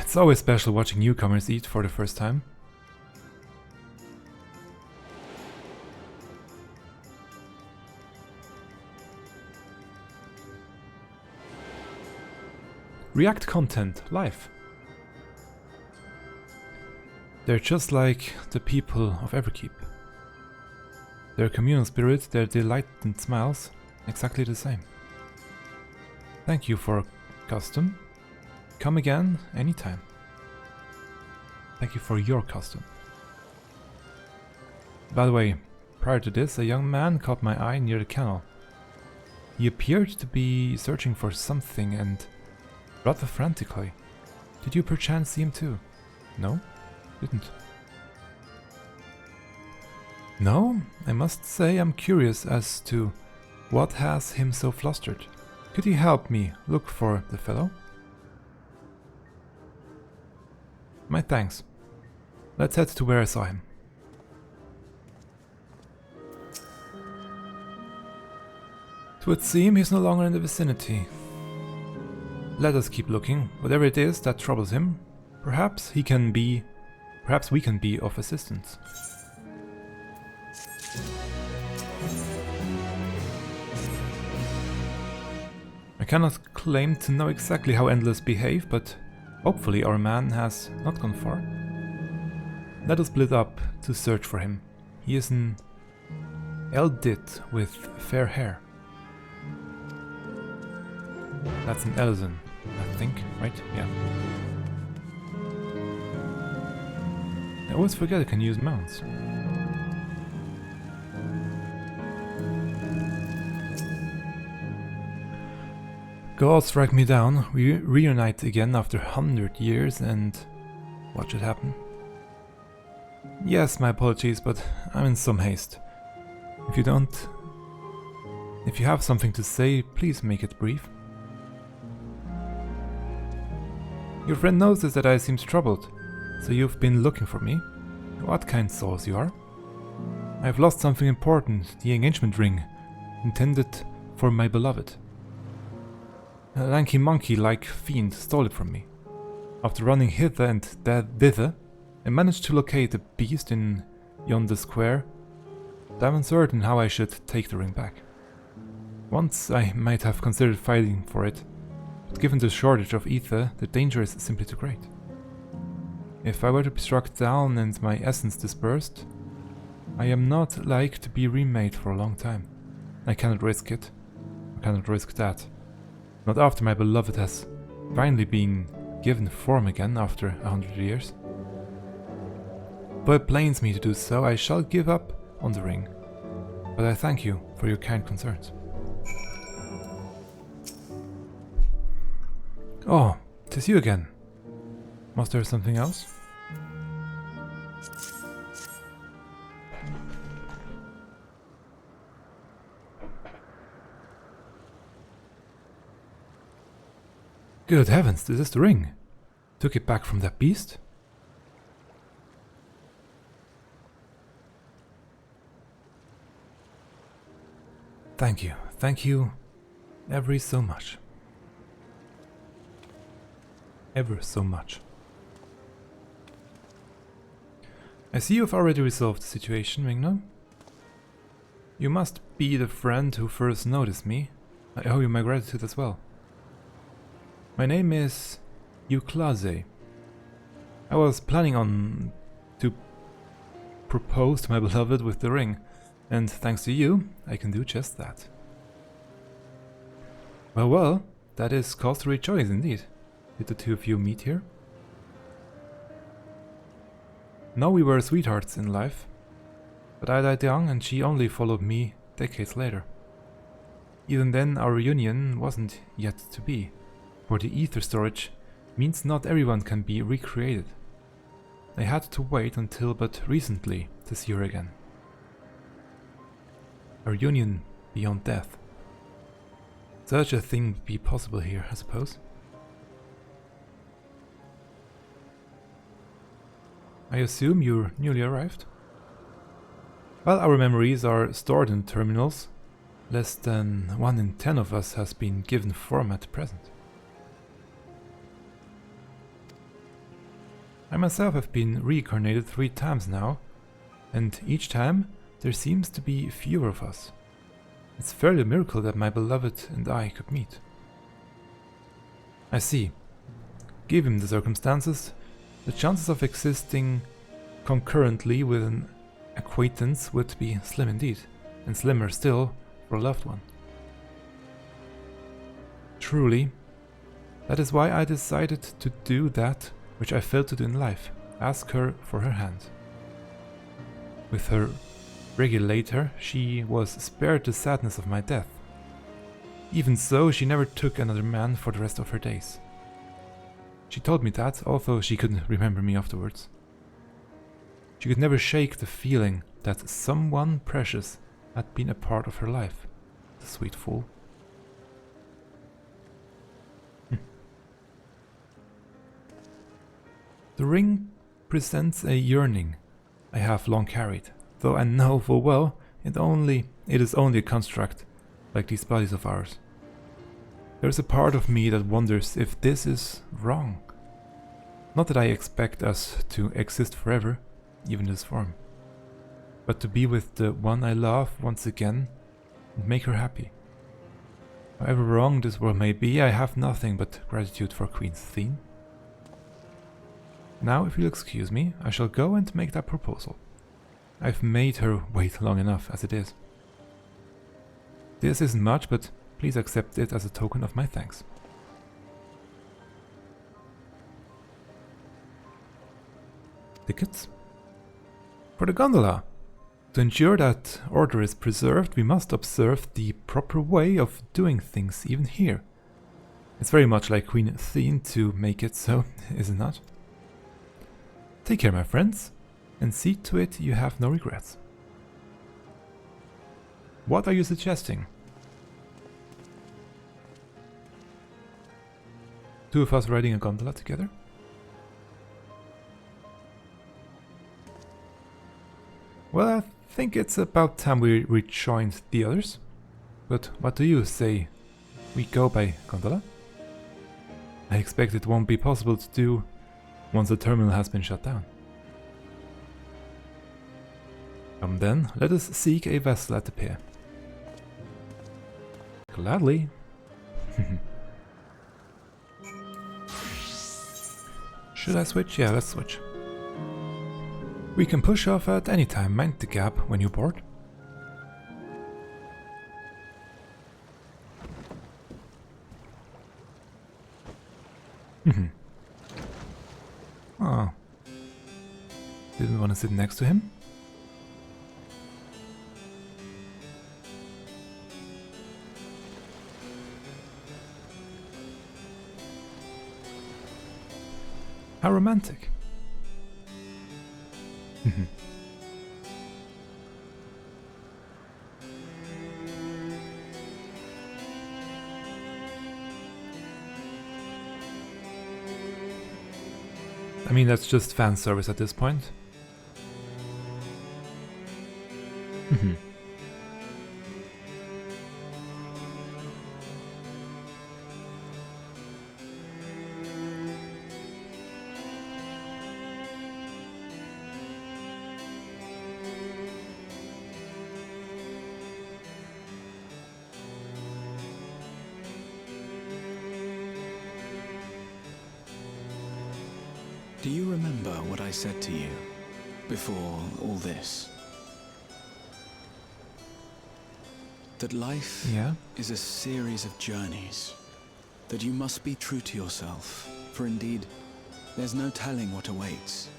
It's always special watching newcomers eat for the first time. React content live. They're just like the people of Everkeep. Their communal spirit, their delight and smiles, exactly the same. Thank you for custom. Come again anytime. Thank you for your custom. By the way, prior to this, a young man caught my eye near the canal. He appeared to be searching for something and rather frantically. Did you perchance see him too? No? Didn't. No? I must say I'm curious as to what has him so flustered. Could you help me look for the fellow? My thanks. Let's head to where I saw him. It would seem he's no longer in the vicinity. Let us keep looking. Whatever it is that troubles him, perhaps we can be of assistance. I cannot claim to know exactly how Endless behave, but hopefully our man has not gone far. Let us split up to search for him. He is an Eldit with fair hair. That's an Elzen, I think, right? Yeah. I always forget I can use mounts. God strike me down. We reunite again after 100 years, and what should happen? Yes, my apologies, but I'm in some haste. If you have something to say, please make it brief. Your friend notices that I seem troubled, so you've been looking for me. What kind souls you are? I have lost something important, the engagement ring, intended for my beloved. A lanky monkey-like fiend stole it from me. After running hither and thither, I managed to locate the beast in yonder square, but I'm uncertain how I should take the ring back. Once I might have considered fighting for it, but given the shortage of ether, the danger is simply too great. If I were to be struck down and my essence dispersed, I am not like to be remade for a long time. I cannot risk it. I cannot risk that. Not after my beloved has finally been given form again after 100 years. Though it pains me to do so, I shall give up on the ring. But I thank you for your kind concerns. Oh, 'tis you again. Was there something else? Good heavens, this is the ring. Took it back from that beast? Thank you ever so much. Ever so much. I see you've already resolved the situation, Mingno. You must be the friend who first noticed me. I owe you my gratitude as well. My name is Krile. I was planning on to propose to my beloved with the ring, and thanks to you, I can do just that. Well, that is cause to rejoice indeed. Did the two of you meet here? No, we were sweethearts in life, but I died young and she only followed me decades later. Even then, our reunion wasn't yet to be, for the ether storage means not everyone can be recreated. I had to wait until but recently to see her again. A reunion beyond death. Such a thing would be possible here, I suppose. I assume you're newly arrived? Well, our memories are stored in terminals. Less than 1 in 10 of us has been given form at present. I myself have been reincarnated 3 times now, and each time there seems to be fewer of us. It's fairly a miracle that my beloved and I could meet. I see. Given the circumstances, the chances of existing concurrently with an acquaintance would be slim indeed, and slimmer still for a loved one. Truly, that is why I decided to do that which I failed to do in life, ask her for her hand. With her regulator, she was spared the sadness of my death. Even so, she never took another man for the rest of her days. She told me that, although she couldn't remember me afterwards. She could never shake the feeling that someone precious had been a part of her life. The sweet fool. The ring presents a yearning I have long carried, though I know full well it is only a construct, like these bodies of ours. There is a part of me that wonders if this is wrong. Not that I expect us to exist forever, even in this form, but to be with the one I love once again and make her happy. However wrong this world may be, I have nothing but gratitude for Queen Sphene. Now, if you'll excuse me, I shall go and make that proposal. I've made her wait long enough as it is. This isn't much, but please accept it as a token of my thanks. Tickets? For the gondola. To ensure that order is preserved, we must observe the proper way of doing things even here. It's very much like Queen Sphene to make it so, is it not? Take care, my friends, and see to it you have no regrets. What are you suggesting? 2 of us riding a gondola together? Well, I think it's about time we rejoined the others. But what do you say? We go by gondola? I expect it won't be possible to do once the terminal has been shut down. Come then, let us seek a vessel at the pier. Gladly. Should I switch? Yeah, let's switch. We can push off at any time, mind the gap when you board. Oh. Didn't want to sit next to him? How romantic. I mean, that's just fan service at this point. Do you remember what I said to you before all this? That life is a series of journeys. That you must be true to yourself, for indeed, there's no telling what awaits.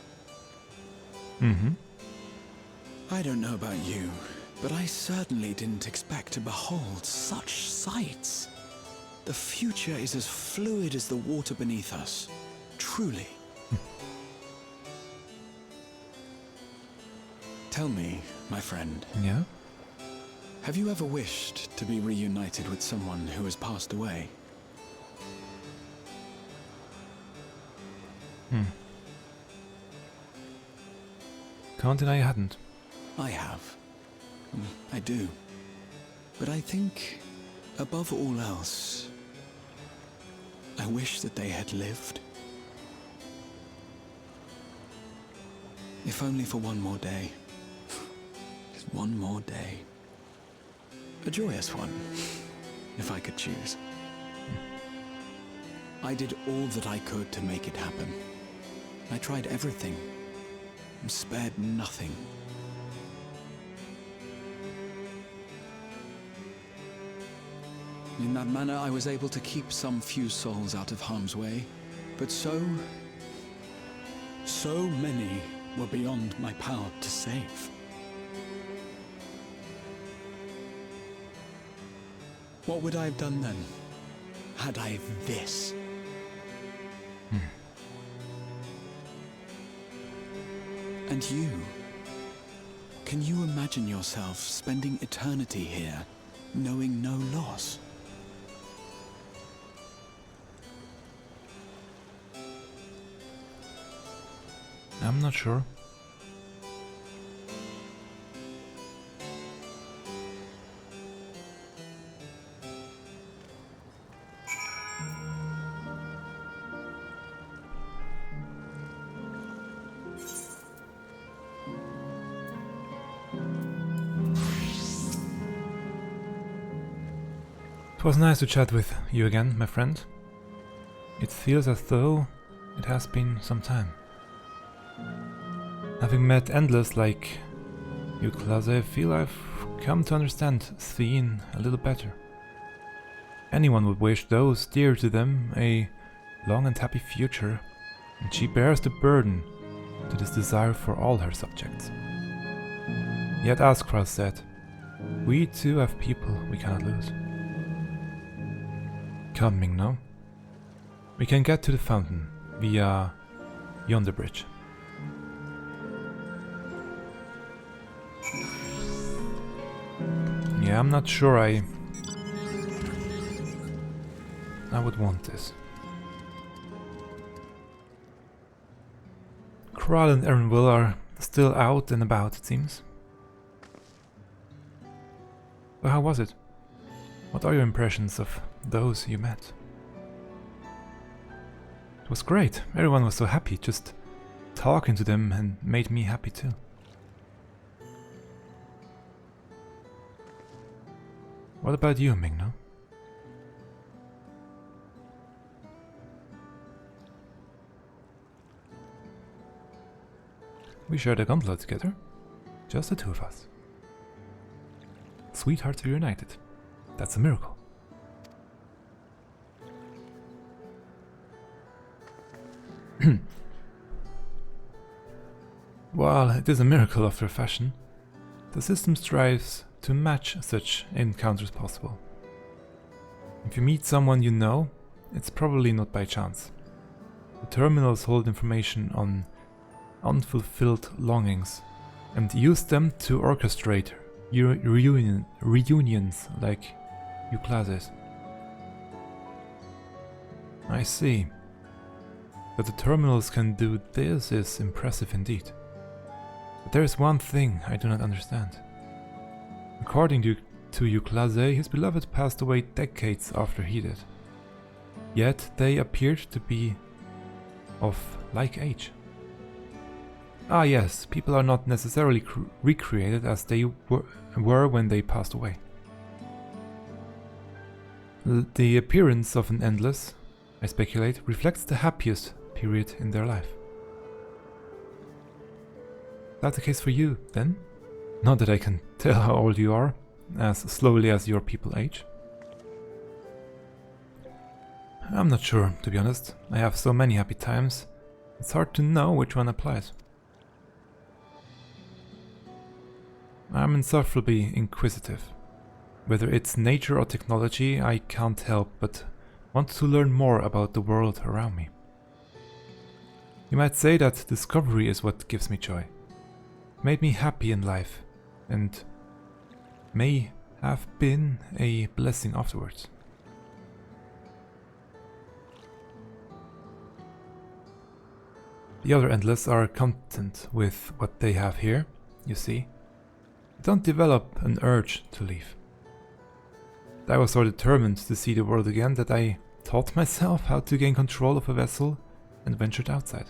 I don't know about you, but I certainly didn't expect to behold such sights. The future is as fluid as the water beneath us, truly. Tell me, my friend. Yeah? Have you ever wished to be reunited with someone who has passed away? Can't deny I hadn't. I have. I do. But I think, above all else, I wish that they had lived. If only for one more day. Just one more day. A joyous one, if I could choose. I did all that I could to make it happen. I tried everything, and spared nothing. In that manner, I was able to keep some few souls out of harm's way, but so many were beyond my power to save. What would I have done then, had I this? And you? Can you imagine yourself spending eternity here, knowing no loss? I'm not sure. It was nice to chat with you again, my friend. It feels as though it has been some time. Having met Endless like you, Claze, I feel I've come to understand Sphene a little better. Anyone would wish those dear to them a long and happy future, and she bears the burden to this desire for all her subjects. Yet as Krile said, we too have people we cannot lose. Coming now. We can get to the fountain via yonder bridge. Yeah, I'm not sure I would want this. Krile and Erenville are still out and about, it seems. But how was it? What are your impressions of those you met? It was great. Everyone was so happy. Just talking to them and made me happy too. What about you, Mingno? We shared a gondola together. Just the two of us. Sweethearts reunited. That's a miracle. While it is a miracle after a fashion, the system strives to match such encounters possible. If you meet someone you know, it's probably not by chance. The terminals hold information on unfulfilled longings and use them to orchestrate reunions like Euclases. I see. That the terminals can do this is impressive indeed. But there is one thing I do not understand. According to Euclase, his beloved passed away decades after he did. Yet they appeared to be of like age. Ah yes, people are not necessarily recreated as they were when they passed away. The appearance of an endless, I speculate, reflects the happiest period in their life. Is that the case for you, then? Not that I can tell how old you are, as slowly as your people age. I'm not sure, to be honest. I have so many happy times, it's hard to know which one applies. I'm insufferably inquisitive. Whether it's nature or technology, I can't help but want to learn more about the world around me. You might say that discovery is what gives me joy. Made me happy in life, and may have been a blessing afterwards. The other Endless are content with what they have here, you see. They don't develop an urge to leave. I was so determined to see the world again that I taught myself how to gain control of a vessel and ventured outside.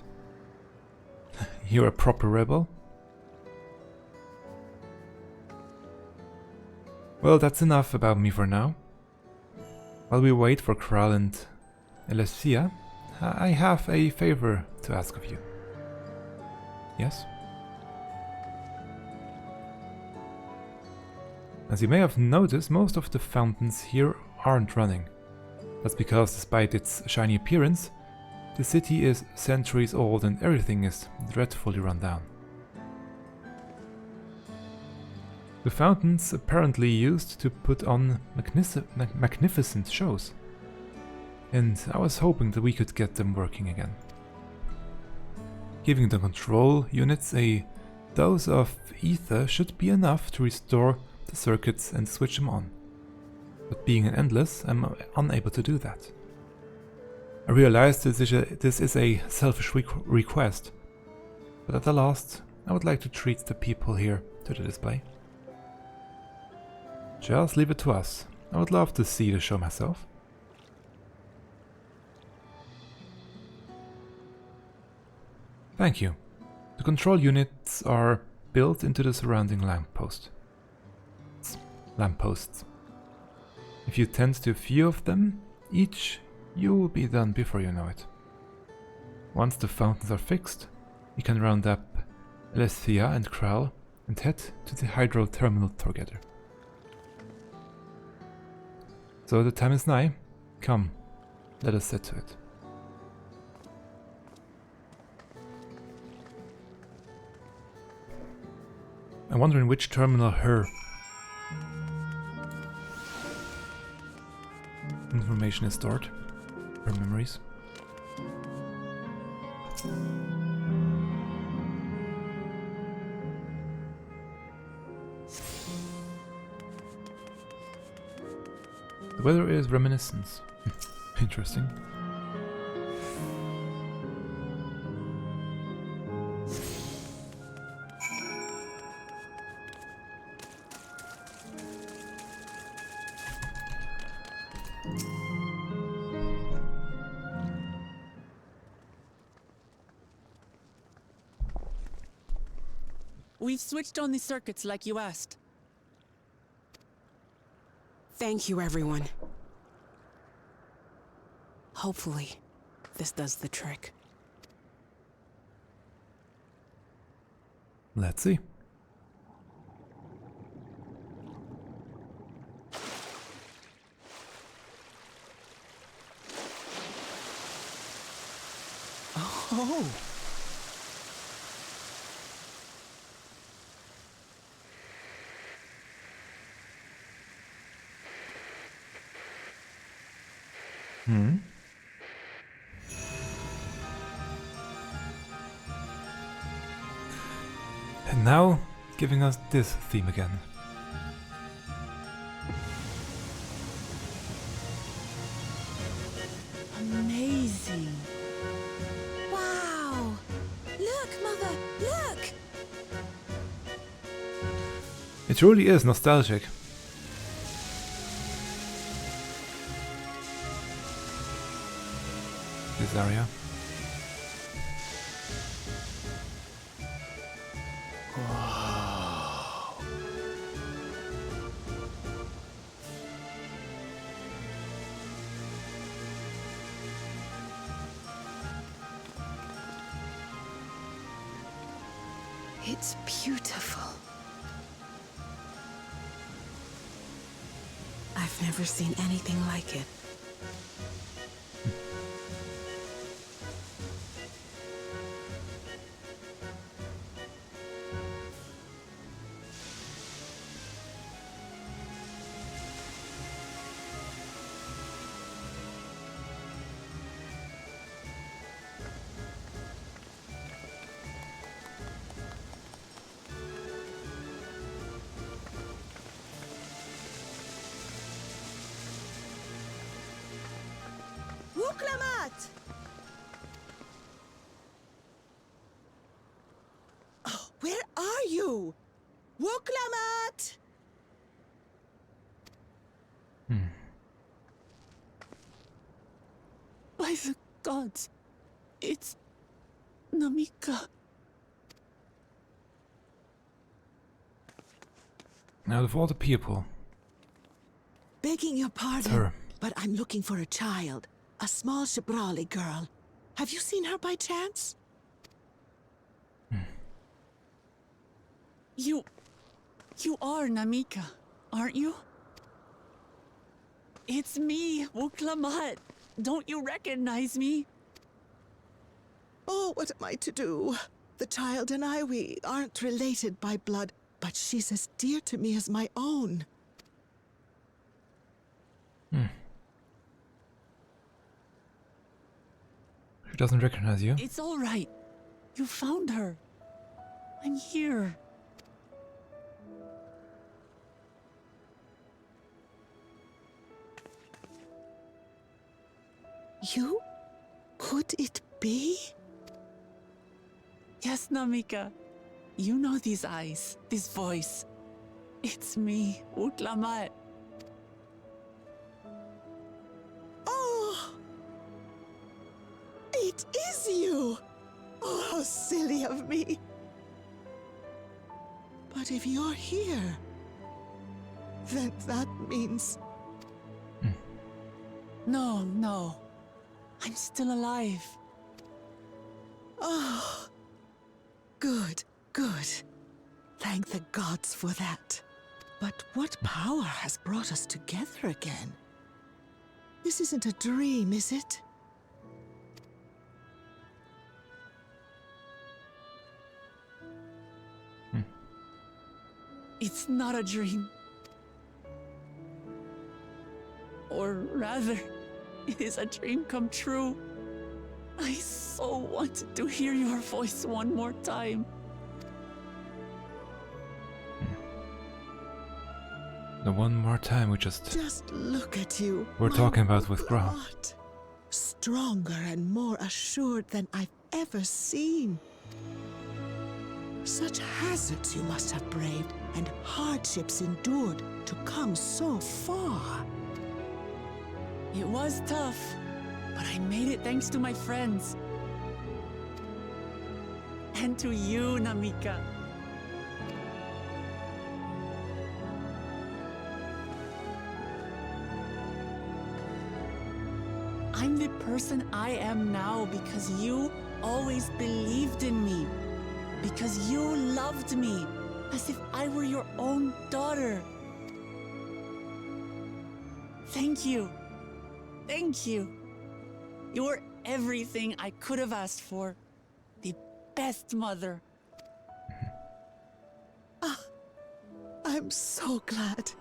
You're a proper rebel? Well, that's enough about me for now. While we wait for Krile and Elene'shpya, I have a favor to ask of you. Yes? As you may have noticed, most of the fountains here aren't running. That's because, despite its shiny appearance, the city is centuries old and everything is dreadfully run down. The fountains apparently used to put on magnificent shows, and I was hoping that we could get them working again. Giving the control units a dose of ether should be enough to restore the circuits and switch them on. But being an Endless, I'm unable to do that. I realize this is a selfish request, but at the last, I would like to treat the people here to the display. Just leave it to us. I would love to see the show myself. Thank you. The control units are built into the surrounding lampposts. If you tend to a few of them, each, you will be done before you know it. Once the fountains are fixed, you can round up Elene'shpya and Krile and head to the Hydro Terminal together. So the time is nigh. Come, let us set to it. I wonder in which terminal her information is stored, her memories. The weather is reminiscence. Interesting. We've switched on the circuits like you asked. Thank you, everyone. Hopefully, this does the trick. Let's see. Oh! And now, giving us this theme again. Amazing. Wow! Look, Mother, look! It truly is nostalgic. This area. Wow. It's beautiful. I've never seen anything like it. Oh, where are you? Wuklamat! By the gods, it's Namika. Out of all the people, Begging your it's pardon, her. but I'm looking for a child. A small Shibrali girl. Have you seen her by chance? You are Namika, aren't you? It's me, Wuklamat. Don't you recognize me? Oh, what am I to do? The child and I, we aren't related by blood, but she's as dear to me as my own. She doesn't recognize you. It's all right. You found her. I'm here. You? Could it be? Yes, Namika. You know these eyes, this voice. It's me, Wuklamat. Oh! It is you! Oh, how silly of me. But if you're here, then that means... No. I'm still alive. Oh, good. Thank the gods for that. But what power has brought us together again? This isn't a dream, is it? It's not a dream. Or rather, it is a dream come true. I so wanted to hear your voice one more time. The one more time we just look at you. we're talking about with Gra. Stronger and more assured than I've ever seen. Such hazards you must have braved and hardships endured to come so far. It was tough, but I made it thanks to my friends. And to you, Namika. I'm the person I am now because you always believed in me. Because you loved me as if I were your own daughter. Thank you. Thank you. You're everything I could have asked for. The best mother. I'm so glad.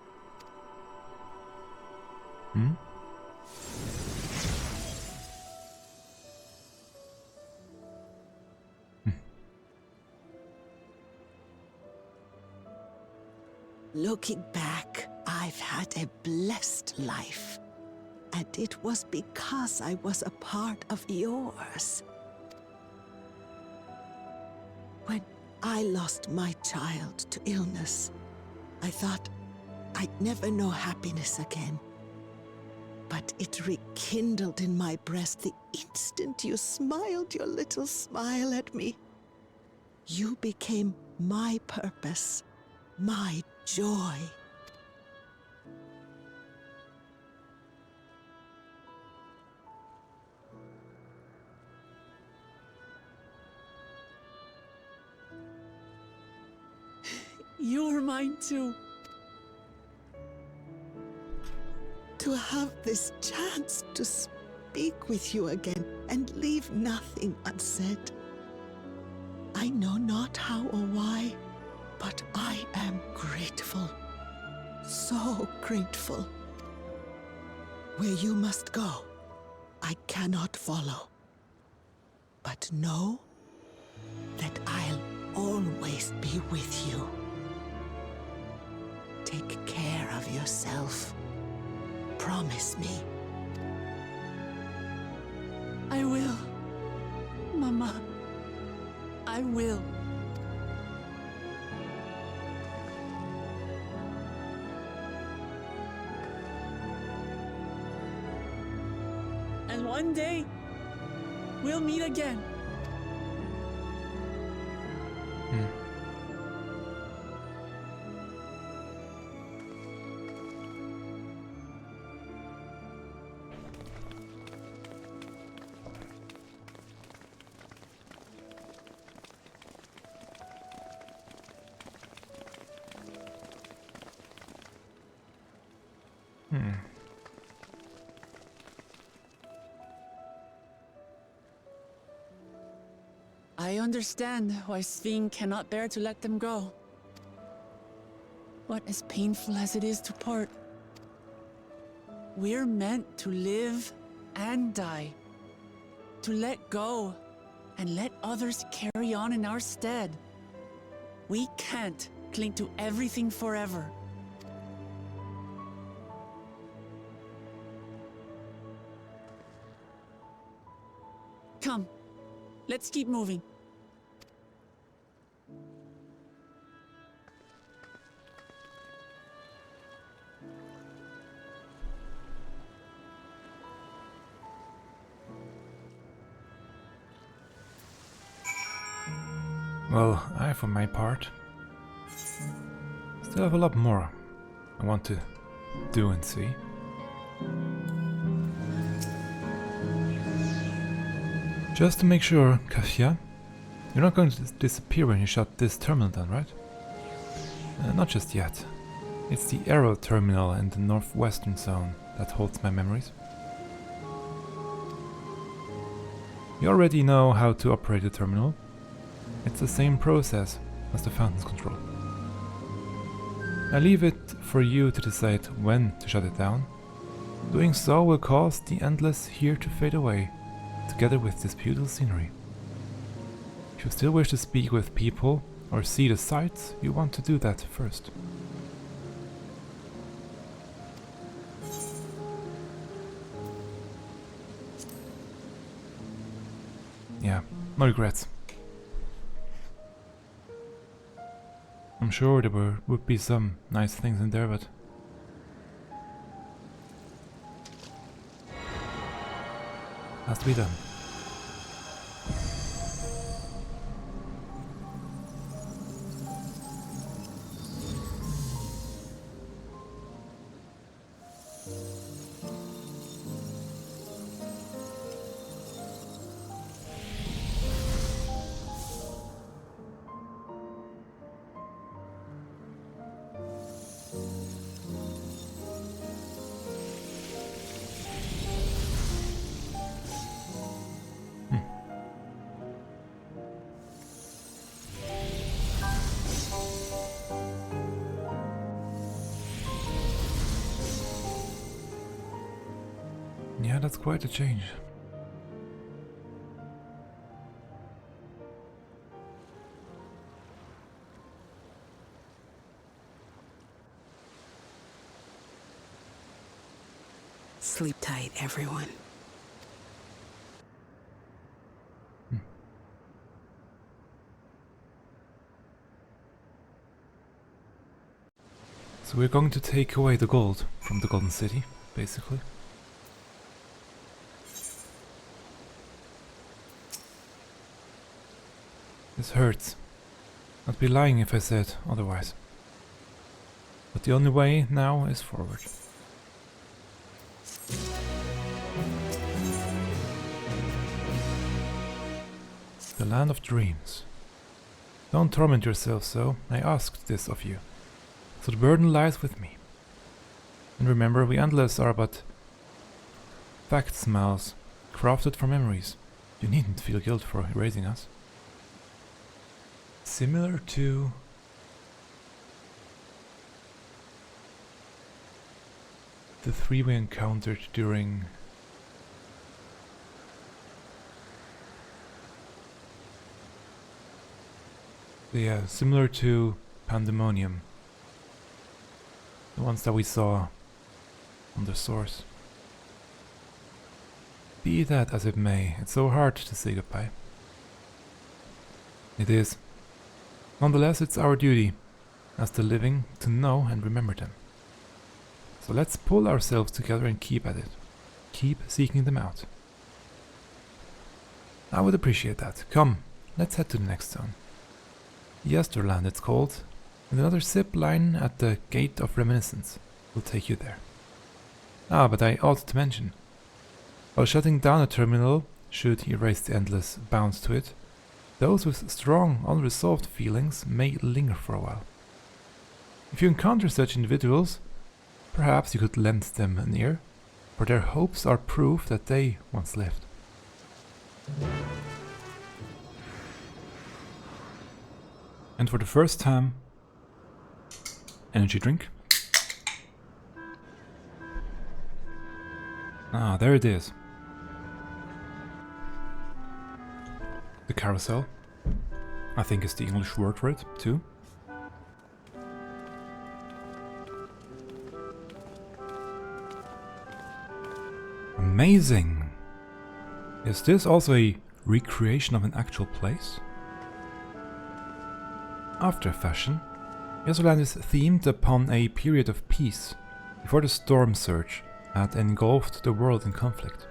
Looking back, I've had a blessed life. And it was because I was a part of yours. When I lost my child to illness, I thought I'd never know happiness again. But it rekindled in my breast the instant you smiled your little smile at me. You became my purpose, my joy. You're mine too. To have this chance to speak with you again and leave nothing unsaid. I know not how or why, but I am grateful. So grateful. Where you must go, I cannot follow. But know that I'll always be with you. Take care of yourself. Promise me. I will. Mama. I will. And one day, we'll meet again. I understand why Sphene cannot bear to let them go. But as painful as it is to part, we're meant to live and die. To let go and let others carry on in our stead. We can't cling to everything forever. Come, let's keep moving. Well, I, for my part, still have a lot more I want to do and see. Just to make sure, Cahciua, you're not going to disappear when you shut this terminal down, right? Not just yet. It's the Aero terminal in the northwestern zone that holds my memories. You already know how to operate the terminal. It's the same process as the fountain's control. I leave it for you to decide when to shut it down. Doing so will cause the endless here to fade away, together with this beautiful scenery. If you still wish to speak with people or see the sights, you want to do that first. Yeah, no regrets. I'm sure there would be some nice things in there, but has to be done. Yeah, that's quite a change. Sleep tight, everyone. So we're going to take away the gold from the Golden City, basically. This hurts. I'd be lying if I said otherwise. But the only way now is forward. The land of dreams. Don't torment yourself so, I asked this of you. So the burden lies with me. And remember, we endless are but facts, mouths, crafted from memories. You needn't feel guilt for erasing us. Similar to the three we encountered during similar to Pandemonium. The ones that we saw on the source. Be that as it may, it's so hard to say goodbye. It is. Nonetheless, it's our duty, as the living, to know and remember them. So let's pull ourselves together and keep at it. Keep seeking them out. I would appreciate that. Come, let's head to the next zone. Yesterland it's called, and another zip line at the Gate of Reminiscence will take you there. Ah, but I ought to mention, while shutting down a terminal should erase the endless bounds to it, those with strong, unresolved feelings may linger for a while. If you encounter such individuals, perhaps you could lend them an ear, for their hopes are proof that they once lived. And for the first time, energy drink. Ah, there it is. The carousel, I think is the English word for it, too. Amazing! Is this also a recreation of an actual place? After fashion, Yesterland is themed upon a period of peace before the storm surge had engulfed the world in conflict.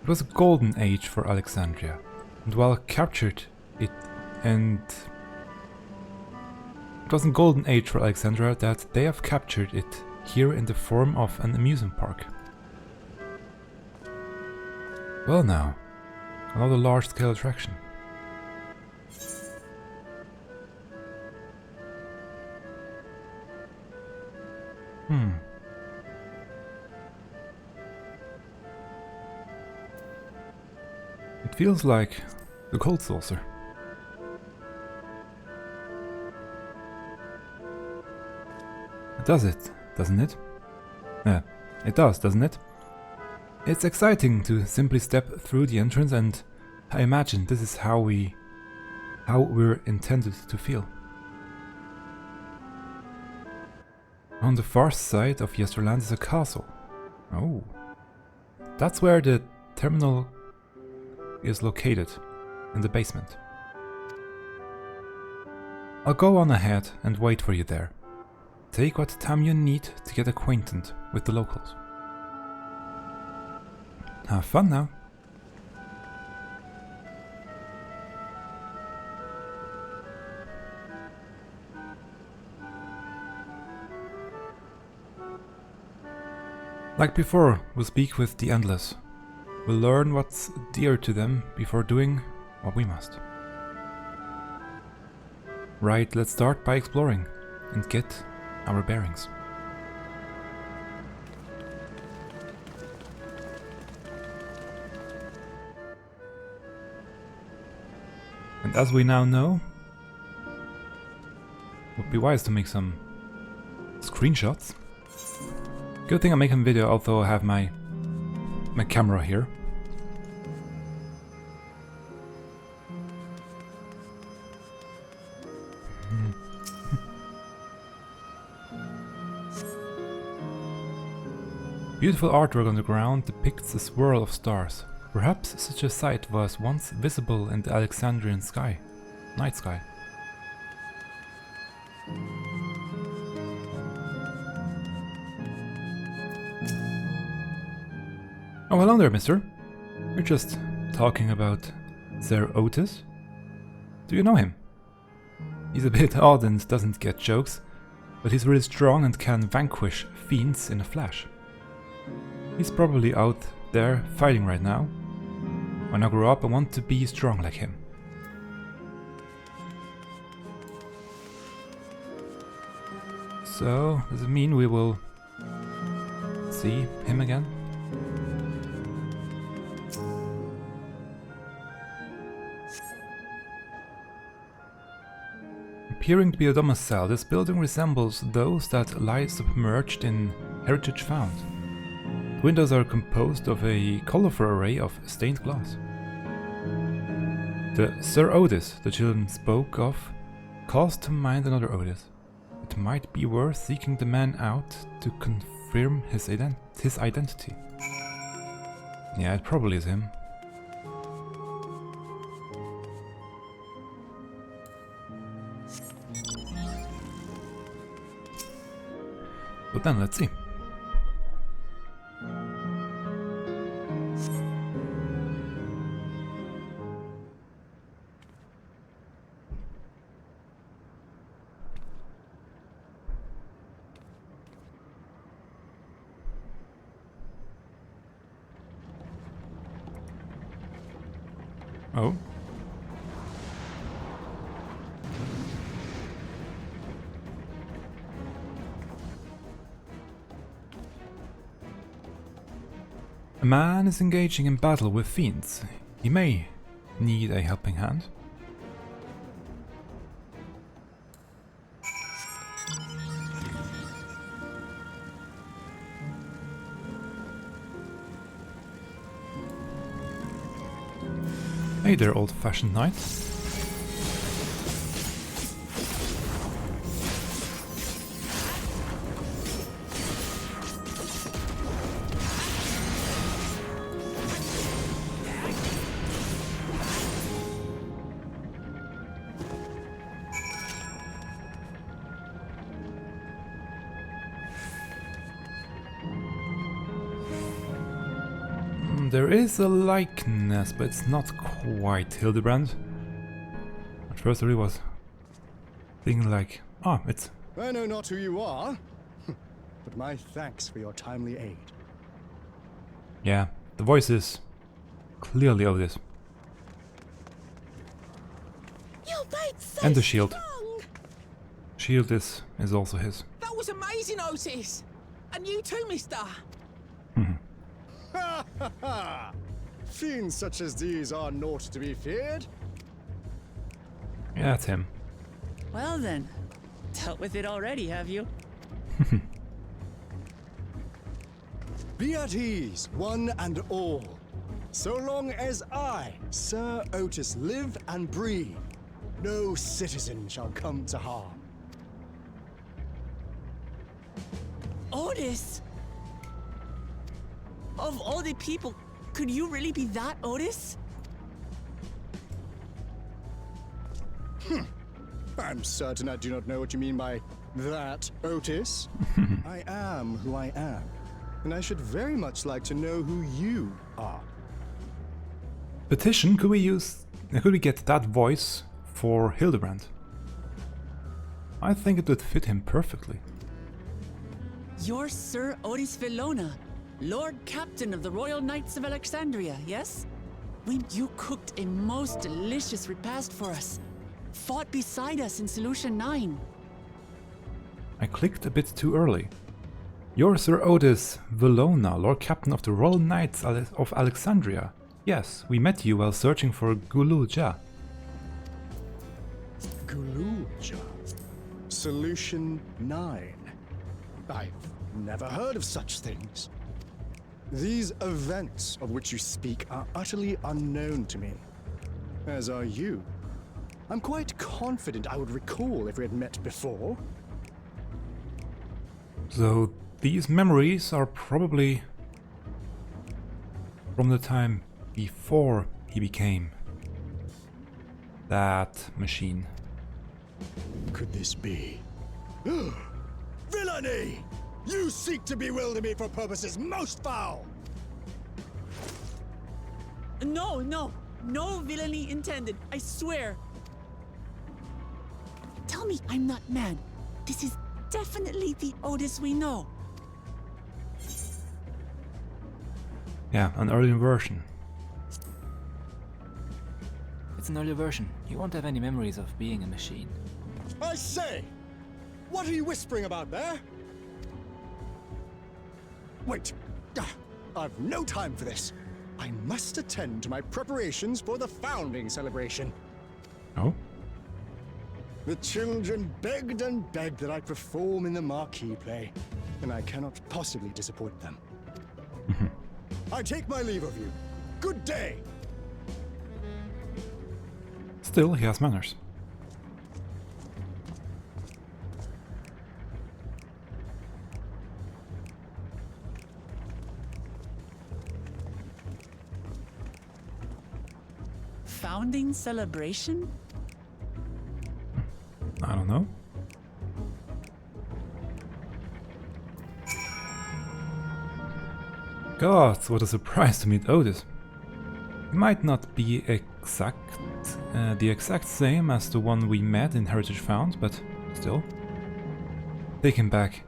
It was a golden age for Alexandria, and while captured it wasn't golden age for Alexandria that they have captured it here in the form of an amusement park. Well now, another large-scale attraction. It feels like the cold saucer. Does it, doesn't it? Yeah, it does, doesn't it? It's exciting to simply step through the entrance, and I imagine this is how we're intended to feel. On the far side of Yesterland is a castle. Oh. That's where the terminal is located, in the basement. I'll go on ahead and wait for you there. Take what time you need to get acquainted with the locals. Have fun now. Like before, we'll speak with the Endless. We'll learn what's dear to them before doing what we must. Right, let's start by exploring and get our bearings. And as we now know, it would be wise to make some screenshots. Good thing I'm making a video, although I have my camera here. Beautiful artwork on the ground depicts a swirl of stars. Perhaps such a sight was once visible in the Alexandrian sky, night sky. Oh, hello there, mister. We're just talking about Sir Otis. Do you know him? He's a bit odd and doesn't get jokes, but he's really strong and can vanquish fiends in a flash. He's probably out there fighting right now. When I grow up, I want to be strong like him. So, does it mean we will see him again? Appearing to be a domicile, this building resembles those that lie submerged in heritage found. The windows are composed of a colorful array of stained glass. The Sir Otis the children spoke of calls to mind another Otis. It might be worth seeking the man out to confirm his identity. Yeah, it probably is him. But then let's see. Oh. A man is engaging in battle with fiends. He may need a helping hand. Hey there, old-fashioned knight. There is a likeness, but it's not quite Hildebrand. At first I really was thinking like, it's... I know not who you are, but my thanks for your timely aid. Yeah, the voice is clearly Otis. And the shield. Shield is also his. That was amazing, Otis! And you too, mister! Ha ha ha! Fiends such as these are naught to be feared. Yeah, that's him. Well then, dealt with it already, have you? Be at ease, one and all. So long as I, Sir Otis, live and breathe, no citizen shall come to harm. Otis! Of all the people, could you really be that Otis? I'm certain I do not know what you mean by that, Otis. I am who I am, and I should very much like to know who you are. Petition, could we get that voice for Hildebrand? I think it would fit him perfectly. You're Sir Otis Villona, Lord Captain of the Royal Knights of Alexandria, yes? When you cooked a most delicious repast for us, fought beside us in Solution 9. I clicked a bit too early. You're Sir Otis Villona, Lord Captain of the Royal Knights of Alexandria. Yes, we met you while searching for Zoraal Ja. Zoraal Ja. Solution 9. I've never heard of such things. These events of which you speak are utterly unknown to me, as are you. I'm quite confident I would recall if we had met before. So these memories are probably from the time before he became that machine. Could this be? Villainy! You seek to bewilder me for purposes most foul! No, no, no villainy intended, I swear. Tell me I'm not mad. This is definitely the Otis we know. Yeah, an early version. It's an early version. You won't have any memories of being a machine. I say! What are you whispering about there? Wait! I've no time for this. I must attend to my preparations for the founding celebration. Oh? The children begged and begged that I perform in the marquee play, and I cannot possibly disappoint them. I take my leave of you. Good day! Still, he has manners. Founding celebration? I don't know. God, what a surprise to meet Otis. He might not be the exact same as the one we met in Heritage Found, but still. Take him back.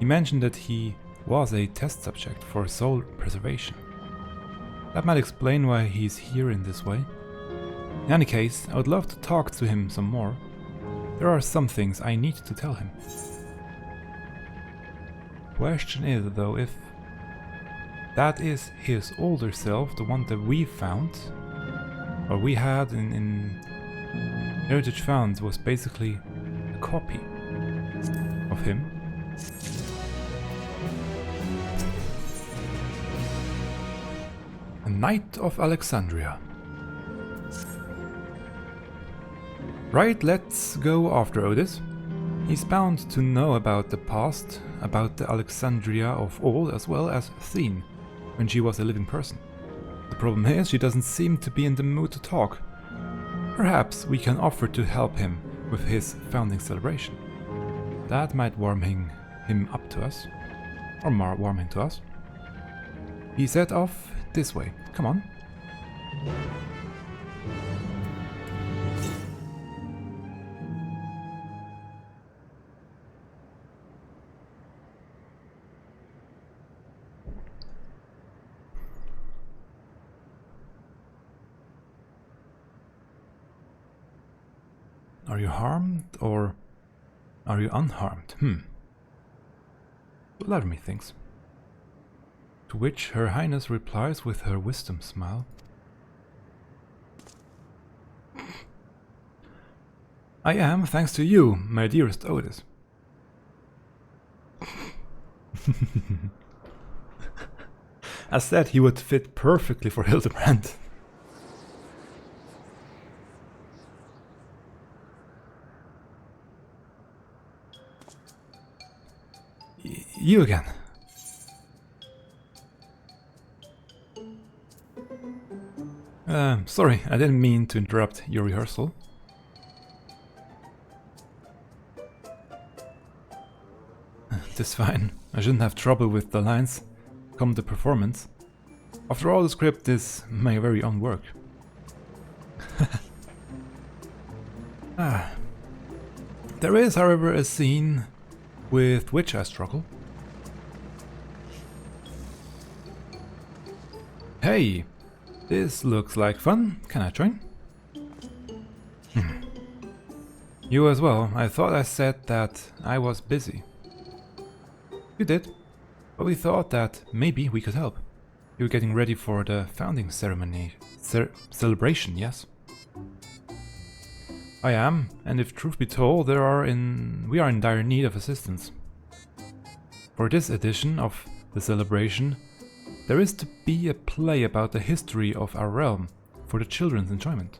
He mentioned that he was a test subject for soul preservation. That might explain why he's here in this way. In any case, I would love to talk to him some more. There are some things I need to tell him. Question is, though, if that is his older self, the one that we found, or we had in Heritage Found, was basically a copy of him. A Knight of Alexandria. Right, let's go after Otis. He's bound to know about the past, about the Alexandria of old, as well as Sphene, when she was a living person. The problem is, she doesn't seem to be in the mood to talk. Perhaps we can offer to help him with his founding celebration. That might warm him up to us, or more warming to us. He set off this way. Come on. Are you harmed or are you unharmed? Vladimir thinks. To which Her Highness replies with her wisdom smile. I am, thanks to you, my dearest Otis. As said, he would fit perfectly for Hildebrand. You again. Sorry, I didn't mean to interrupt your rehearsal. That's fine. I shouldn't have trouble with the lines come the performance. After all, the script is my very own work. There is, however, a scene with which I struggle. Hey, this looks like fun. Can I join? You as well. I thought I said that I was busy. You did, but we thought that maybe we could help. You're getting ready for the founding ceremony celebration, yes? I am, and if truth be told, we are in dire need of assistance. For this edition of the celebration, there is to be a play about the history of our realm for the children's enjoyment.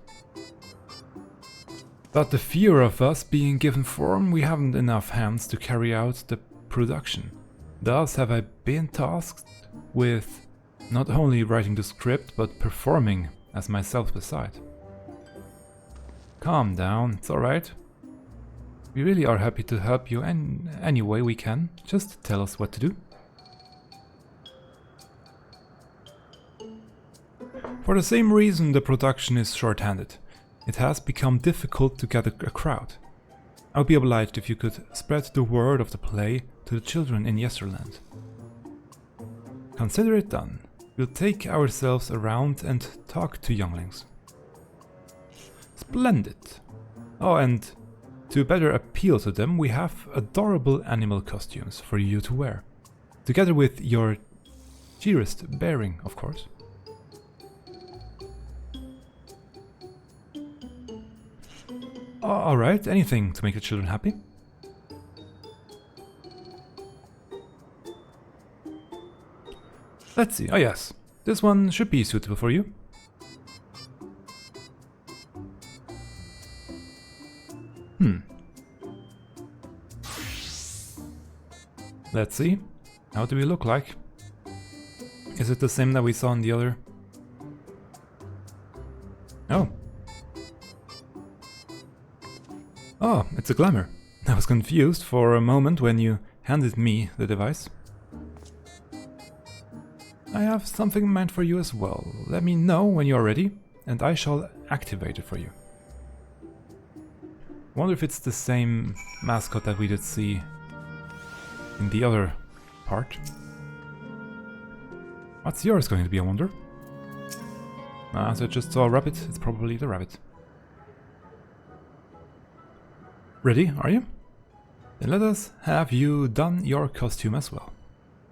But the fear of us being given form, we haven't enough hands to carry out the production. Thus have I been tasked with not only writing the script, but performing as myself beside. Calm down, it's alright. We really are happy to help you in any way we can. Just tell us what to do. For the same reason the production is short-handed. It has become difficult to gather a crowd. I would be obliged if you could spread the word of the play to the children in Yesterland. Consider it done. We'll take ourselves around and talk to younglings. Splendid! Oh, and to better appeal to them, we have adorable animal costumes for you to wear. Together with your cheeriest bearing, of course. Alright, anything to make the children happy? Let's see, oh yes, this one should be suitable for you. Let's see, how do we look like? Is it the same that we saw in the other? Oh. Oh, it's a glamour. I was confused for a moment when you handed me the device. I have something meant for you as well. Let me know when you are ready, and I shall activate it for you. Wonder if it's the same mascot that we did see in the other part. What's yours going to be, I wonder? So I just saw a rabbit, it's probably the rabbit. Ready, are you? Then let us have you done your costume as well.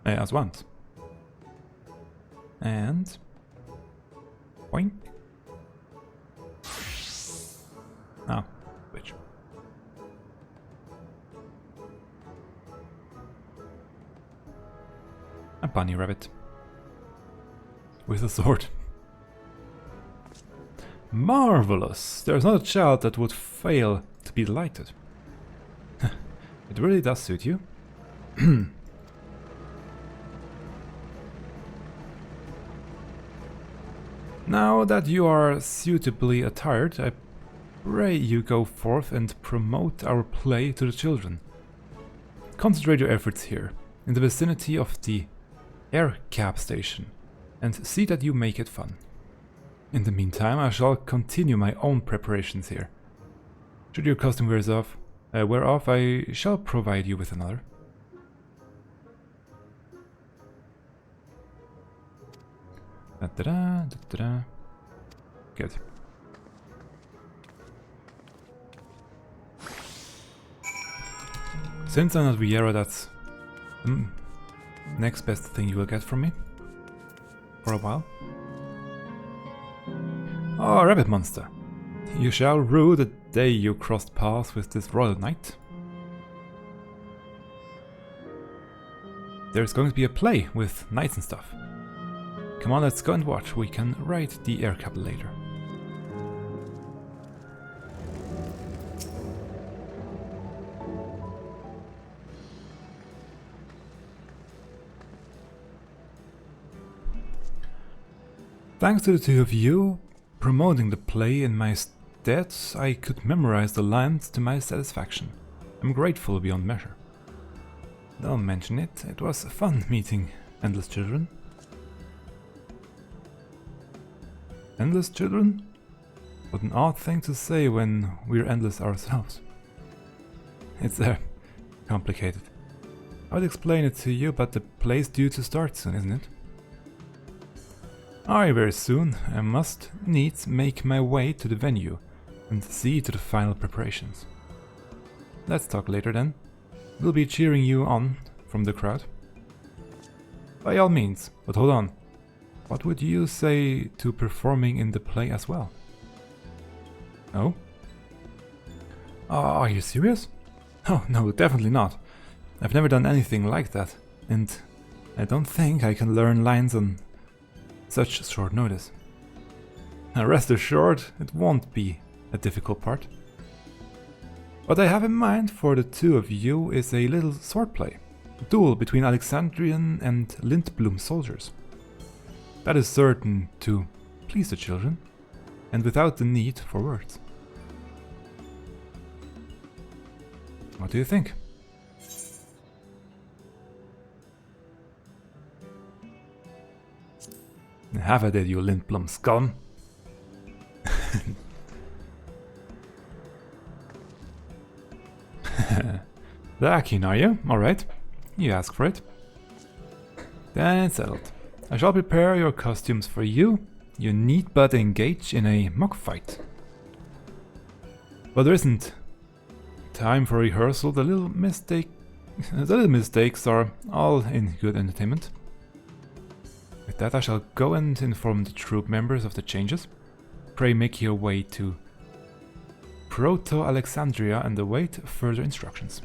As once. And... Boing. Ah, which? A bunny rabbit. With a sword. Marvelous! There's not a child that would fail to be delighted. It really does suit you. Now that you are suitably attired, I pray you go forth and promote our play to the children. Concentrate your efforts here, in the vicinity of the Everkeep station, and see that you make it fun. In the meantime, I shall continue my own preparations here. Should your costume wear off, I shall provide you with another. Good. Since I'm not Riera, that's the next best thing you will get from me. For a while. Oh, rabbit monster. You shall rue the day you crossed paths with this royal knight. There's going to be a play with knights and stuff. Come on, let's go and watch. We can ride the air cap later. Thanks to the two of you promoting the play in my stead, I could memorize the lines to my satisfaction. I'm grateful beyond measure. Don't mention it, it was fun meeting endless children. Endless children? What an odd thing to say when we're endless ourselves. It's complicated. I would explain it to you, but the play's due to start soon, isn't it? Aye, very soon. I must needs make my way to the venue and see to the final preparations. Let's talk later then. We'll be cheering you on from the crowd. By all means, but hold on. What would you say to performing in the play as well? Oh? Are you serious? Oh, no, definitely not. I've never done anything like that, and I don't think I can learn lines on such short notice. Now rest assured, it won't be a difficult part. What I have in mind for the two of you is a little swordplay. A duel between Alexandrian and Lindblum soldiers. That is certain to please the children, and without the need for words. What do you think? Have at it, you Lindblum scum! That keen, are you? Alright, you asked for it. Then it's settled. I shall prepare your costumes for you. You need but engage in a mock fight. But there isn't time for rehearsal. The little mistakes are all in good entertainment. With that, I shall go and inform the troop members of the changes. Pray make your way to Proto-Alexandria and await further instructions.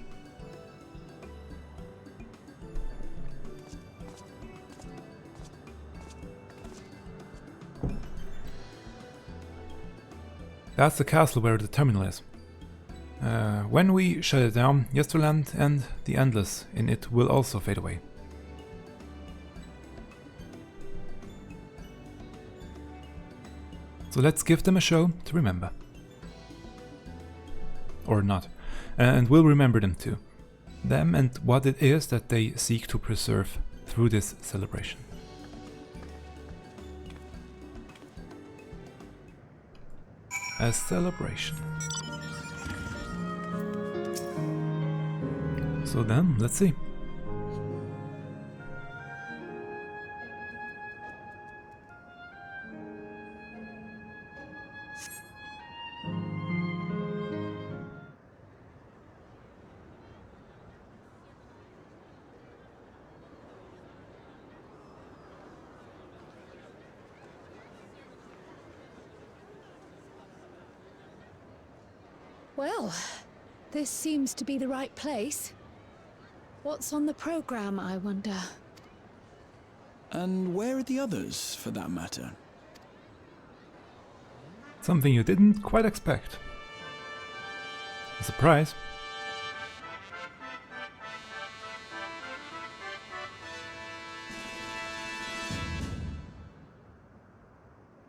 That's the castle where the terminal is. When we shut it down, Yesterland and the Endless in it will also fade away. So let's give them a show to remember. Or not. And we'll remember them too. Them and what it is that they seek to preserve through this celebration. A celebration. So then, let's see. Well, this seems to be the right place. What's on the program, I wonder? And where are the others, for that matter? Something you didn't quite expect. A surprise.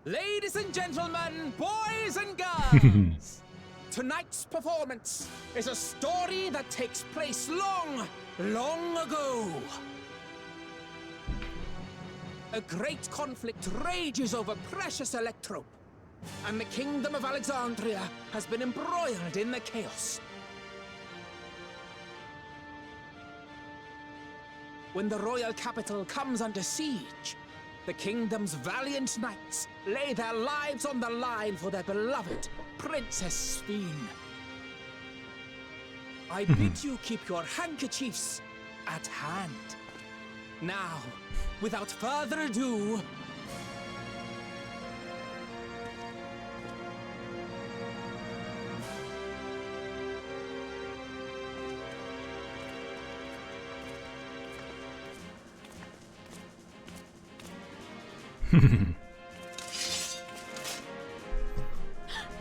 Ladies and gentlemen, boys and girls! Tonight's performance is a story that takes place long, long ago. A great conflict rages over precious electrope, and the kingdom of Alexandria has been embroiled in the chaos. When the royal capital comes under siege, the kingdom's valiant knights lay their lives on the line for their beloved Princess Sphene. I bid you keep your handkerchiefs at hand. Now, without further ado...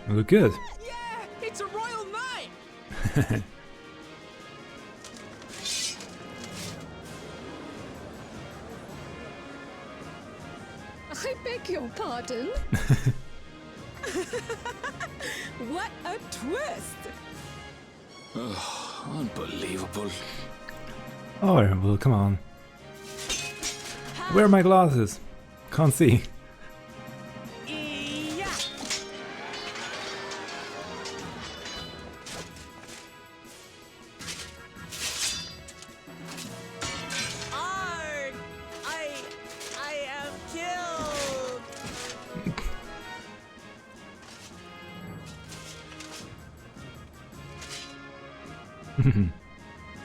Look good. Yeah, it's a royal knight! I beg your pardon? What a twist! Oh, unbelievable. Oh, well, come on. Where are my glasses? Can't see.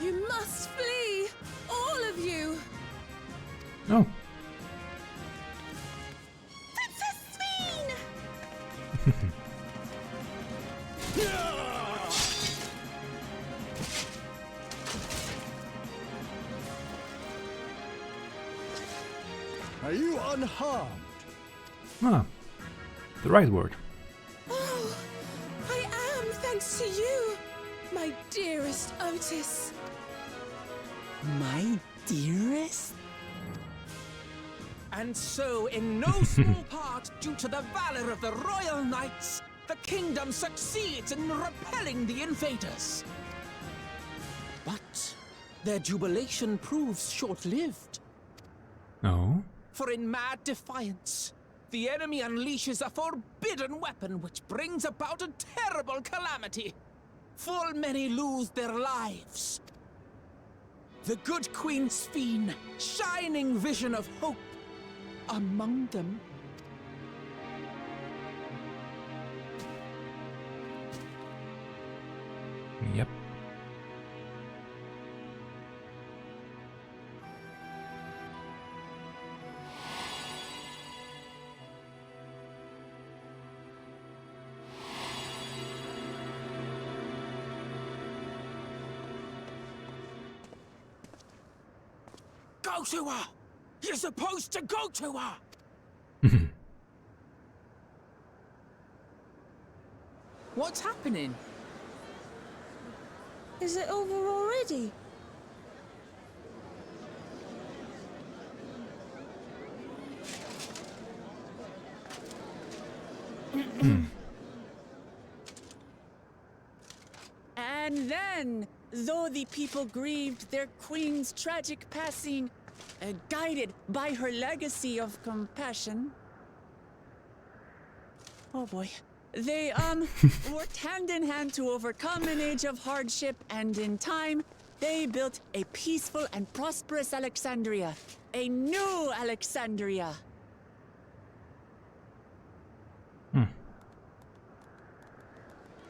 You must flee! All of you! No. Princess Sphene! Are you unharmed? Ah, the right word. Oh, I am, thanks to you, my dearest Otis. My dearest? And so, in no small part due to the valor of the royal knights, the kingdom succeeds in repelling the invaders. But their jubilation proves short-lived. Oh? For in mad defiance, the enemy unleashes a forbidden weapon which brings about a terrible calamity. Full many lose their lives. The good Queen Sphene, shining vision of hope, among them. Yep. Go to her! You're supposed to go to her! What's happening? Is it over already? And then, though the people grieved their queen's tragic passing, guided by her legacy of compassion. Oh boy. They, worked hand in hand to overcome an age of hardship, and in time, they built a peaceful and prosperous Alexandria. A new Alexandria.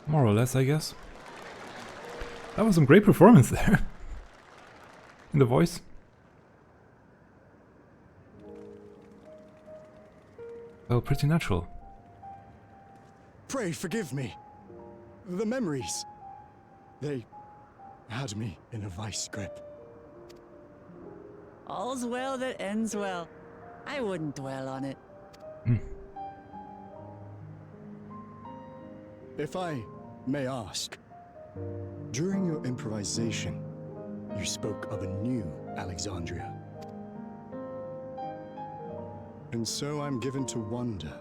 More or less, I guess. That was some great performance there. In the voice. Well, pretty natural. Pray forgive me. The memories. They had me in a vice grip. All's well that ends well. I wouldn't dwell on it. If I may ask, during your improvisation, you spoke of a new Alexandria. And so I'm given to wonder,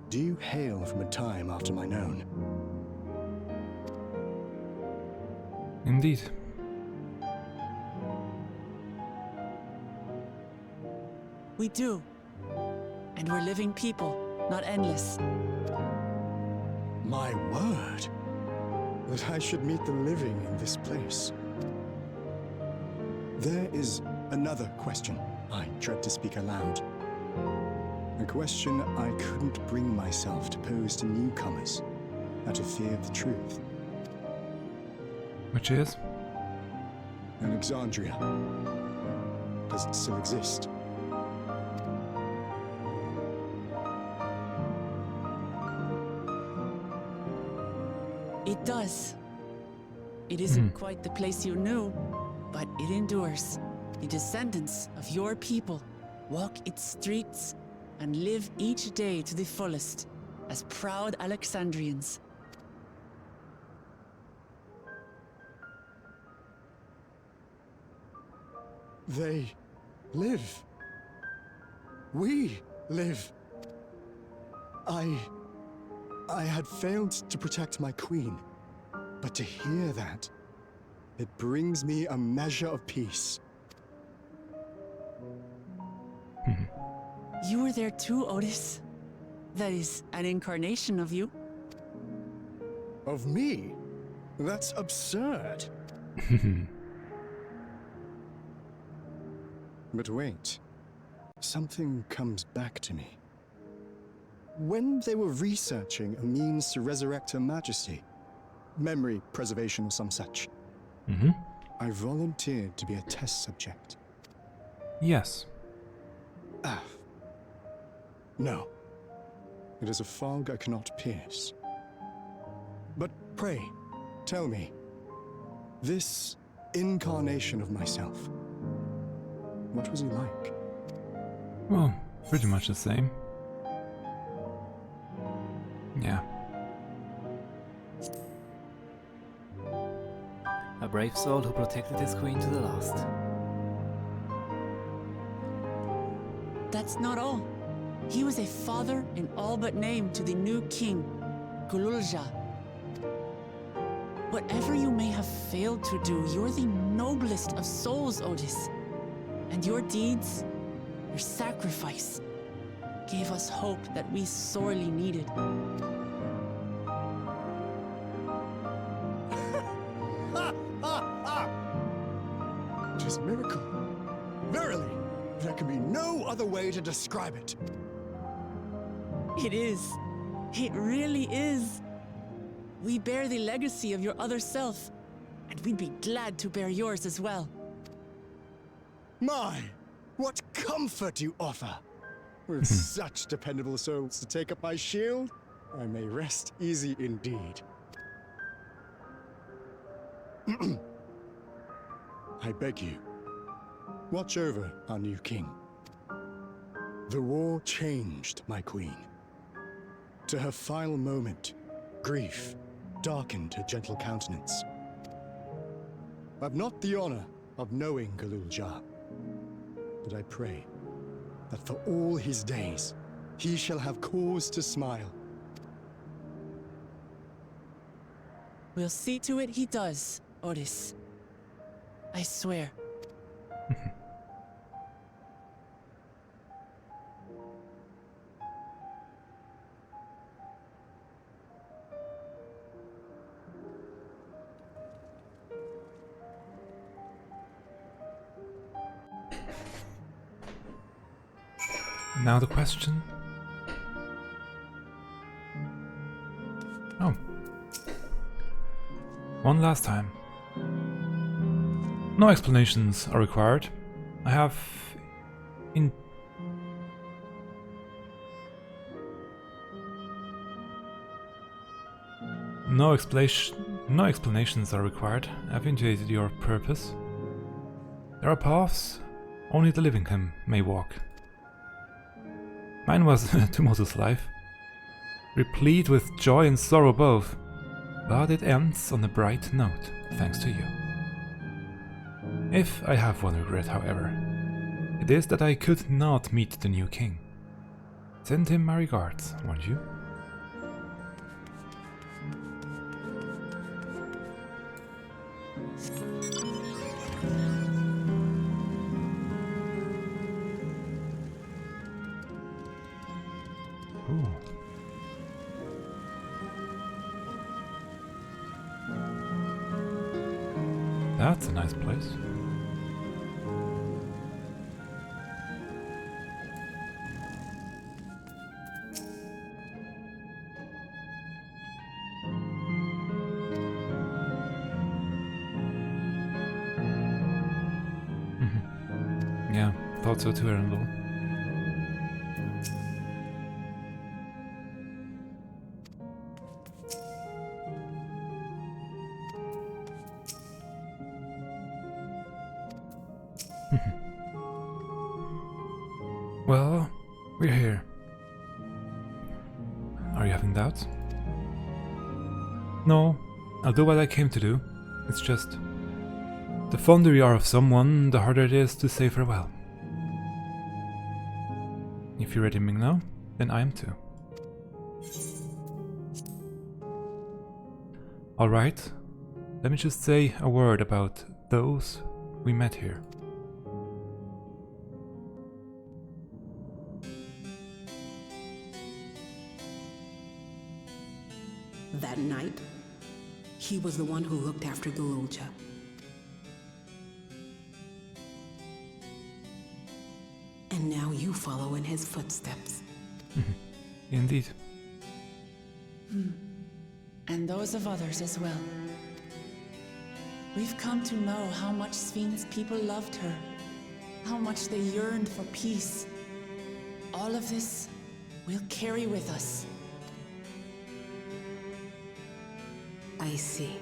do you hail from a time after mine own? Indeed. We do. And we're living people, not endless. My word! That I should meet the living in this place. There is another question I dread to speak aloud. A question I couldn't bring myself to pose to newcomers out of fear of the truth. Which is? Alexandria. Does it still exist? It does. It isn't quite the place you knew, but it endures. The descendants of your people walk its streets and live each day to the fullest as proud Alexandrians. They live. We live. I had failed to protect my queen, but to hear that, it brings me a measure of peace. You were there too, Otis. That is an incarnation of you. Of me? That's absurd. But wait, something comes back to me. When they were researching a means to resurrect Her Majesty, memory preservation or some such, I volunteered to be a test subject. Yes. No. It is a fog I cannot pierce. But pray, tell me, this incarnation of myself, what was he like? Well, pretty much the same. Yeah. A brave soul who protected his queen to the last. That's not all. He was a father in all but name to the new king, Zoraal Ja. Whatever you may have failed to do, you're the noblest of souls, Otis. And your deeds, your sacrifice, gave us hope that we sorely needed. It is a miracle. Verily, there can be no other way to describe it. It is. It really is. We bear the legacy of your other self, and we'd be glad to bear yours as well. My, what comfort you offer! With such dependable souls to take up my shield, I may rest easy indeed. I beg you, watch over our new king. The war changed my queen. To her final moment, grief darkened her gentle countenance. I've not the honor of knowing Zoraal Ja, but I pray that for all his days, he shall have cause to smile. We'll see to it he does, Otis. I swear. Now the question. Oh. One last time. No explanations are required. I have No explanations are required. I've indicated your purpose. There are paths only the living may walk. Mine was a tumultuous life, replete with joy and sorrow both, but it ends on a bright note, thanks to you. If I have one regret, however, it is that I could not meet the new king. Send him my regards, won't you? Ooh. That's a nice place. Yeah, thought so too, Erendel. Well, we're here. Are you having doubts? No, I'll do what I came to do. It's just, the fonder you are of someone, the harder it is to say farewell. If you're ready now, then I am too. Alright, let me just say a word about those we met here. That night, he was the one who looked after Zoraal Ja. And now you follow in his footsteps. Indeed. And those of others as well. We've come to know how much Sphene's people loved her, how much they yearned for peace. All of this we'll carry with us. I see.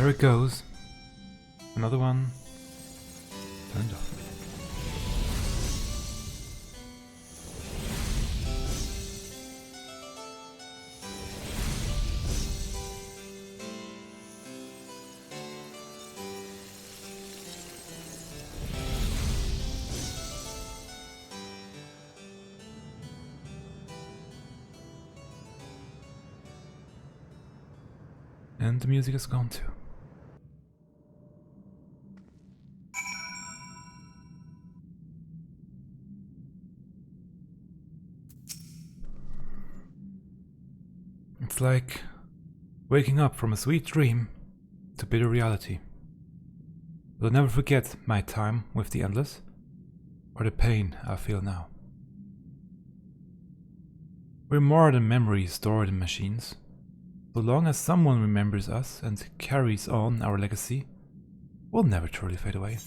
There it goes. Another one turned off. And the music is gone too. It's like waking up from a sweet dream to bitter reality. But I'll never forget my time with the Endless, or the pain I feel now. We're more than memories stored in machines. So long as someone remembers us and carries on our legacy, we'll never truly fade away.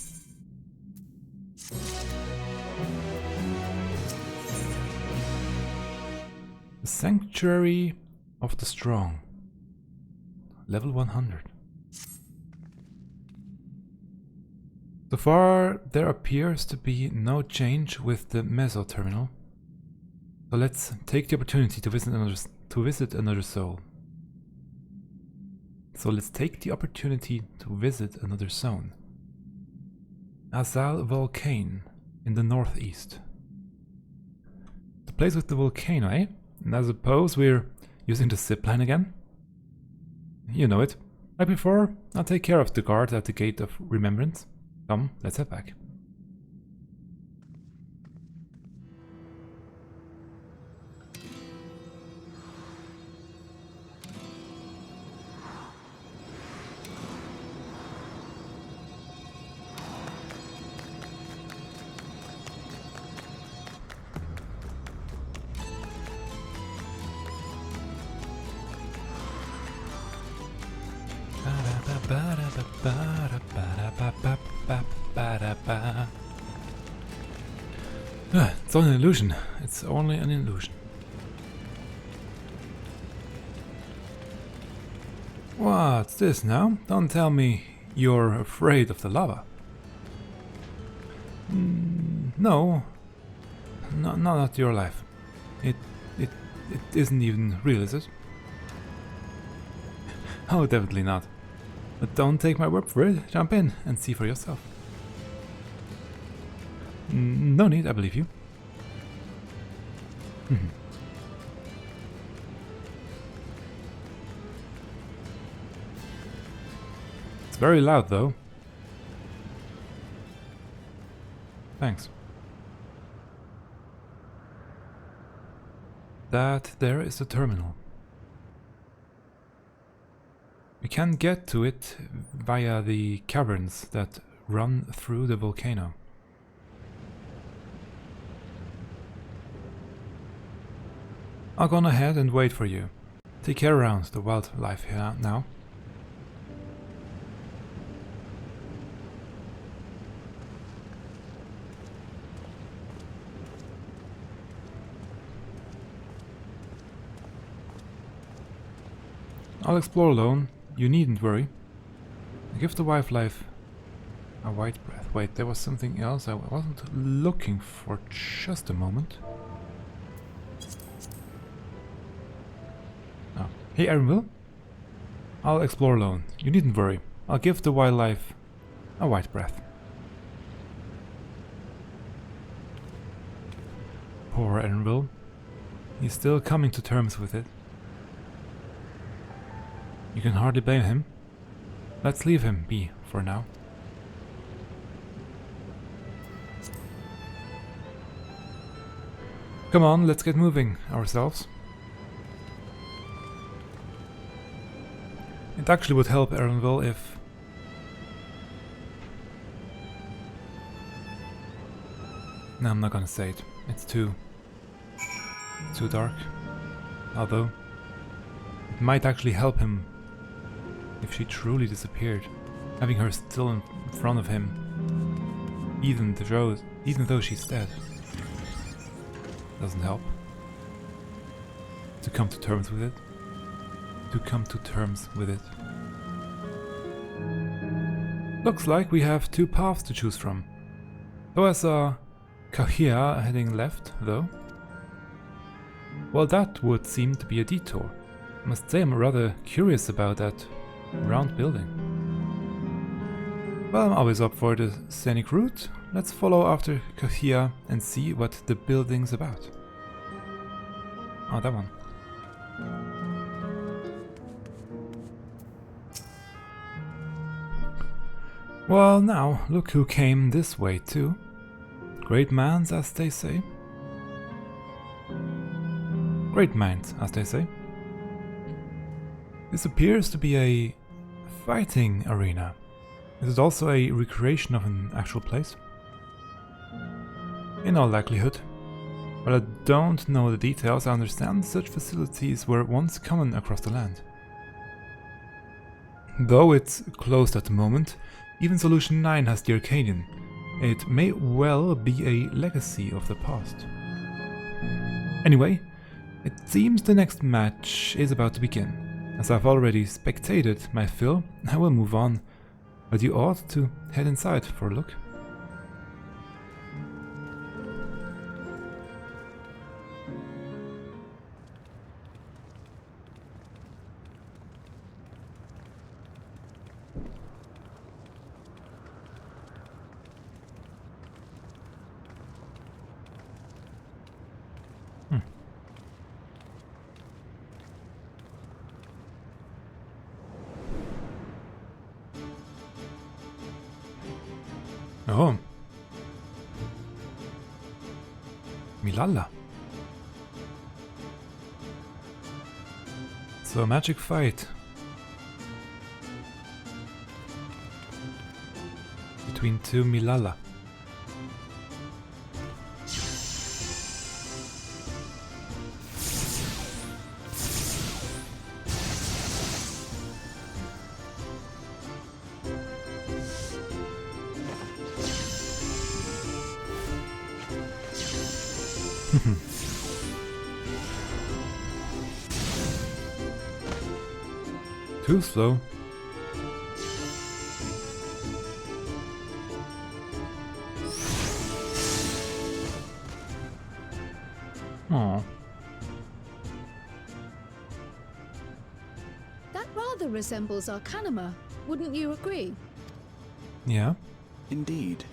The Sanctuary of the Strong. Level 100. So far, there appears to be no change with the Meso terminal. So let's take the opportunity to visit another soul. So let's take the opportunity to visit another zone. Asyle Volcane in the northeast. The place with the volcano, eh? And I suppose we're using the zipline again? You know it. Like before, I'll take care of the guard at the Gate of Remembrance. Come, let's head back. It's only an illusion. It's only an illusion. What's this now? Don't tell me you're afraid of the lava. No. Not your life. It isn't even real, is it? Oh, definitely not. But don't take my word for it. Jump in and see for yourself. No need, I believe you. It's very loud, though. Thanks. That there is the terminal. We can get to it via the caverns that run through the volcano. I'll go on ahead and wait for you. Take care around the wildlife here now. I'll explore alone. You needn't worry. Give the wildlife a white breath. Wait, there was something else I wasn't looking for just a moment. Oh. Hey, Erenville. I'll explore alone. You needn't worry. I'll give the wildlife a white breath. Poor Erenville. He's still coming to terms with it. You can hardly blame him. Let's leave him be for now. Come on, let's get moving ourselves. It actually would help Erenville if... No, I'm not gonna say it. It's too dark. Although, it might actually help him if she truly disappeared, having her still in front of him, even though she's dead. Doesn't help. To come to terms with it. To come to terms with it. Looks like we have two paths to choose from. Though I saw Cahciua heading left, though. Well, that would seem to be a detour. I must say I'm rather curious about that round building. Well, I'm always up for the scenic route. Let's follow after Cahciua and see what the building's about. Oh, that one. Well, now, look who came this way too. Great minds, as they say. Great minds, as they say. This appears to be a fighting arena. Is it also a recreation of an actual place? In all likelihood. While I don't know the details, I understand such facilities were once common across the land. Though it's closed at the moment, even Solution 9 has the Arcadian. It may well be a legacy of the past. Anyway, it seems the next match is about to begin. As I've already spectated my fill, I will move on, but you ought to head inside for a look. Oh. Milalla. So a magic fight between two Milalla. Too slow. Aww. That rather resembles Arcanima, wouldn't you agree? Yeah. Indeed.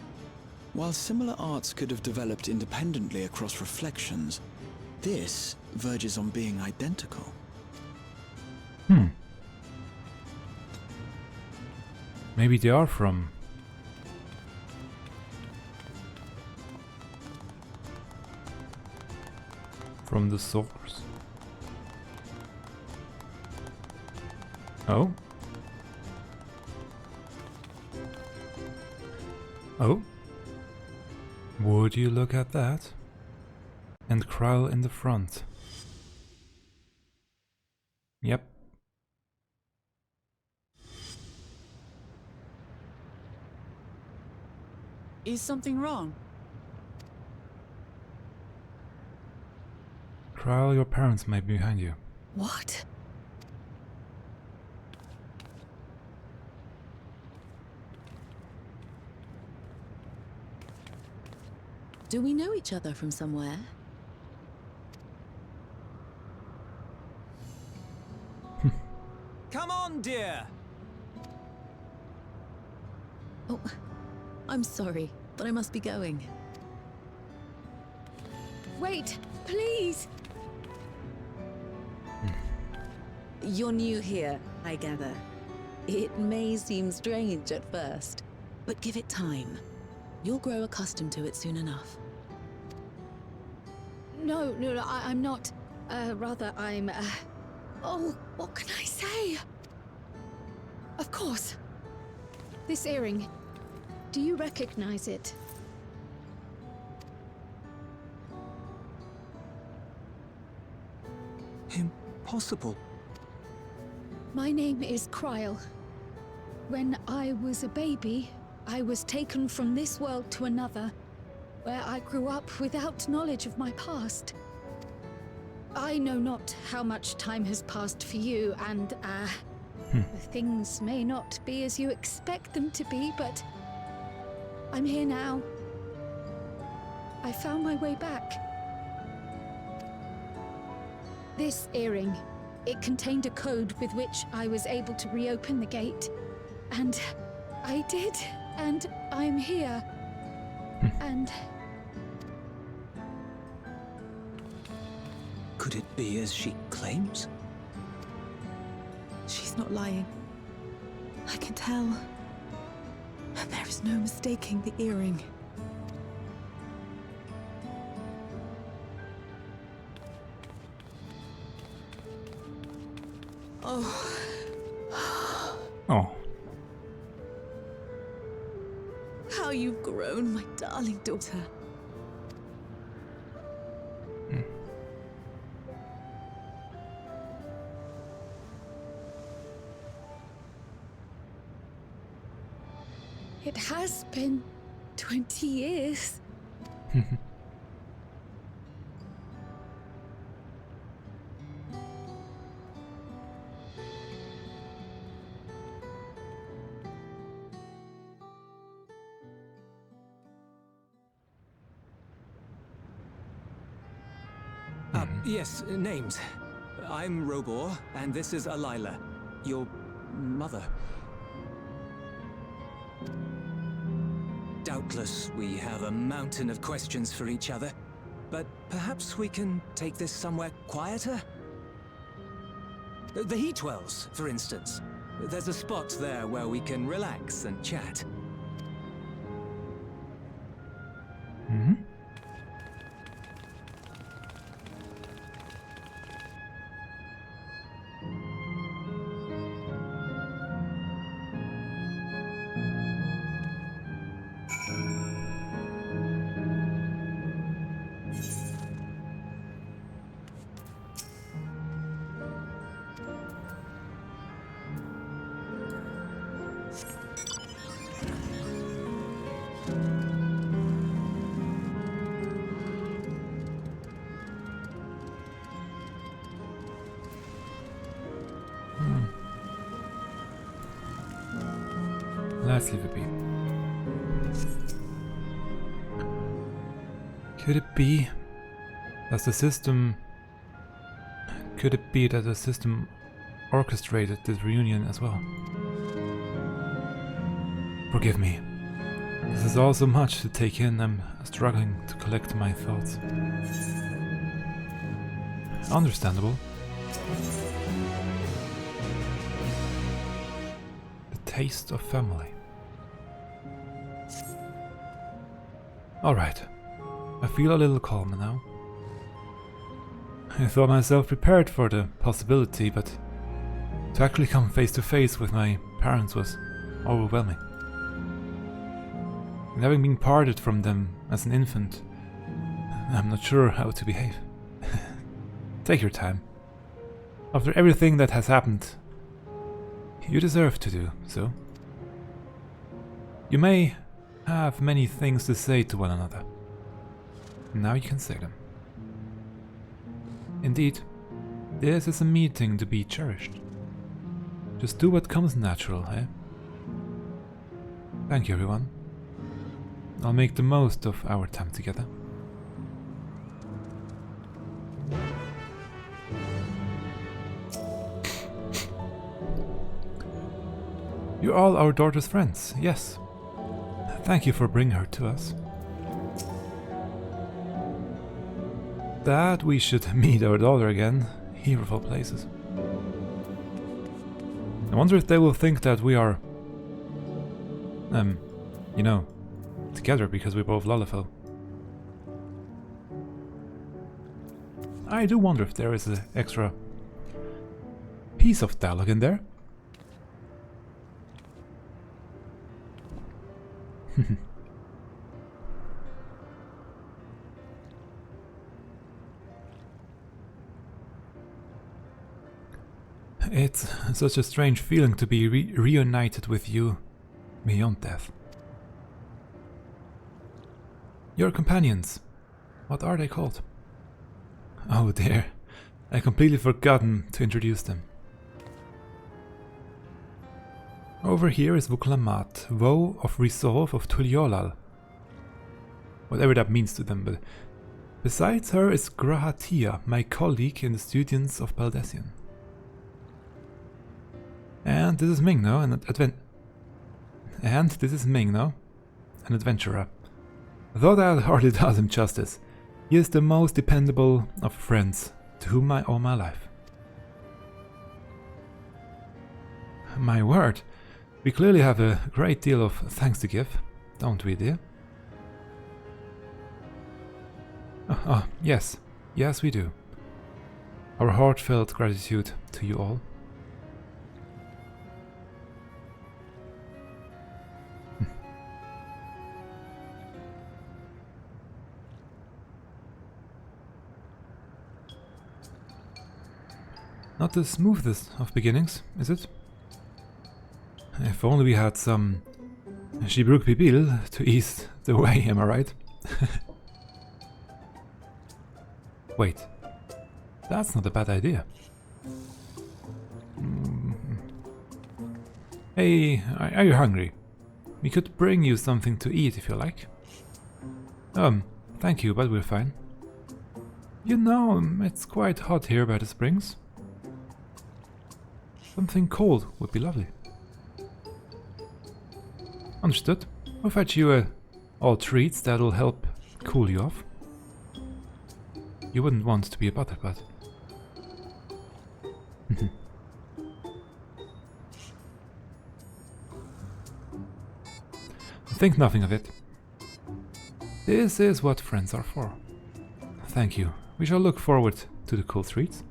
While similar arts could have developed independently across reflections, this verges on being identical. Maybe they are from the source. Oh? Oh? Would you look at that? And Krile in the front. Yep. Is something wrong? Krile, your parents may be behind you. What? Do we know each other from somewhere? Come on, dear! Oh, I'm sorry, but I must be going. Wait, please! You're new here, I gather. It may seem strange at first, but give it time. You'll grow accustomed to it soon enough. No, I'm not. Rather, I'm, Oh, what can I say? Of course. This earring. Do you recognize it? Impossible. My name is Krile. When I was a baby, I was taken from this world to another, where I grew up without knowledge of my past. I know not how much time has passed for you, and, Things may not be as you expect them to be, but I'm here now. I found my way back. This earring, it contained a code with which I was able to reopen the gate. And I did, and I'm here. And... Could it be as she claims? She's not lying. I can tell. There is no mistaking the earring. Oh. Oh. How you've grown, my darling daughter. It has been 20 years. Yes, names. I'm Robor, and this is Alayla, your mother. Doubtless, we have a mountain of questions for each other, but perhaps we can take this somewhere quieter? The heat wells, for instance. There's a spot there where we can relax and chat. Mm-hmm. Let's leave it be. Could it be that the system... Could it be that the system orchestrated this reunion as well? Forgive me. This is all so much to take in, I'm struggling to collect my thoughts. Understandable. The taste of family. Alright, I feel a little calmer now. I thought myself prepared for the possibility, but to actually come face to face with my parents was overwhelming. And having been parted from them as an infant, I'm not sure how to behave. Take your time. After everything that has happened, you deserve to do so. You may have many things to say to one another. Now you can say them. Indeed, this is a meeting to be cherished. Just do what comes natural, eh? Thank you, everyone. I'll make the most of our time together. You're all our daughter's friends, yes. Thank you for bringing her to us. That we should meet our daughter again, here of all places. I wonder if they will think that we are, you know, together because we're both Lalafell. I do wonder if there is an extra piece of dialogue in there. It's such a strange feeling to be reunited with you beyond death. Your companions, what are they called? Oh dear, I completely forgotten to introduce them. Over here is Vuklamat, Woe of Resolve of Tuliolal. Whatever that means to them, but besides her is G'raha, my colleague in the Students of Baldesion. And this is Mingno, an adventurer. Though that hardly does him justice, he is the most dependable of friends to whom I owe my life. My word, we clearly have a great deal of thanks to give, don't we, dear? Yes. Yes, we do. Our heartfelt gratitude to you all. Not the smoothest of beginnings, is it? If only we had some Shibruk Pibil to ease the way, am I right? Wait, that's not a bad idea. Hey, are you hungry? We could bring you something to eat if you like. Thank you, but we're fine. You know, it's quite hot here by the springs. Something cold would be lovely. Understood. We'll fetch you all treats that'll help cool you off. You wouldn't want to be a butterbud. Think nothing of it. This is what friends are for. Thank you. We shall look forward to the cool treats.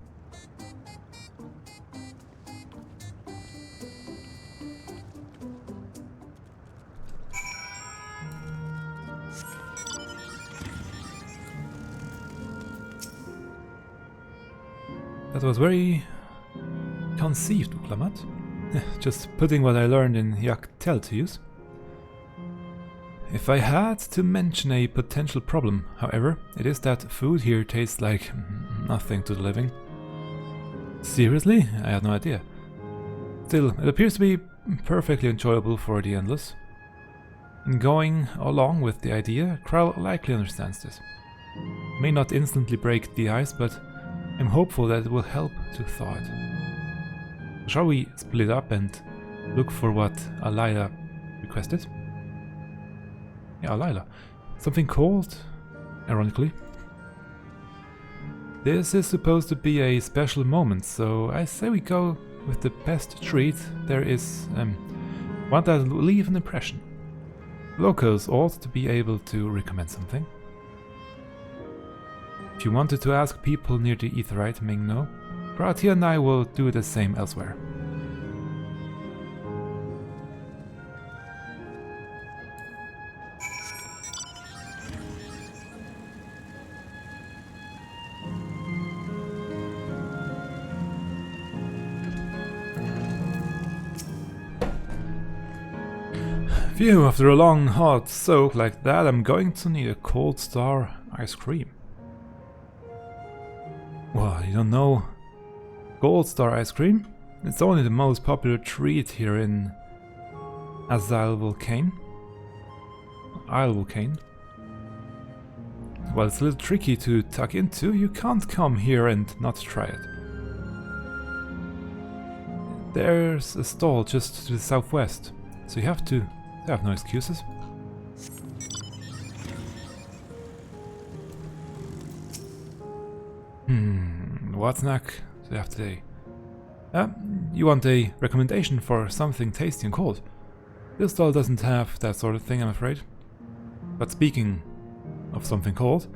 That was very conceived, Vuklamat. Just putting what I learned in Yaktel to use. If I had to mention a potential problem, however, it is that food here tastes like nothing to the living. Seriously? I had no idea. Still, it appears to be perfectly enjoyable for the endless. In going along with the idea, Krile likely understands this. May not instantly break the ice, but I'm hopeful that it will help to thaw it. Shall we split up and look for what Alila requested? Yeah, Alila. Something cold, ironically. This is supposed to be a special moment, so I say we go with the best treat there is, one that will leave an impression. Locals ought to be able to recommend something. If you wanted to ask people near the Aetheryte Mingno, G'raha and I will do the same elsewhere. Phew, after a long hot soak like that, I'm going to need a Cold Star ice cream. Well, you don't know Gold Star ice cream? It's only the most popular treat here in Asyle Volcane. Isle Volcane. While it's a little tricky to tuck into, you can't come here and not try it. There's a stall just to the southwest, so you have no excuses. What snack do you have today? You want a recommendation for something tasty and cold? This stall doesn't have that sort of thing, I'm afraid. But speaking of something cold,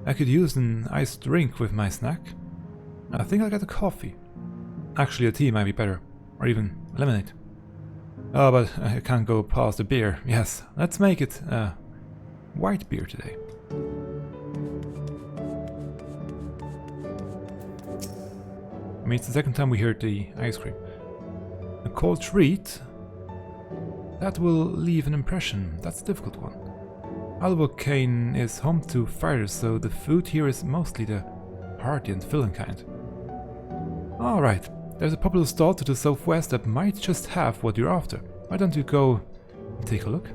I could use an iced drink with my snack. I think I'll get a coffee. Actually, a tea might be better, or even lemonade. Oh, but I can't go past a beer. Yes, let's make it white beer today. I mean, it's the second time we heard the ice cream. A cold treat? That will leave an impression. That's a difficult one. Asyle Volcane is home to fighters, so the food here is mostly the hearty and filling kind. Alright, There's a popular stall to the southwest that might just have what you're after. Why don't you go and take a look?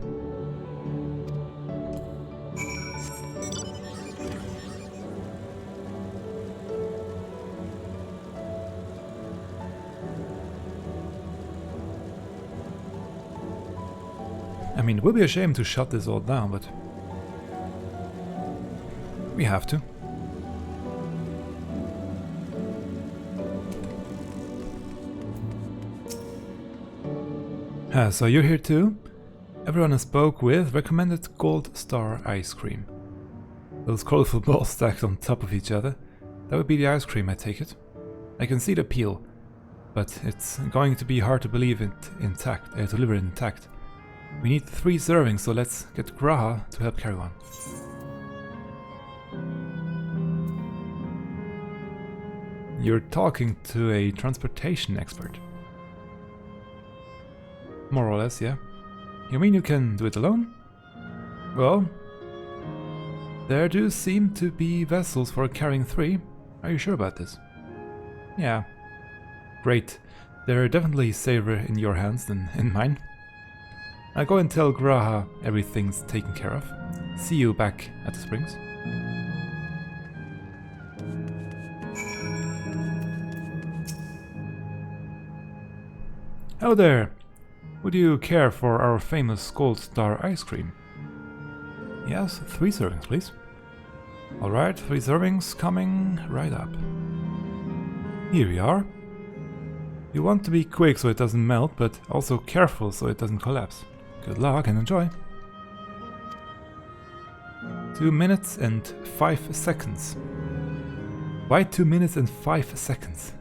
I mean, it would be a shame to shut this all down, but we have to. So you're here too? Everyone I spoke with recommended Gold Star ice cream. Those colorful balls stacked on top of each other. That would be the ice cream, I take it. I can see the appeal, but it's going to be hard to believe it intact, deliver it intact. We need 3 servings, so let's get Graha to help carry one. You're talking to a transportation expert. More or less, yeah. You mean you can do it alone? Well, there do seem to be vessels for carrying 3. Are you sure about this? Yeah. Great. They're definitely safer in your hands than in mine. I'll go and tell Graha everything's taken care of. See you back at the springs. Hello there! Would you care for our famous Gold Star ice cream? Yes, 3 servings, please. Alright, 3 servings coming right up. Here we are. You want to be quick so it doesn't melt, but also careful so it doesn't collapse. Good luck and enjoy. 2 minutes and 5 seconds. Why 2 minutes and 5 seconds?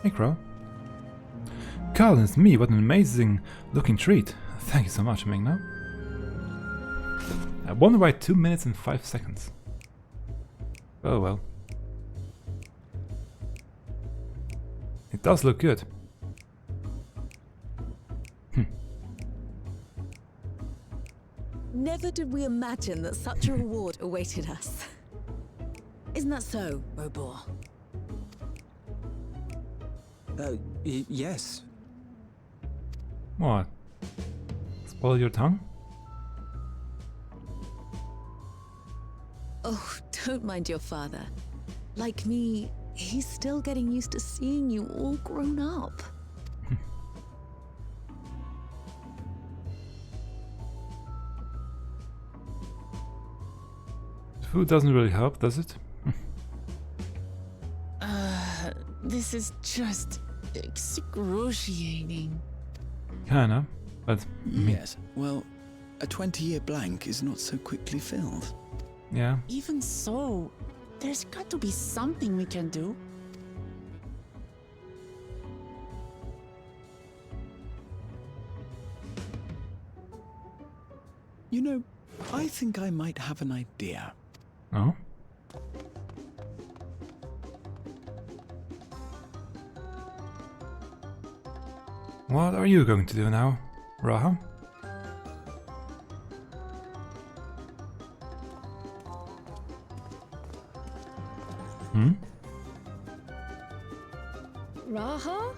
Hey, Crow. Carl, it's me. What an amazing looking treat. Thank you so much, Mingna. I wonder why 2 minutes and 5 seconds. Oh well. It does look good. Never did we imagine that such a reward awaited us. Isn't that so, Robor? Yes. What? Spoil your tongue? Oh, don't mind your father. Like me, he's still getting used to seeing you all grown up. Food doesn't really help, does it? This is just excruciating. Kinda, but... Yes, well, a 20-year blank is not so quickly filled. Yeah. Even so, there's got to be something we can do. You know, I think I might have an idea. Oh? What are you going to do now, Raha? Raha?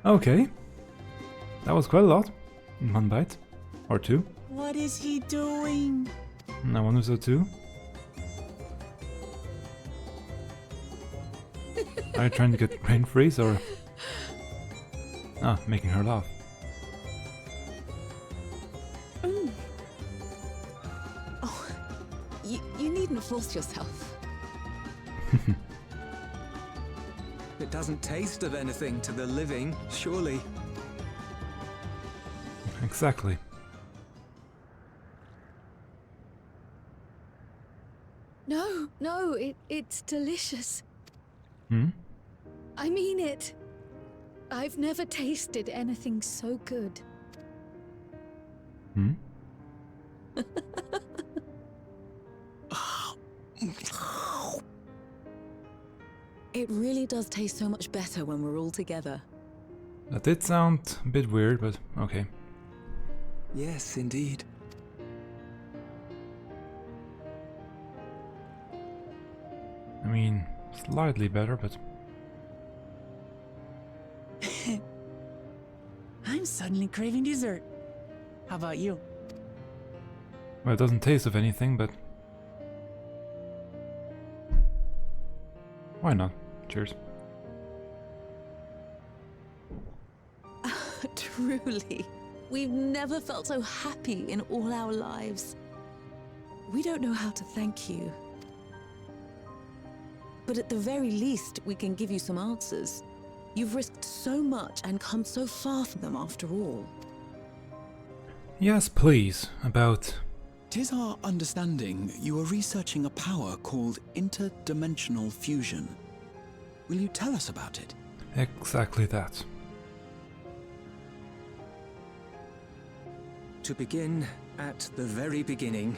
Okay. That was quite a lot. In one bite. Or 2. What is he doing? I wonder so too. Are you trying to get brain freeze or... Ah, making her laugh. Oh, you needn't force yourself. It doesn't taste of anything to the living, surely. Exactly. No, it's delicious. Hmm? I mean it. I've never tasted anything so good. Hmm? It really does taste so much better when we're all together. That did sound a bit weird, but okay. Yes, indeed. I mean, slightly better, but... I'm suddenly craving dessert. How about you? Well, it doesn't taste of anything, but... Why not? Cheers. Truly, we've never felt so happy in all our lives. We don't know how to thank you. But at the very least, we can give you some answers. You've risked so much and come so far from them after all. Yes, please. About... 'Tis our understanding you are researching a power called interdimensional fusion. Will you tell us about it? Exactly that. To begin at the very beginning,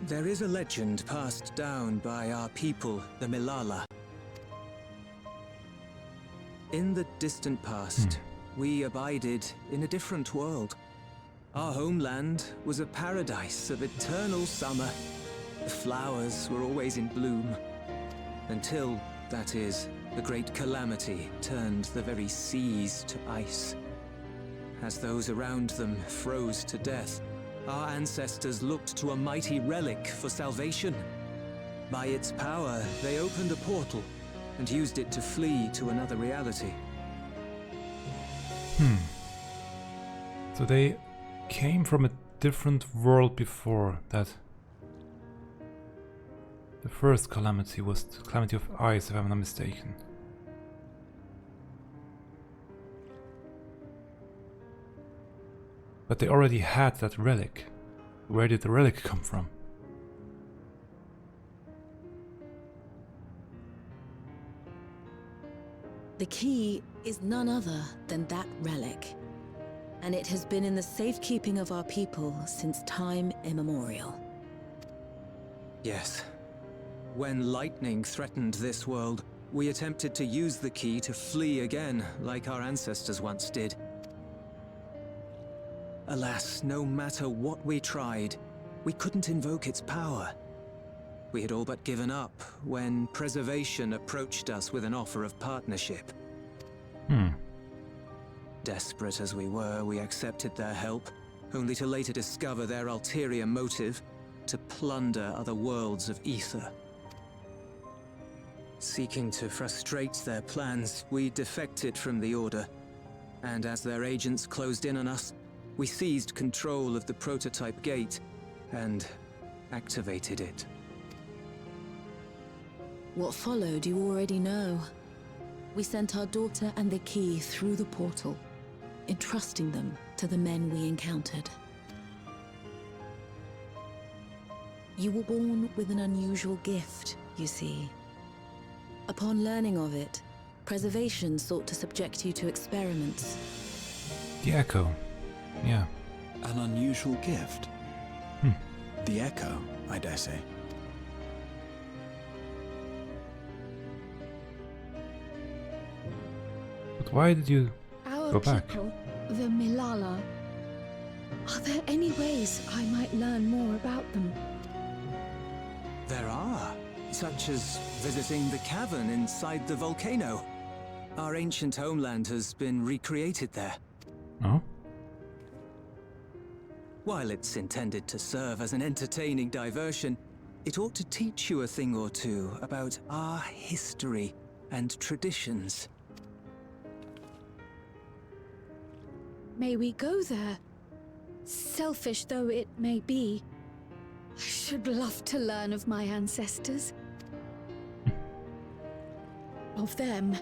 there is a legend passed down by our people, the Milalla. In the distant past, we abided in a different world. Our homeland was a paradise of eternal summer. The flowers were always in bloom. Until, that is, the great calamity turned the very seas to ice. As those around them froze to death, our ancestors looked to a mighty relic for salvation. By its power, they opened a portal and used it to flee to another reality. So they came from a different world before that. The first calamity was the calamity of ice, if I'm not mistaken. But they already had that relic. Where did the relic come from? The key is none other than that relic. And it has been in the safekeeping of our people since time immemorial. Yes. When lightning threatened this world, we attempted to use the key to flee again, like our ancestors once did. Alas, no matter what we tried, we couldn't invoke its power. We had all but given up when Preservation approached us with an offer of partnership. Desperate as we were, we accepted their help, only to later discover their ulterior motive, to plunder other worlds of ether. Seeking to frustrate their plans, we defected from the Order, and as their agents closed in on us, we seized control of the prototype gate and activated it. What followed you already know. We sent our daughter and the key through the portal, entrusting them to the men we encountered. You were born with an unusual gift, you see. Upon learning of it, Preservation sought to subject you to experiments. The Echo. Yeah. An unusual gift? The Echo, I dare say. But why did you go back? People, the Milalla. Are there any ways I might learn more about them? There are, such as visiting the cavern inside the volcano. Our ancient homeland has been recreated there. Oh? While it's intended to serve as an entertaining diversion, it ought to teach you a thing or two about our history and traditions. May we go there? Selfish though it may be, I should love to learn of my ancestors. Of them.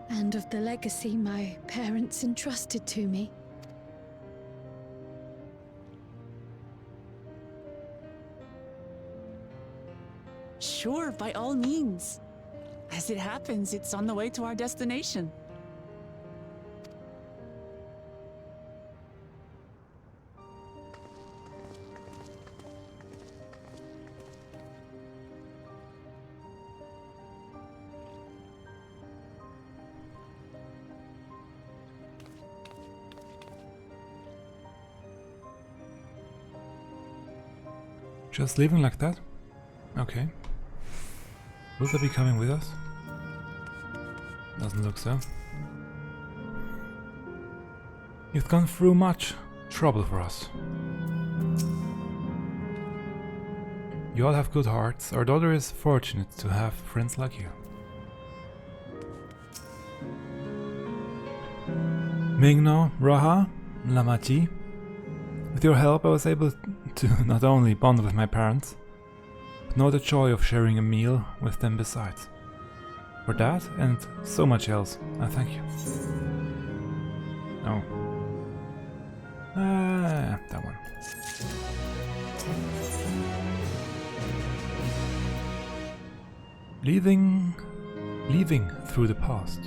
And of the legacy my parents entrusted to me. Sure, by all means. As it happens, it's on the way to our destination. Just leaving like that? Okay. Will they be coming with us? Doesn't look so. You've gone through much trouble for us. You all have good hearts. Our daughter is fortunate to have friends like you. Mingno, Raha, Lamaji. With your help I was able to not only bond with my parents, but know the joy of sharing a meal with them besides. For that and so much else, I thank you. Oh. That one. Leaving through the past.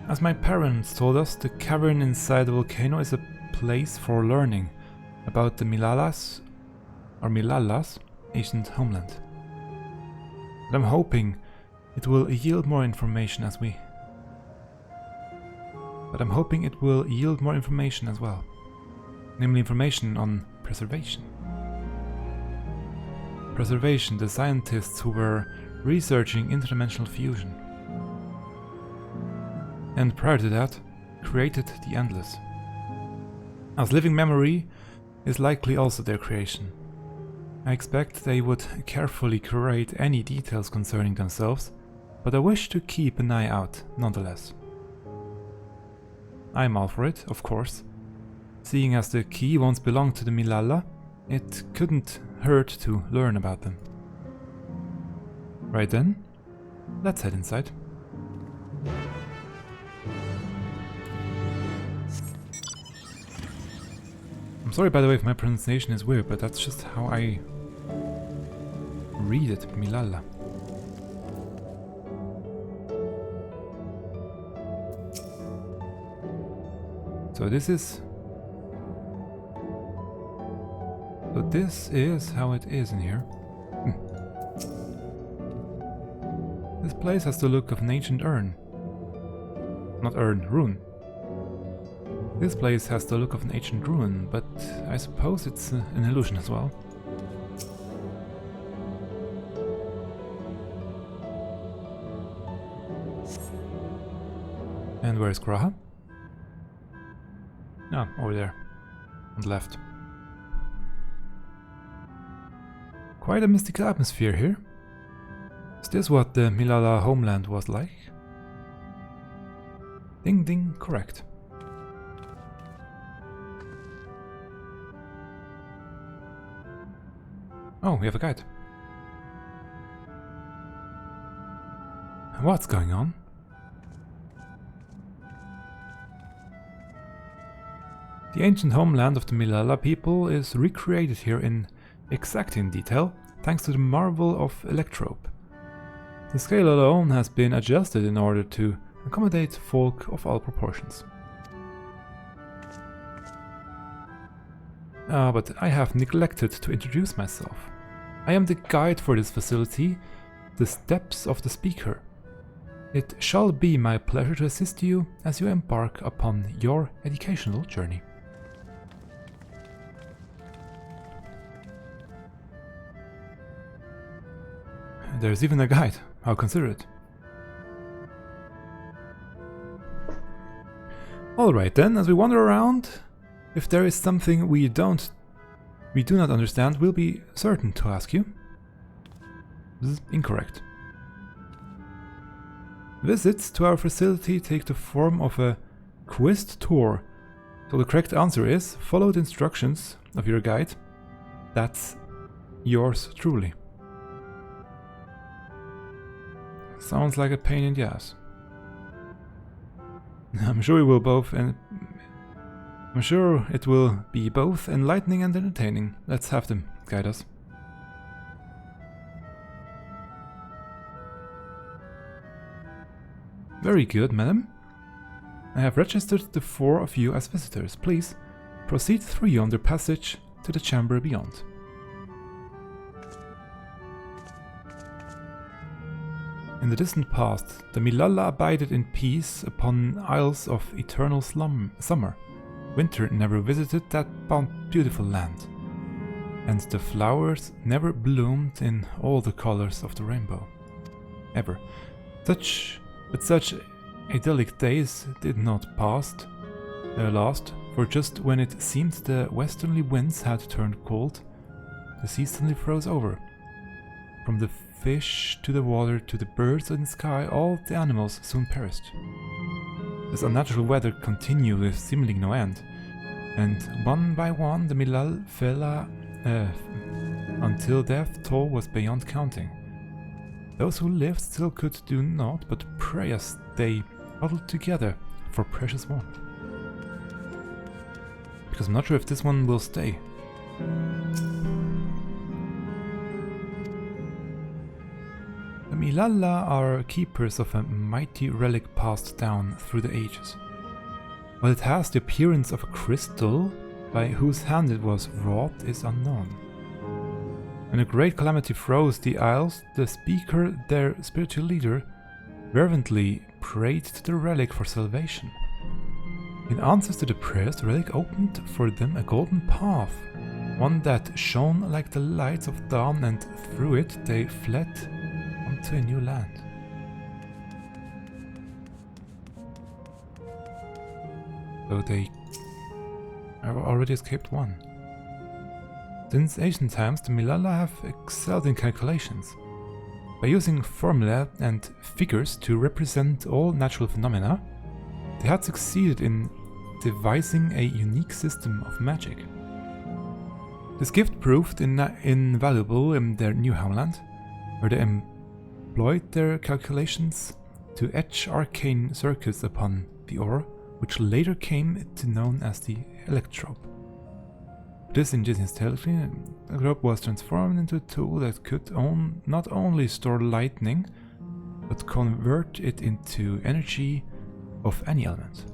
As my parents told us, the cavern inside the volcano is a place for learning about the Milalla's ancient homeland. But I'm hoping it will yield more information as well. Namely information on preservation. Preservation, the scientists who were researching interdimensional fusion. And prior to that, created the Endless. As living memory is likely also their creation. I expect they would carefully curate any details concerning themselves, but I wish to keep an eye out nonetheless. I'm all for it, of course. Seeing as the key once belonged to the Milalla, it couldn't hurt to learn about them. Right then, let's head inside. I'm sorry by the way if my pronunciation is weird, but that's just how I read it, Milalla. So this is how it is in here. This place has the look of an ancient urn. Not urn, rune. This place has the look of an ancient ruin, but I suppose it's an illusion as well. And where's Graha? Ah, over there. On the left. Quite a mystical atmosphere here. Is this what the Milalla homeland was like? Ding ding, correct. Oh, we have a guide. What's going on? The ancient homeland of the Milalla people is recreated here in exacting detail, thanks to the marvel of Electrope. The scale alone has been adjusted in order to accommodate folk of all proportions. But I have neglected to introduce myself. I am the guide for this facility, the Steps of the Speaker. It shall be my pleasure to assist you as you embark upon your educational journey. There's even a guide, how considerate. Alright then, as we wander around, if there is something we do not understand, we'll be certain to ask you. This is incorrect. Visits to our facility take the form of a quiz tour, so the correct answer is follow the instructions of your guide. That's yours truly. Sounds like a pain in the ass. I'm sure it will be both enlightening and entertaining. Let's have them guide us. Very good, madam. I have registered the 4 of you as visitors. Please proceed through yonder passage to the chamber beyond. In the distant past, the Milalla abided in peace upon isles of eternal summer. Winter never visited that beautiful land, and the flowers never bloomed in all the colors of the rainbow. Ever. But such idyllic days did not last, for just when it seemed the westerly winds had turned cold, the sea suddenly froze over. From the fish to the water to the birds in the sky, all the animals soon perished. This unnatural weather continued with seemingly no end, and one by one the Milalla fell until death toll was beyond counting. Those who lived still could do naught but pray as they huddled together for precious warmth. Because I'm not sure if this one will stay. The Milalla are keepers of a mighty relic passed down through the ages. While it has the appearance of a crystal, by whose hand it was wrought is unknown. When a great calamity froze the isles, the speaker, their spiritual leader, fervently prayed to the relic for salvation. In answer to the prayers, the relic opened for them a golden path, one that shone like the lights of dawn, and through it they fled onto a new land. So they have already escaped one. Since ancient times, the Milalla have excelled in calculations. By using formulae and figures to represent all natural phenomena, they had succeeded in devising a unique system of magic. This gift proved invaluable in their new homeland, where they employed their calculations to etch arcane circuits upon the ore, which later came to be known as the electrode. This ingenious technology, the electrode was transformed into a tool that could not only store lightning, but convert it into energy of any element.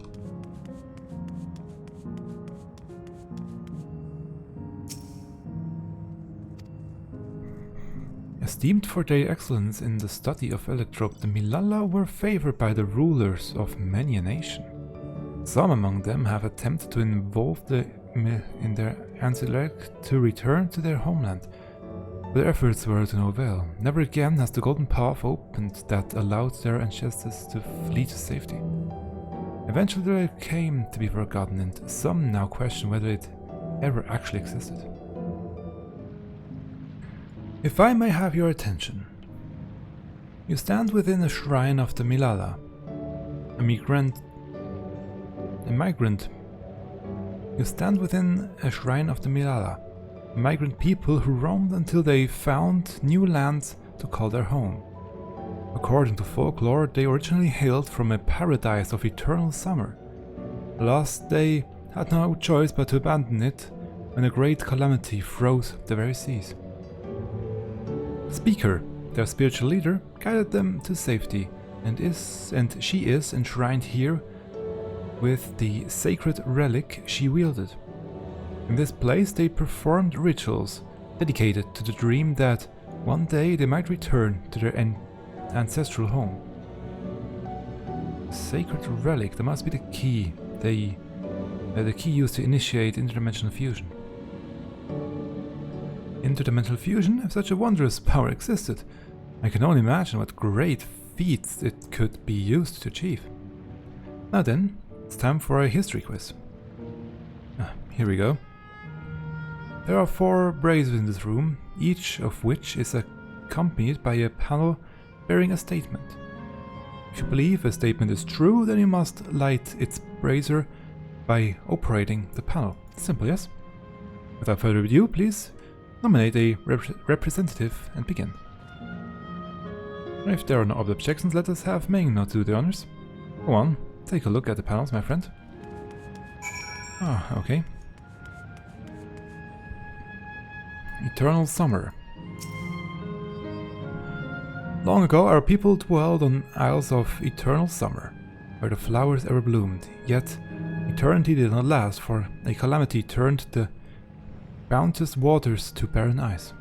Esteemed for their excellence in the study of electrode, the Milalla were favored by the rulers of many a nation. Some among them have attempted to involve in their ancillary to return to their homeland, but their efforts were to no avail. Never again has the golden path opened that allowed their ancestors to flee to safety. Eventually they came to be forgotten, and some now question whether it ever actually existed. If I may have your attention. You stand within a shrine of the Milalla. A migrant. You stand within a shrine of the Milalla, a migrant people who roamed until they found new lands to call their home. According to folklore, they originally hailed from a paradise of eternal summer. Alas, they had no choice but to abandon it when a great calamity froze the very seas. The speaker, their spiritual leader, guided them to safety, and she is enshrined here with the sacred relic she wielded. In this place they performed rituals dedicated to the dream that one day they might return to their ancestral home. Sacred relic, that must be the key. The key used to initiate interdimensional fusion. Interdimensional fusion, if such a wondrous power existed, I can only imagine what great feats it could be used to achieve. Now then, it's time for a history quiz. Here we go. There are 4 braziers in this room, each of which is accompanied by a panel bearing a statement. If you believe a statement is true, then you must light its brazier by operating the panel. Simple, yes? Without further ado, please nominate a representative and begin. If there are no other objections, let us have Ming not do the honors. Go on. Take a look at the panels, my friend. Okay. Eternal Summer. Long ago, our people dwelled on isles of eternal summer, where the flowers ever bloomed, yet eternity did not last, for a calamity turned the bounteous waters to barren ice.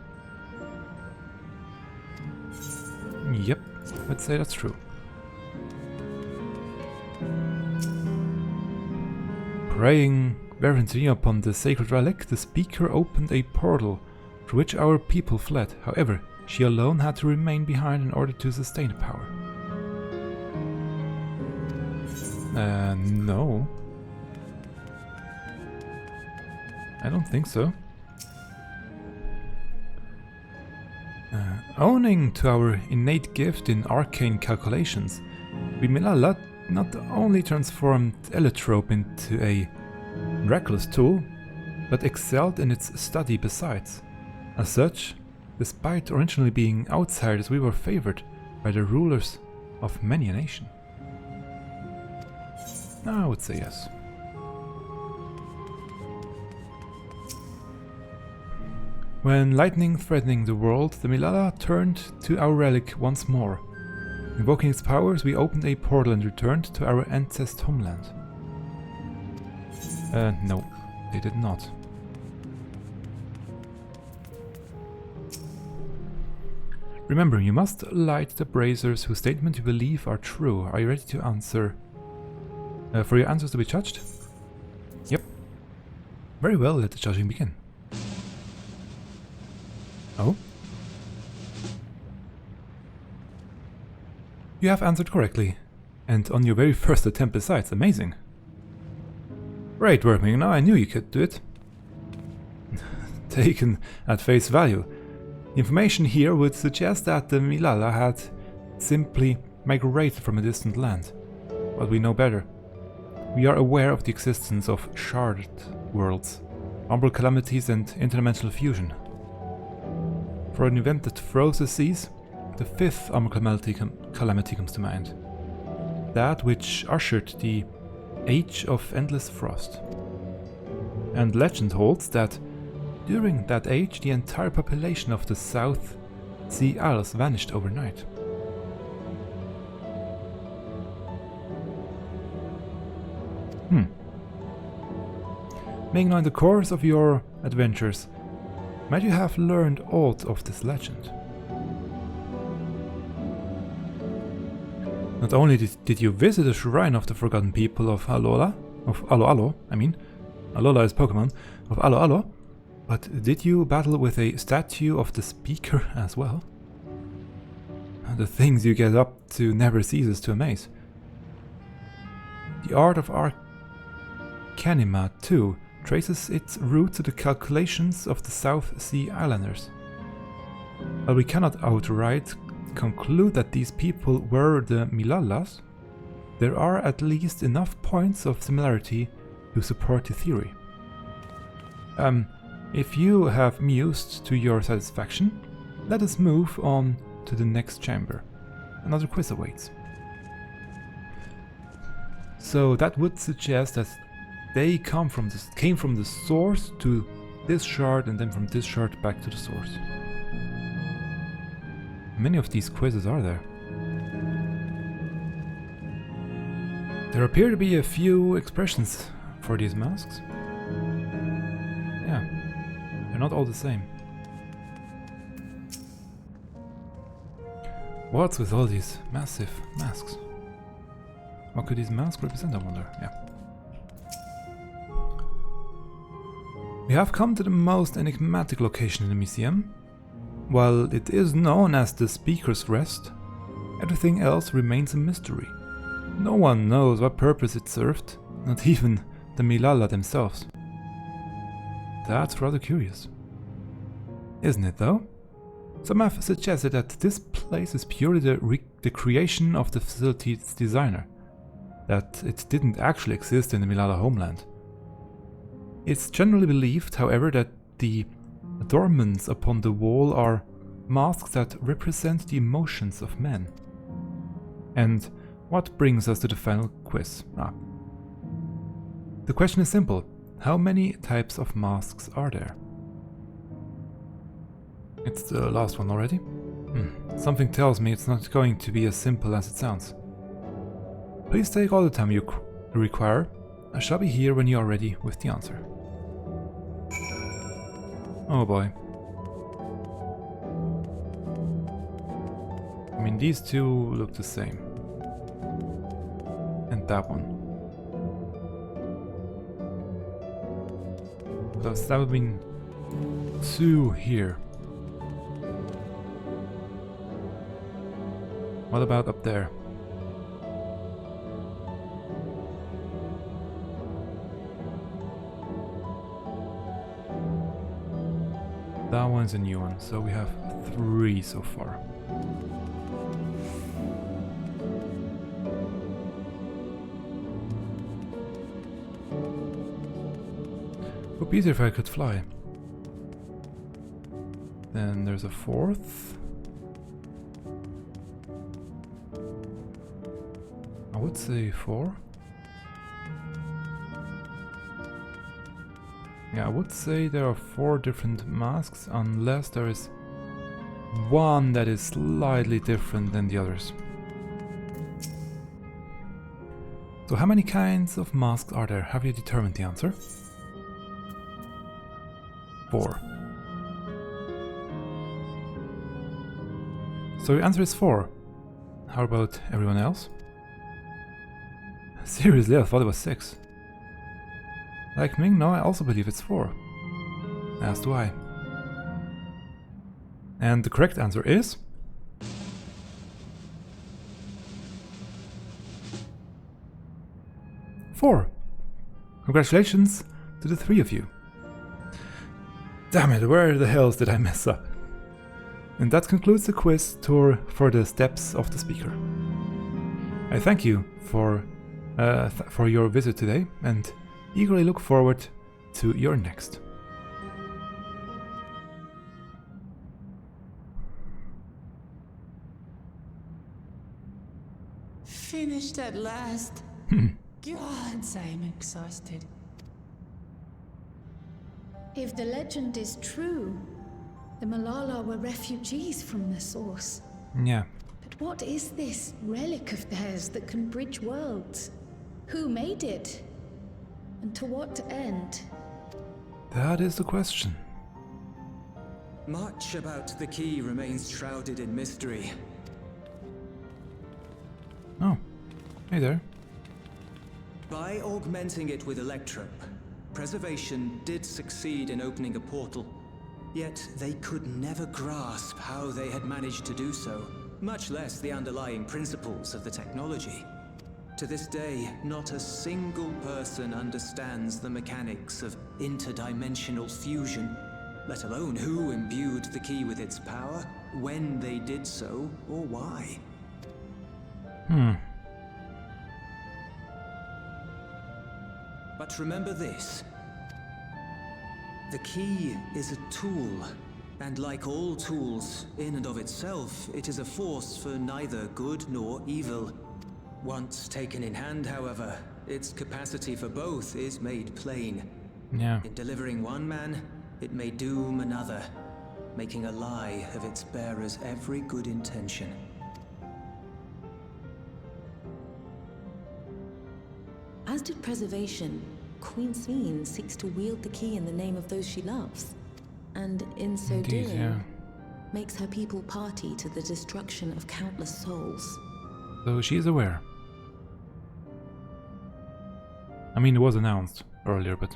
Yep, let's say that's true. Praying reverently upon the sacred relic, the speaker opened a portal through which our people fled. However, she alone had to remain behind in order to sustain the power. No. I don't think so. Owning to our innate gift in arcane calculations, we Milalla not only transformed Elene'shpya into a miraculous tool, but excelled in its study besides. As such, despite originally being outsiders, we were favored by the rulers of many a nation. I would say yes. When lightning threatening the world, the Milalla turned to our relic once more. Invoking its powers, we opened a portal and returned to our ancestral homeland. No, they did not. Remember, you must light the braziers whose statement you believe are true. Are you ready to answer? For your answers to be judged? Yep. Very well, let the judging begin. Oh? You have answered correctly, and on your very first attempt besides. Amazing. Great work, now I knew you could do it. Taken at face value, the information here would suggest that the Milalla had simply migrated from a distant land. But we know better. We are aware of the existence of sharded worlds, umbral calamities and interdimensional fusion. For an event that throws the seas, the fifth umbral calamity comes to mind. That which ushered the Age of Endless Frost. And legend holds that during that age the entire population of the South Sea Isles vanished overnight. Now in the course of your adventures, might you have learned aught of this legend? Not only did you visit the shrine of the forgotten people of Alola, Alola is Pokemon, of Alo, but did you battle with a statue of the speaker as well? The things you get up to never ceases to amaze. The art of Arcanima, too, traces its root to the calculations of the South Sea Islanders. While we cannot outright conclude that these people were the Milallas, there are at least enough points of similarity to support the theory. If you have mused to your satisfaction, let us move on to the next chamber. Another quiz awaits. So that would suggest that they came from the source to this shard, and then from this shard back to the source. How many of these quizzes are there? There appear to be a few expressions for these masks. Yeah, they're not all the same. What's with all these massive masks? What could these masks represent, I wonder? Yeah. We have come to the most enigmatic location in the museum. While it is known as the Speaker's Rest, everything else remains a mystery. No one knows what purpose it served, not even the Milalla themselves. That's rather curious. Isn't it though? Some have suggested that this place is purely the creation of the facility's designer, that it didn't actually exist in the Milalla homeland. It's generally believed, however, that the adornments upon the wall are masks that represent the emotions of men. And what brings us to the final quiz? The question is simple. How many types of masks are there? It's the last one already? Something tells me it's not going to be as simple as it sounds. Please take all the time you require. I shall be here when you are ready with the answer. Oh boy. I mean, these two look the same. And that one. Plus that would mean 2 here. What about up there? That one's a new one, so we have 3 so far. Would be easier if I could fly. Then there's a 4th. I would say 4. Yeah, I would say there are 4 different masks, unless there is one that is slightly different than the others. So how many kinds of masks are there? Have you determined the answer? 4. So your answer is 4. How about everyone else? Seriously, I thought it was 6. Like Ming, no, I also believe it's 4. As do I. And the correct answer is... 4. Congratulations to the 3 of you. Damn it, where the hells did I mess up? And that concludes the quiz tour for the steps of the speaker. I thank you for your visit today, and eagerly look forward to your next. Finished at last. God, I'm exhausted. If the legend is true, the Milalla were refugees from the source. Yeah. But what is this relic of theirs that can bridge worlds? Who made it? And to what end? That is the question. Much about the key remains shrouded in mystery. Oh, hey there. By augmenting it with Electrope, Preservation did succeed in opening a portal. Yet they could never grasp how they had managed to do so, much less the underlying principles of the technology. To this day, not a single person understands the mechanics of interdimensional fusion, let alone who imbued the key with its power, when they did so, or why. But remember this. The key is a tool, and like all tools, in and of itself, it is a force for neither good nor evil. Once taken in hand, however, its capacity for both is made plain. Yeah. In delivering one man, it may doom another, making a lie of its bearer's every good intention. As did Preservation, Queen Sphene seeks to wield the key in the name of those she loves, and in so Indeed, doing, yeah. makes her people party to the destruction of countless souls. So she's aware. I mean, it was announced earlier, but...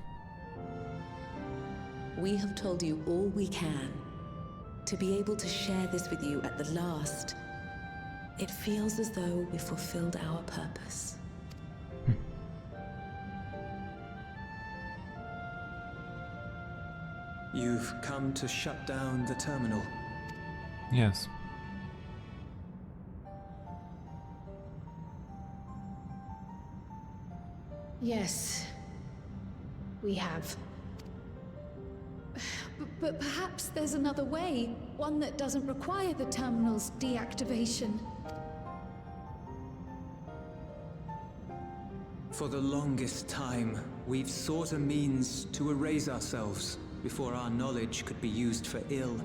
We have told you all we can. To be able to share this with you at the last, it feels as though we fulfilled our purpose. You've come to shut down the terminal. Yes. Yes, we have. But perhaps there's another way, one that doesn't require the terminal's deactivation. For the longest time, we've sought a means to erase ourselves before our knowledge could be used for ill.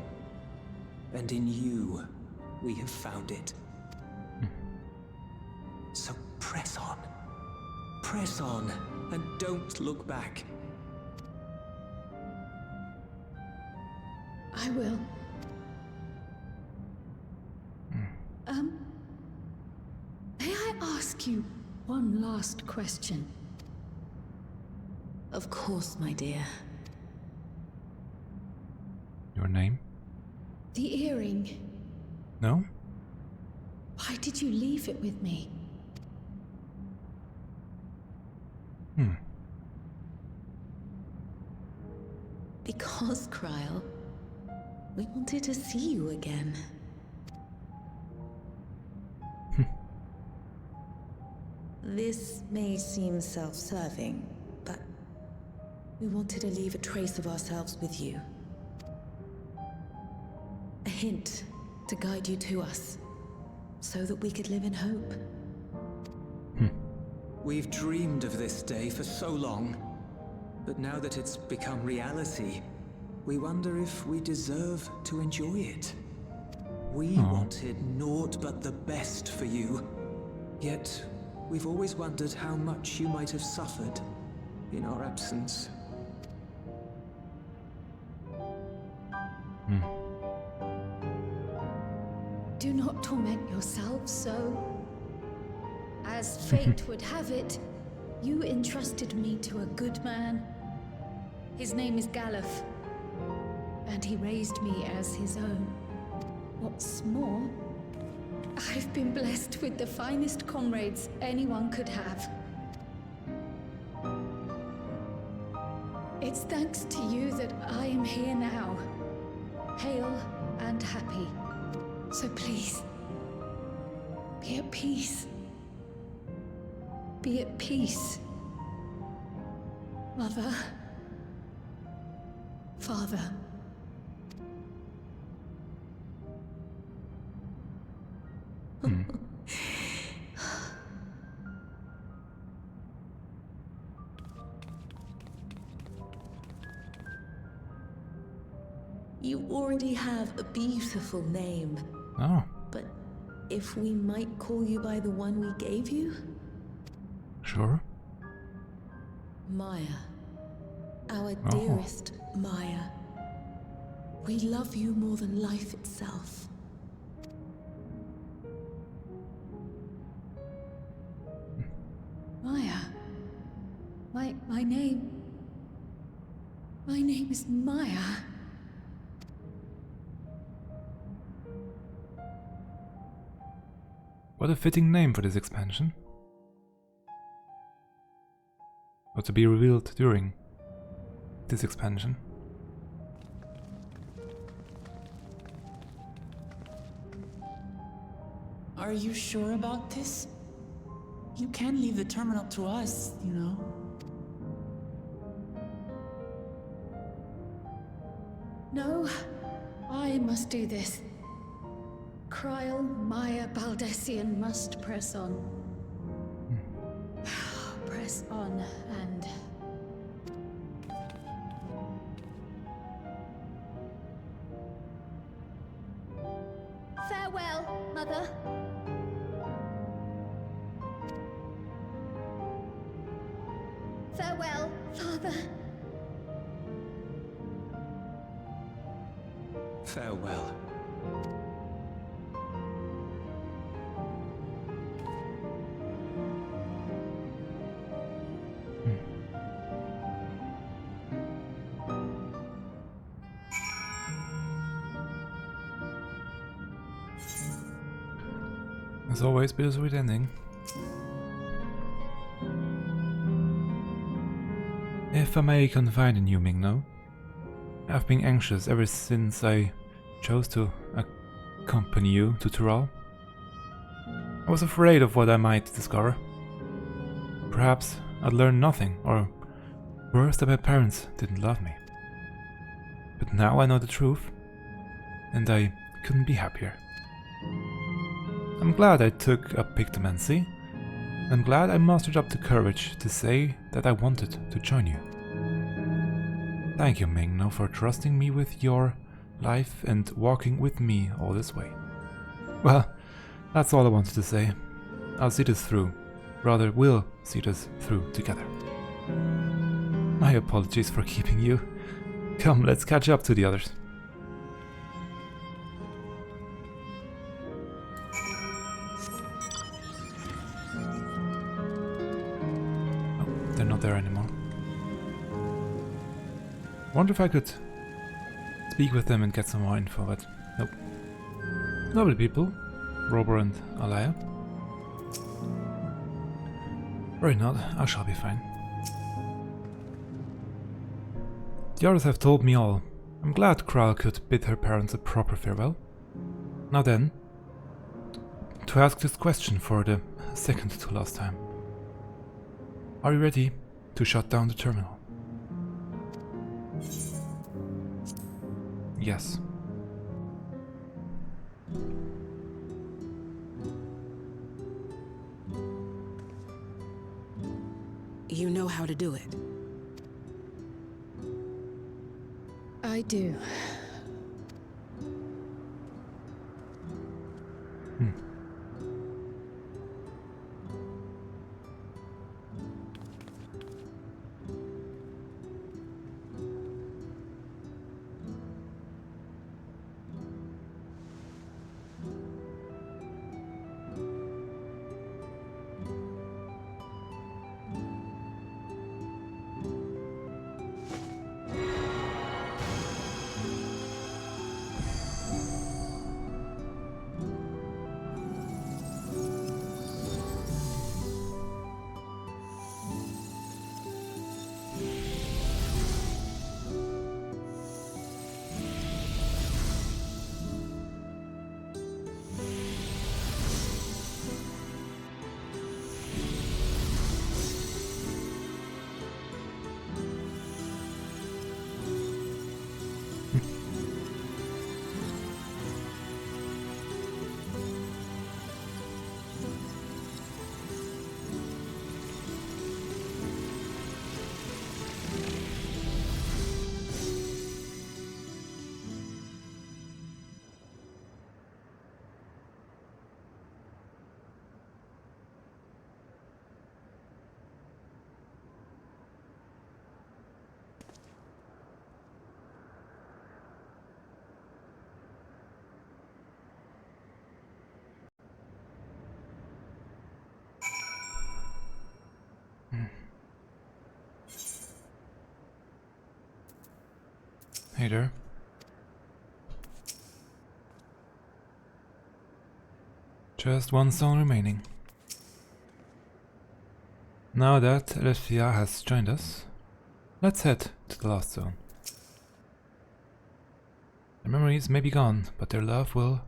And in you, we have found it. So press on. Press on, and don't look back. I will. May I ask you one last question? Of course, my dear. Your name? The earring. No? Why did you leave it with me? Because, Krile, we wanted to see you again. This may seem self-serving, but we wanted to leave a trace of ourselves with you. A hint to guide you to us, so that we could live in hope. We've dreamed of this day for so long, but now that it's become reality, we wonder if we deserve to enjoy it. We wanted naught but the best for you, yet we've always wondered how much you might have suffered in our absence. Do not torment yourselves so. As fate would have it, you entrusted me to a good man. His name is Galuf, and he raised me as his own. What's more, I've been blessed with the finest comrades anyone could have. It's thanks to you that I am here now, hale and happy. So please, be at peace. Be at peace. Mother. Father. You already have a beautiful name. Oh. But if we might call you by the one we gave you? Sure. Maya. Our dearest Maya. We love you more than life itself. Maya. My name is Maya. What a fitting name for this expansion. Or to be revealed during this expansion. Are you sure about this? You can leave the terminal to us, you know. No, I must do this. Krile, Maya, Baldessian must press on. Press on and... Farewell, Mother. Farewell, Father. Farewell. As always, bittersweet ending. If I may confide in you, Mingno, I've been anxious ever since I chose to accompany you to Tural. I was afraid of what I might discover. Perhaps I'd learn nothing, or worse, that my parents didn't love me. But now I know the truth, and I couldn't be happier. I'm glad I took up Pictomancy. I'm glad I mustered up the courage to say that I wanted to join you. Thank you, Mingno, for trusting me with your life and walking with me all this way. Well, that's all I wanted to say. I'll see this through. Rather, we'll see this through together. My apologies for keeping you. Come, let's catch up to the others. Oh, they're not there anymore. Wonder if I could speak with them and get some more info, but nope. Lovely people, Robert and Alaya. Worry not, I shall be fine. The others have told me all. I'm glad Krile could bid her parents a proper farewell. Now then, to ask this question for the second to last time. Are you ready to shut down the terminal? Yes. You know how to do it. I do. Hey there. Just one zone remaining. Now that Elene'shpya has joined us, let's head to the last zone. Their memories may be gone, but their love will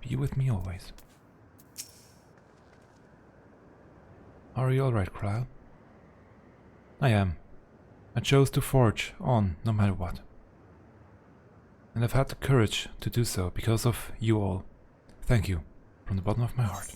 be with me always. Are you alright, Krile? I am. I chose to forge on no matter what. And I've had the courage to do so because of you all. Thank you, from the bottom of my heart.